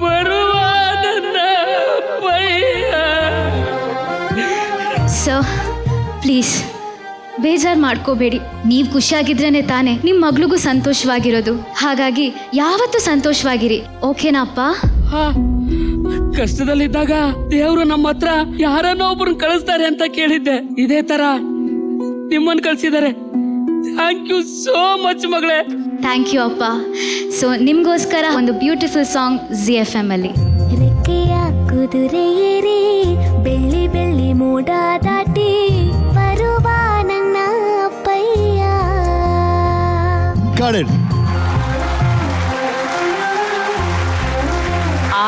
ಬರುವ ನನ್ನ ಅಪ್ಪಯ್ಯ. ಸೊ ಪ್ಲೀಸ್ ಬೇಜಾರು ಮಾಡ್ಕೋಬೇಡಿ. ನೀವು ಖುಷಿಯಾಗಿದ್ರೇನೆ ತಾನೇ ನಿಮ್ಮ ಮಗಳಿಗೂ ಸಂತೋಷವಾಗಿರೋದು. ಹಾಗಾಗಿ ಯಾವತ್ತೂ ಸಂತೋಷವಾಗಿರಿ. ಓಕೆನಾ ಅಪ್ಪ? ಹಾ, ಕಷ್ಟದಲ್ಲಿದ್ದಾಗ ದೇವ್ರು ನಮ್ಮ ಹತ್ರ ಯಾರನ್ನೋ ಒಬ್ರನ್ನ ಕಳಿಸ್ತಾರೆ ಅಂತ ಕೇಳಿದ್ದೆ. ಇದೇ ತರ ನಿಮ್ಮನ್ನ ಕಳ್ಸಿದ್ದಾರೆ. ಥ್ಯಾಂಕ್ ಯು ಸೋ ಮಚ್ ಮಗಳೇ. ಥ್ಯಾಂಕ್ ಯು ಅಪ್ಪ. ಸೊ ನಿಮಗೋಸ್ಕರ ಒಂದು ಬ್ಯೂಟಿಫುಲ್ ಸಾಂಗ್ ZFM ಅಲ್ಲಿ. ರೆಕ್ಕೆಯ ಕುದುರೆ ಏರಿ ಬೆಳ್ಳಿ ಬೆಳ್ಳಿ ಮೋಡ ದಾಟಿ ಬರುವ ನನ್ನ ಅಪ್ಪಯ್ಯ. Got it.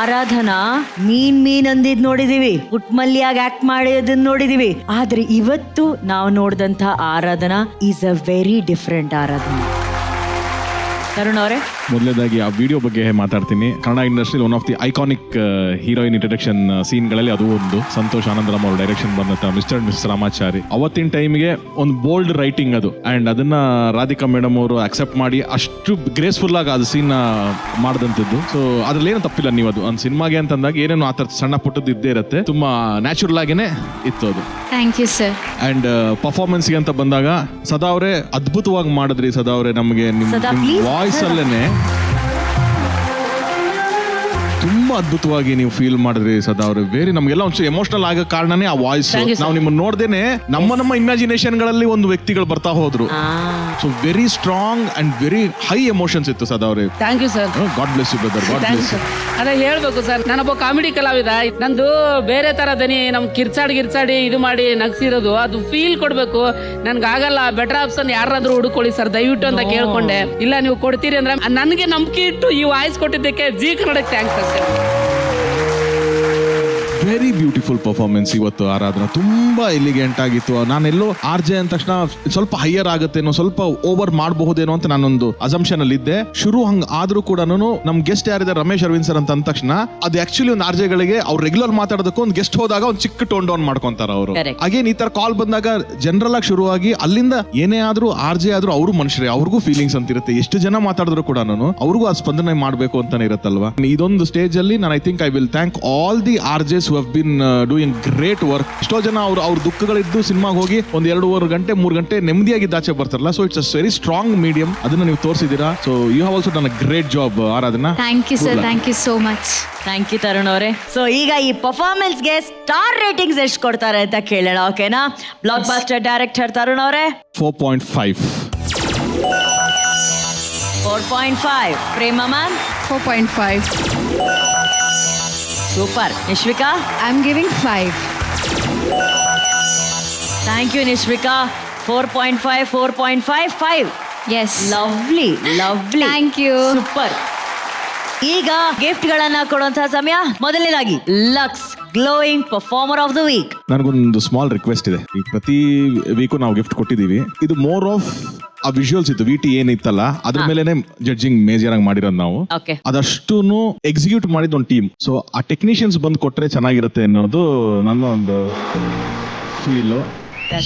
ಆರಾಧನಾ ಮೀನ್ ಅಂದಿದ್ ನೋಡಿದೀವಿ, ಪುಟ್ಮಲ್ಲಿಯಾಗಿ ಆಕ್ಟ್ ಮಾಡೋದನ್ನ ನೋಡಿದೀವಿ. ಆದ್ರೆ ಇವತ್ತು ನಾವು ನೋಡಿದಂತ Aradhana is a very different Aradhana. Tarun ಅವರೇ, ಮೊದಲನೇದಾಗಿ ಆ ವಿಡಿಯೋ ಬಗ್ಗೆ ಮಾತಾಡ್ತೀನಿ. ಕನ್ನಡ ಇಂಡಸ್ಟ್ರಿಯಲ್ಲಿ one of the iconic heroine introduction ಸೀನ್ಗಳಲ್ಲಿ ಅದು ಒಂದು. ಸಂತೋಷ್ ಆನಂದರಾಮ್ ಅವ್ರ ಡೈರೆಕ್ಷನ್ ಬಂದಂತ ಮಿಸ್ಟರ್ ಅಂಡ್ ಮಿಸ್ ರಾಮಾಚಾರಿ. ಅವತ್ತಿನ ಟೈಮ್ಗೆ ಒಂದು ಬೋಲ್ಡ್ ರೈಟಿಂಗ್ ಅದು, ಅಂಡ್ ಅದನ್ನ ರಾಧಿಕಾ ಮೇಡಮ್ ಅವರು ಅಕ್ಸೆಪ್ಟ್ ಮಾಡಿ ಅಷ್ಟು ಗ್ರೇಸ್ಫುಲ್ ಆಗಿ ಅದು ಸೀನ್ ಮಾಡಿದಂಥದ್ದು. ಸೊ ಅದ್ರಲ್ಲಿ ಏನು ತಪ್ಪಿಲ್ಲ. ನೀವು ಅದು ಒಂದು ಸಿನಿಮಾಗೆ ಅಂತಂದಾಗ ಏನೇನು ಆ ಥರ ಸಣ್ಣ ಪುಟ್ಟದ್ದು ಇದ್ದೇ ಇರುತ್ತೆ. ತುಂಬಾ ನ್ಯಾಚುರಲ್ ಆಗೇನೆ ಇತ್ತು ಅದು. Thank you sir. ಅಂಡ್ ಪರ್ಫಾರ್ಮೆನ್ಸ್ಗೆ ಅಂತ ಬಂದಾಗ ಸದಾ ಅವರೇ ಅದ್ಭುತವಾಗಿ ಮಾಡಿದ್ರಿ. ಸದಾ ಅವರೇ ನಮಗೆ ನಿಮ್ಮ ವಾಯ್ಸ್ ಅಲ್ಲೇನೆ ತುಂಬಾ ಅದ್ಭುತವಾಗಿ ನೀವು ಫೀಲ್ ಮಾಡಿದ್ರಿ ಸದಾ ಅವ್ರೆ. ವೇರಿ ನಮ್ಗೆಲ್ಲ ಒಂಚೂರು ಎಮೋಷನಲ್ ಆಗೋ ಕಾರಣನೇ ಆ ವಾಯ್ಸ್. ನಾವು ನಿಮ್ಮನ್ನ ನೋಡ್ದೇನೆ ನಮ್ಮ ಇಮ್ಯಾಜಿನೇಷನ್ ಗಳಲ್ಲಿ ಒಂದು ವ್ಯಕ್ತಿಗಳು ಬರ್ತಾ ಹೋದ್ರು. So very strong and very high emotions ಇತ್ತು ಸದಾ ಅವ್ರೆ. Thank you sir. God bless you brother. God bless you. ಅದೇ ಹೇಳ್ಬೇಕು ಸರ್, ನಾನೊಬ್ಬ ಕಾಮಿಡಿ ಕಲಾವಿದ. ನಂದು ಬೇರೆ ತರ ದನಿ, ನಮ್ ಕಿರ್ಚಾಡಿ ಇದು ಮಾಡಿ ನಗ್ಸಿರೋದು, ಅದು ಫೀಲ್ ಕೊಡ್ಬೇಕು. ನನ್ಗಾಗಲ್ಲ. ಬೆಟರ್ ಆಪ್ಷನ್ ಯಾರಾದ್ರೂ ಹುಡುಕೊಳ್ಳಿ ಸರ್ ದಯವಿಟ್ಟು ಅಂತ ಕೇಳ್ಕೊಂಡೆ. ಇಲ್ಲ ನೀವು ಕೊಡ್ತೀರಿ ಅಂದ್ರೆ ನನಗೆ ನಂಬಿಕೆ ಇಟ್ಟು ಈ ವಾಯ್ಸ್ ಕೊಟ್ಟಿದ್ದಕ್ಕೆ ಜಿ ಕನ್ನಡಕ್ಕೆ ಥ್ಯಾಂಕ್ಸ್ ಅಷ್ಟೇ. ವೆರಿ ಬ್ಯೂಟಿಫುಲ್ ಪರ್ಫಾರ್ಮೆನ್ಸ್ ಇವತ್ತು ಆರಾಧನಾ. ತುಂಬಾ ಎಲಿಗೆಂಟ್ ಆಗಿತ್ತು. ನಾನೆಲ್ಲೋ RJ ಅಂದ ತಕ್ಷಣ ಸ್ವಲ್ಪ ಹೈಯರ್ ಆಗುತ್ತೇನೋ, ಸ್ವಲ್ಪ ಓವರ್ ಮಾಡಬಹುದೇನೋ ಅಂತ ನಾನೊಂದು ಅಸಂಪ್ಷನ್ ಅಲ್ಲಿ ಇದ್ದೆ. ಶುರು ಹಂಗ ಆದ್ರೂ ಕೂಡ ನಮ್ ಗೆಸ್ಟ್ ಯಾರಿದ್ದಾರೆ ರಮೇಶ್ ಅರವಿಂದ್ ಸರ್ ಅಂತ ಅಂದ ತಕ್ಷಣ ಅದು ಆಕ್ಚುಲಿ ಒಂದು RJ ಗಳಿಗೆ ಅವ್ರು ರೆಗ್ಯುಲರ್ ಮಾತಾಡೋದಕ್ಕೂ ಒಂದು ಗೆಸ್ಟ್ ಹೋದಾಗ ಒಂದು ಚಿಕ್ಕ ಟೋನ್ ಡೌನ್ ಮಾಡ್ಕೊಂತಾರ ಅವರು. ಅಗೇನ್ ಈ ತರ ಕಾಲ್ ಬಂದಾಗ ಜನರಲ್ ಆಗಿ ಶುರುವಾಗಿ ಅಲ್ಲಿಂದ ಏನೇ ಆದ್ರೂ RJ ಆದ್ರೂ ಅವರು ಮನುಷ್ಯರೇ, ಅವ್ರಿಗೂ ಫೀಲಿಂಗ್ಸ್ ಅಂತ ಇರುತ್ತೆ. ಎಷ್ಟು ಜನ ಮಾತಾಡಿದ್ರು ಕೂಡ ಅವ್ರಿಗೂ ಆ ಸ್ಪಂದನೆ ಮಾಡ್ಬೇಕು ಅಂತಾನೆ ಇರುತ್ತಲ್ವಾ. ಇದೊಂದು ಸ್ಟೇಜ್ ಅಲ್ಲಿ ನಾನು I think I will thank all the RJs who have been doing great work. ಎಷ್ಟೋ ಜನ ಅವ್ರ ದುಃಖಗಳಿದ್ದು ಸಿನಿಮಾಗೆ ಹೋಗಿ ಒಂದು 2.5 ಗಂಟೆ 3 ಗಂಟೆ ನೆಮ್ಮದಿಯಾಗಿ ಆಚೆ ಬರ್ತಾರಲ್ಲ. So it's a very strong medium. ಅದನ್ನ ನೀವು ತೋರಿಸಿದೀರಾ. So you have also done a great job Aradhana. Thank you sir. Thank you so much. Thank you Tarun ಅವರೇ. ಸೊ ಈಗ ಈ ಪರ್ಫಾರ್ಮೆನ್ಸ್ಗೆ ಸ್ಟಾರ್ ರೇಟಿಂಗ್ಸ್ ಎಷ್ಟು ಕೊಡ್ತಾರೆ ಅಂತ ಕೇಳೋಣ. ಓಕೆನಾ? ಬ್ಲಾಕ್ ಬಾಸ್ಟರ್ ಡೈರೆಕ್ಟರ್ ತರುಣ್ ಅವರೇ 4.5. 4.5. Prema ma'am 4.5. Super. Nishvika? I am giving 5. Thank you Nishvika. 4.5, 4.5, 5. Yes. Lovely lovely. Thank you. Super. ಈಗ ಗಿಫ್ಟ್ ಗಳನ್ನ ಕೊಡುವಂತಹ ಸಮಯ. ಮೊದಲನೇದಾಗಿ Lux glowing performer of the week. ನನಗೊಂದು ಸ್ಮಾಲ್ ರಿಕ್ವೆಸ್ಟ್ ಇದೆ. ಈ ಪ್ರತಿ ವೀಕು ನಾವು ಗಿಫ್ಟ್ ಕೊಟ್ಟಿದ್ದೀವಿ. ಇದು ಮೋರ್ ಆಫ್ ಆ ವಿಜುವಲ್ಸ್ ಇತ್ತು. VT ಏನಿತ್ತಲ್ಲ ಅದ್ರ ಮೇಲೆನೆ ಜಡ್ಜಿಂಗ್ ಮೇಜರ್ ಆಗಿ ಮಾಡಿರೋದು ನಾವು. ಅದಷ್ಟು ಎಕ್ಸಿಕ್ಯೂಟ್ ಮಾಡಿದ ಒಂದು ಟೀಮ್. ಸೊ ಆ ಟೆಕ್ನಿಷಿಯನ್ಸ್ ಬಂದು ಕೊಟ್ರೆ ಚೆನ್ನಾಗಿರುತ್ತೆ ಅನ್ನೋದು ನನ್ನ ಒಂದು ಫೀಲ್.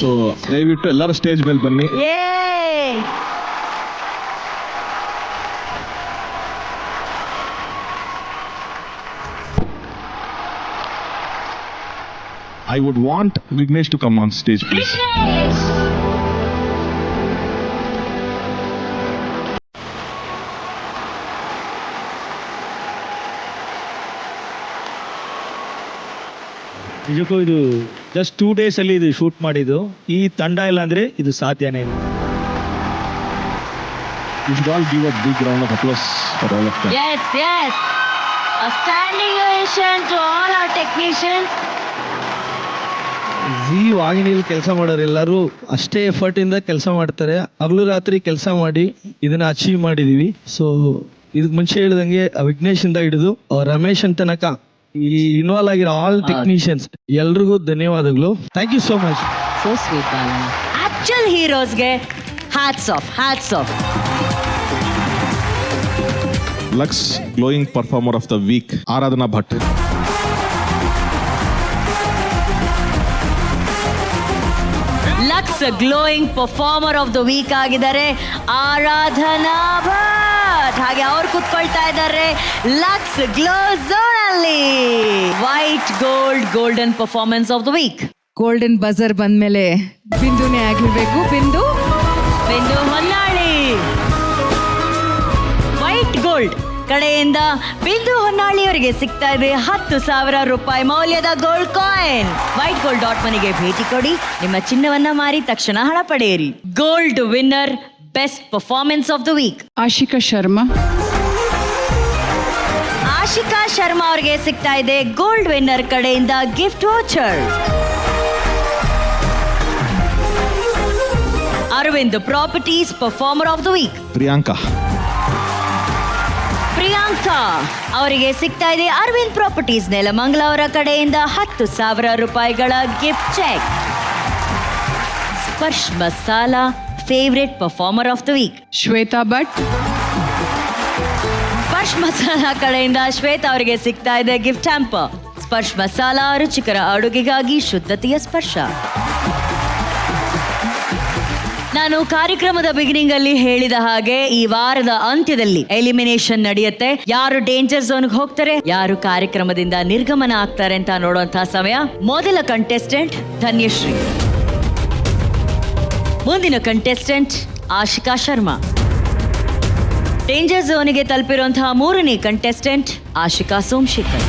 ಸೊ ದಯವಿಟ್ಟು ಎಲ್ಲರೂ ಸ್ಟೇಜ್ ಮೇಲೆ ಬನ್ನಿ. I would want Vignesh to come on stage, please. ನಿಜಕ್ಕೂ ಇದು ಜಸ್ಟ್ 2 days ಅಲ್ಲಿ ಇದು ಶೂಟ್ ಮಾಡಿದ್ದು. ಈ ತಂಡ ಇಲ್ಲ ಅಂದ್ರೆ ಇದು ಸಾಧ್ಯನೇ ಇಲ್ಲ. You should all give a big round of applause for all of them. Yes, yes. A standing ovation to all our technicians. ಈ ವಾಹಿನಿಯಲ್ಲಿ ಕೆಲಸ ಮಾಡೋರು ಎಲ್ಲರೂ ಅಷ್ಟೇ ಎಫರ್ಟ್ ಇಂದ ಕೆಲಸ ಮಾಡ್ತಾರೆ. ಹಗಲು ರಾತ್ರಿ ಕೆಲಸ ಮಾಡಿ ಇದನ್ನ ಅಚೀವ್ ಮಾಡಿದೀವಿ. ಸೊ ಇದಕ್ ಮುಂಚೆ ಹೇಳಿದಂಗೆ ವಿಘ್ನೇಶ್ ಇಂದ ಹಿಡಿದು ರಮೇಶ್ ತನಕ ಈ ಇನ್ವಾಲ್ವ್ ಆಗಿರೋ ಆಲ್ ಟೆಕ್ನಿಷಿಯನ್ಸ್ ಎಲ್ರಿಗೂ ಧನ್ಯವಾದಗಳು. Thank you so much. So sweet, Bala. Actual heroes ಗೆ hats off, hats off. Lux glowing performer of the week Aradhana Bhat. Lux glowing performer of the week ಆಗಿದ್ದಾರೆ ಆರಾಧನಾ ಭಟ್. ಹಾಗೆ ಅವ್ರು ಕುತ್ಕೊಳ್ತಾ ಇದ್ದಾರೆ ಲಕ್ಸ್ ಗ್ಲೋ ಝೋನ್ ಅಲ್ಲಿ. White Gold golden performance of the week. Golden buzzer ಬಂದ್ಮೇಲೆ ಬಿಂದುನೇ ಆಗಿರ್ಬೇಕು. ಬಿಂದು ಹೊನ್ನಾಳಿ. ವೈಟ್ ಗೋಲ್ಡ್ ಕಡೆಯಿಂದ ಬಿಂದು ಹೊನ್ನಾಳಿ ಅವರಿಗೆ ಸಿಗ್ತಾ ಇದೆ 10,000 ರೂಪಾಯಿ ಮೌಲ್ಯದ ಗೋಲ್ಡ್ ಕಾಯಿನ್. ವೈಟ್ ಗೋಲ್ಡ್ .ಮನಿಗೆ ಭೇಟಿ ಕೊಡಿ, ನಿಮ್ಮ ಚಿನ್ನವನ್ನ ಮಾರಿ ತಕ್ಷಣ ಹಣ ಪಡೆಯಿರಿ. Gold Winner best performance of the week Ashika Sharma. Ashika Sharma ಅವರಿಗೆ ಸಿಗ್ತಾ ಇದೆ ಗೋಲ್ಡ್ ವಿನ್ನರ್ ಕಡೆಯಿಂದ gift voucher. Aravind Properties performer of the week Priyanka ಅವರಿಗೆ ಸಿಗ್ತಾ ಇದೆ ಅರವಿಂದ್ ಪ್ರಾಪರ್ಟೀಸ್ ನೆಲಮಂಗಲ ಅವರ ಕಡೆಯಿಂದ 10,000 ರೂಪಾಯಿಗಳ gift cheque. Sparsh masala favourite performer of the week Shweta Bhat. Sparsh masala ಕಡೆಯಿಂದ ಶ್ವೇತಾ ಅವರಿಗೆ ಸಿಗ್ತಾ ಇದೆ ಗಿಫ್ಟ್ ಹ್ಯಾಂಪರ್. ಸ್ಪರ್ಶ್ ಮಸಾಲಾ ರುಚಿಕರ ಅಡುಗೆಗಾಗಿ ಶುದ್ಧತೆಯ ಸ್ಪರ್ಶ. ನಾನು ಕಾರ್ಯಕ್ರಮದ ಬಿಗಿನಿಂಗ್ ಅಲ್ಲಿ ಹೇಳಿದ ಹಾಗೆ ಈ ವಾರದ ಅಂತ್ಯದಲ್ಲಿ ಎಲಿಮಿನೇಷನ್ ನಡೆಯುತ್ತೆ. ಯಾರು ಡೇಂಜರ್ ಝೋನ್ಗೆ ಹೋಗ್ತಾರೆ, ಯಾರು ಕಾರ್ಯಕ್ರಮದಿಂದ ನಿರ್ಗಮನ ಆಗ್ತಾರೆ ಅಂತ ನೋಡುವಂತಹ ಸಮಯ. ಮೊದಲ ಕಂಟೆಸ್ಟೆಂಟ್ ಧನ್ಯಶ್ರೀ, ಮುಂದಿನ ಕಂಟೆಸ್ಟೆಂಟ್ ಆಶಿಕಾ ಶರ್ಮಾ. ಡೇಂಜರ್ ಝೋನ್ಗೆ ತಲುಪಿರುವಂತಹ ಮೂರನೇ ಕಂಟೆಸ್ಟೆಂಟ್ ಆಶಿಕಾ ಸೋಮಶೇಖರ್.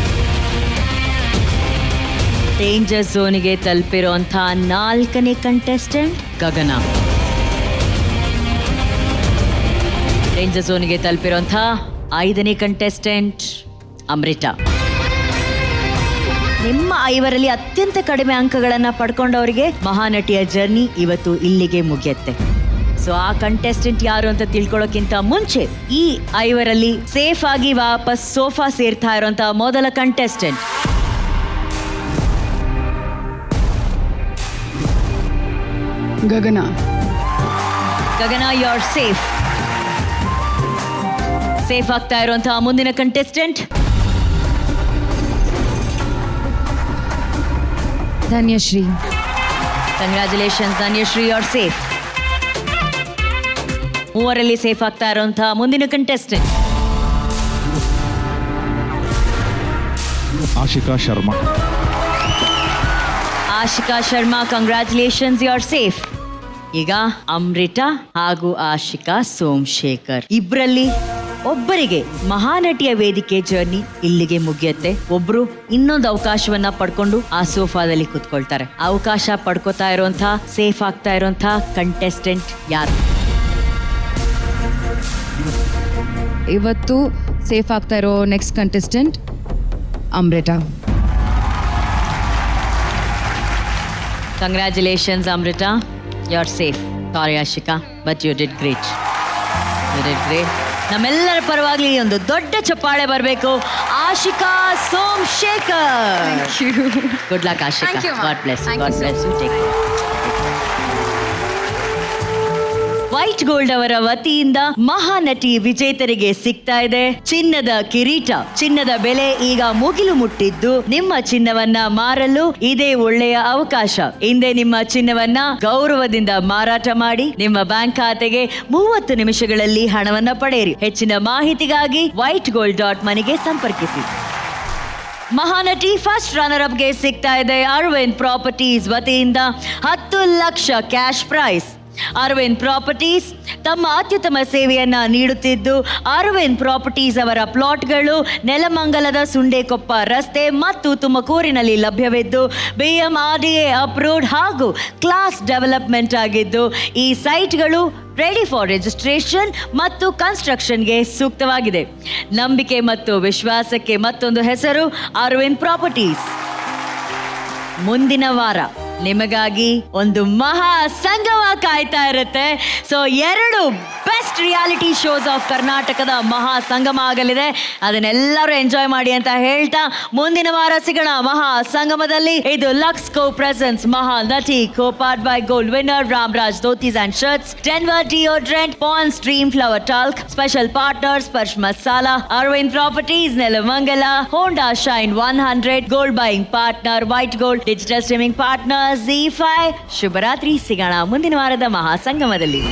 ಡೇಂಜರ್ ಝೋನ್ಗೆ ತಲುಪಿರುವಂತಹ 4ನೇ ಕಂಟೆಸ್ಟೆಂಟ್ ಗಗನ. ಡೇಂಜರ್ ಝೋನ್ಗೆ ತಲುಪಿರುವಂತಹ 5ನೇ ಕಂಟೆಸ್ಟೆಂಟ್ ಅಮೃತಾ. ನಿಮ್ಮ 5ರಲ್ಲಿ ಅತ್ಯಂತ ಕಡಿಮೆ ಅಂಕಗಳನ್ನ ಪಡ್ಕೊಂಡವರಿಗೆ ಮಹಾನಟಿಯ ಜರ್ನಿ ಇವತ್ತು ಇಲ್ಲಿಗೆ ಮುಗಿಯುತ್ತೆ. ಸೊ ಆ ಕಂಟೆಸ್ಟೆಂಟ್ ಯಾರು ಅಂತ ತಿಳ್ಕೊಳ್ಳೋಕ್ಕಿಂತ ಮುಂಚೆ ಈ 5ರಲ್ಲಿ ಸೇಫ್ ಆಗಿ ವಾಪಸ್ ಸೋಫಾ ಸೇರ್ತಾ ಇರುವಂತಹ ಮೊದಲ contestant Gagana. You are safe. Safe ಆಗ್ತಾ ಇರುವಂತಹ ಮುಂದಿನ contestant Dhanyashree. Congratulation Dhanyashree, you are safe. 3ರಲ್ಲಿ ಸೇಫ್ ಆಗ್ತಾ ಇರುವಂತಹ ಮುಂದಿನ contestant Ashika Sharma. Ashika Sharma, congratulations, you are safe. ಈಗ ಅಮೃತಾ ಹಾಗೂ ಆಶಿಕಾ ಸೋಮಶೇಖರ್ ಇಬ್ಬರಲ್ಲಿ ಒಬ್ಬರಿಗೆ ಮಹಾನಟಿಯ ವೇದಿಕೆ ಜರ್ನಿ ಇಲ್ಲಿಗೆ ಮುಗಿಯುತ್ತೆ. ಒಬ್ರು ಇನ್ನೊಂದು ಅವಕಾಶವನ್ನ ಪಡ್ಕೊಂಡು ಆ ಸೋಫಾದಲ್ಲಿ ಕುತ್ಕೊಳ್ತಾರೆ. ಅವಕಾಶ ಪಡ್ಕೋತಾ ಇರುವಂತಹ ಸೇಫ್ ಆಗ್ತಾ ಇರುವಂತಹ ಕಂಟೆಸ್ಟೆಂಟ್ ಯಾರು? ಇವತ್ತು ಸೇಫ್ ಆಗ್ತಾ ಇರೋ next contestant Amrita. Congratulations Amrita, you are safe. Sorry Ashika, but you did great. ನಮ್ಮೆಲ್ಲರ ಪರವಾಗಿ ಒಂದು ದೊಡ್ಡ ಚಪ್ಪಾಳೆ ಬರಬೇಕು Ashika Somashekar. Good luck Ashika. God bless you. Take white gold ಅವರ ವತಿಯಿಂದ ಮಹಾನಟಿ ವಿಜೇತರಿಗೆ ಸಿಗ್ತಾ ಇದೆ ಚಿನ್ನದ ಕಿರೀಟ. ಚಿನ್ನದ ಬೆಲೆ ಈಗ ಮುಗಿಲು ಮುಟ್ಟಿದ್ದು, ನಿಮ್ಮ ಚಿನ್ನವನ್ನ ಮಾರಲು ಇದೇ ಒಳ್ಳೆಯ ಅವಕಾಶ. ಹಿಂದೆ ನಿಮ್ಮ ಚಿನ್ನವನ್ನ ಗೌರವದಿಂದ ಮಾರಾಟ ಮಾಡಿ ನಿಮ್ಮ ಬ್ಯಾಂಕ್ ಖಾತೆಗೆ 30 ನಿಮಿಷಗಳಲ್ಲಿ ಹಣವನ್ನ ಪಡೆಯಿರಿ. ಹೆಚ್ಚಿನ ಮಾಹಿತಿಗಾಗಿ ವೈಟ್ ಗೋಲ್ಡ್ .ಮನಿಗೆ ಸಂಪರ್ಕಿಸಿ. ಮಹಾನಟಿ ಫಸ್ಟ್ ರನ್ನರ್ ಅಪ್ಗೆ ಸಿಗ್ತಾ ಇದೆ ಅರವಿಂದ್ ಪ್ರಾಪರ್ಟೀಸ್ ವತಿಯಿಂದ 10 lakh cash prize. Aravind properties ತಮ್ಮ ಅತ್ಯುತ್ತಮ ಸೇವೆಯನ್ನ ನೀಡುತ್ತಿದ್ದು, ಅರವಿಂದ್ ಪ್ರಾಪರ್ಟೀಸ್ ಅವರ ಪ್ಲಾಟ್ಗಳು ನೆಲಮಂಗಲದ ಸುಂಡೇಕೊಪ್ಪ ರಸ್ತೆ ಮತ್ತು ತುಮಕೂರಿನಲ್ಲಿ ಲಭ್ಯವಿದ್ದು, BMRDA ಅಪ್ರೂವ್ಡ್ ಹಾಗೂ ಕ್ಲಾಸ್ ಡೆವಲಪ್ಮೆಂಟ್ ಆಗಿದ್ದು, ಈ ಸೈಟ್ಗಳು ರೆಡಿ ಫಾರ್ ರಿಜಿಸ್ಟ್ರೇಷನ್ ಮತ್ತು ಕನ್ಸ್ಟ್ರಕ್ಷನ್ಗೆ ಸೂಕ್ತವಾಗಿದೆ. ನಂಬಿಕೆ ಮತ್ತು ವಿಶ್ವಾಸಕ್ಕೆ ಮತ್ತೊಂದು ಹೆಸರು ಅರವಿಂದ್ ಪ್ರಾಪರ್ಟೀಸ್. ಮುಂದಿನ ವಾರ ನಿಮಗಾಗಿ ಒಂದು ಮಹಾ ಸಂಗಮ ಕಾಯ್ತಾ ಇರುತ್ತೆ. So 2 best reality shows of ಕರ್ನಾಟಕದ ಮಹಾ ಸಂಗಮ ಆಗಲಿದೆ. ಅದನ್ನೆಲ್ಲರೂ ಎಂಜಾಯ್ ಮಾಡಿ ಅಂತ ಹೇಳ್ತಾ ಮುಂದಿನ ವಾರ ಸಿಗೋಣ ಮಹಾ ಸಂಗಮದಲ್ಲಿ. ಇದು ಲಕ್ಸ್ ಕೋ ಪ್ರೆಸೆನ್ಸ್ ಮಹಾ ನಟಿ co powered by gold winner Ramraj dhotis and shirts, Denver deodorant, Pond's dream flower talc, special partners Sparsh masala, Aravind properties, Nelamangala, Honda Shine 100, gold buying partner white gold, digital streaming partner Z5. ಶುಭರಾತ್ರಿ. ಸಿಗೋಣ ಮುಂದಿನ ವಾರದ ಮಹಾ ಸಂಗಮದಲ್ಲಿ.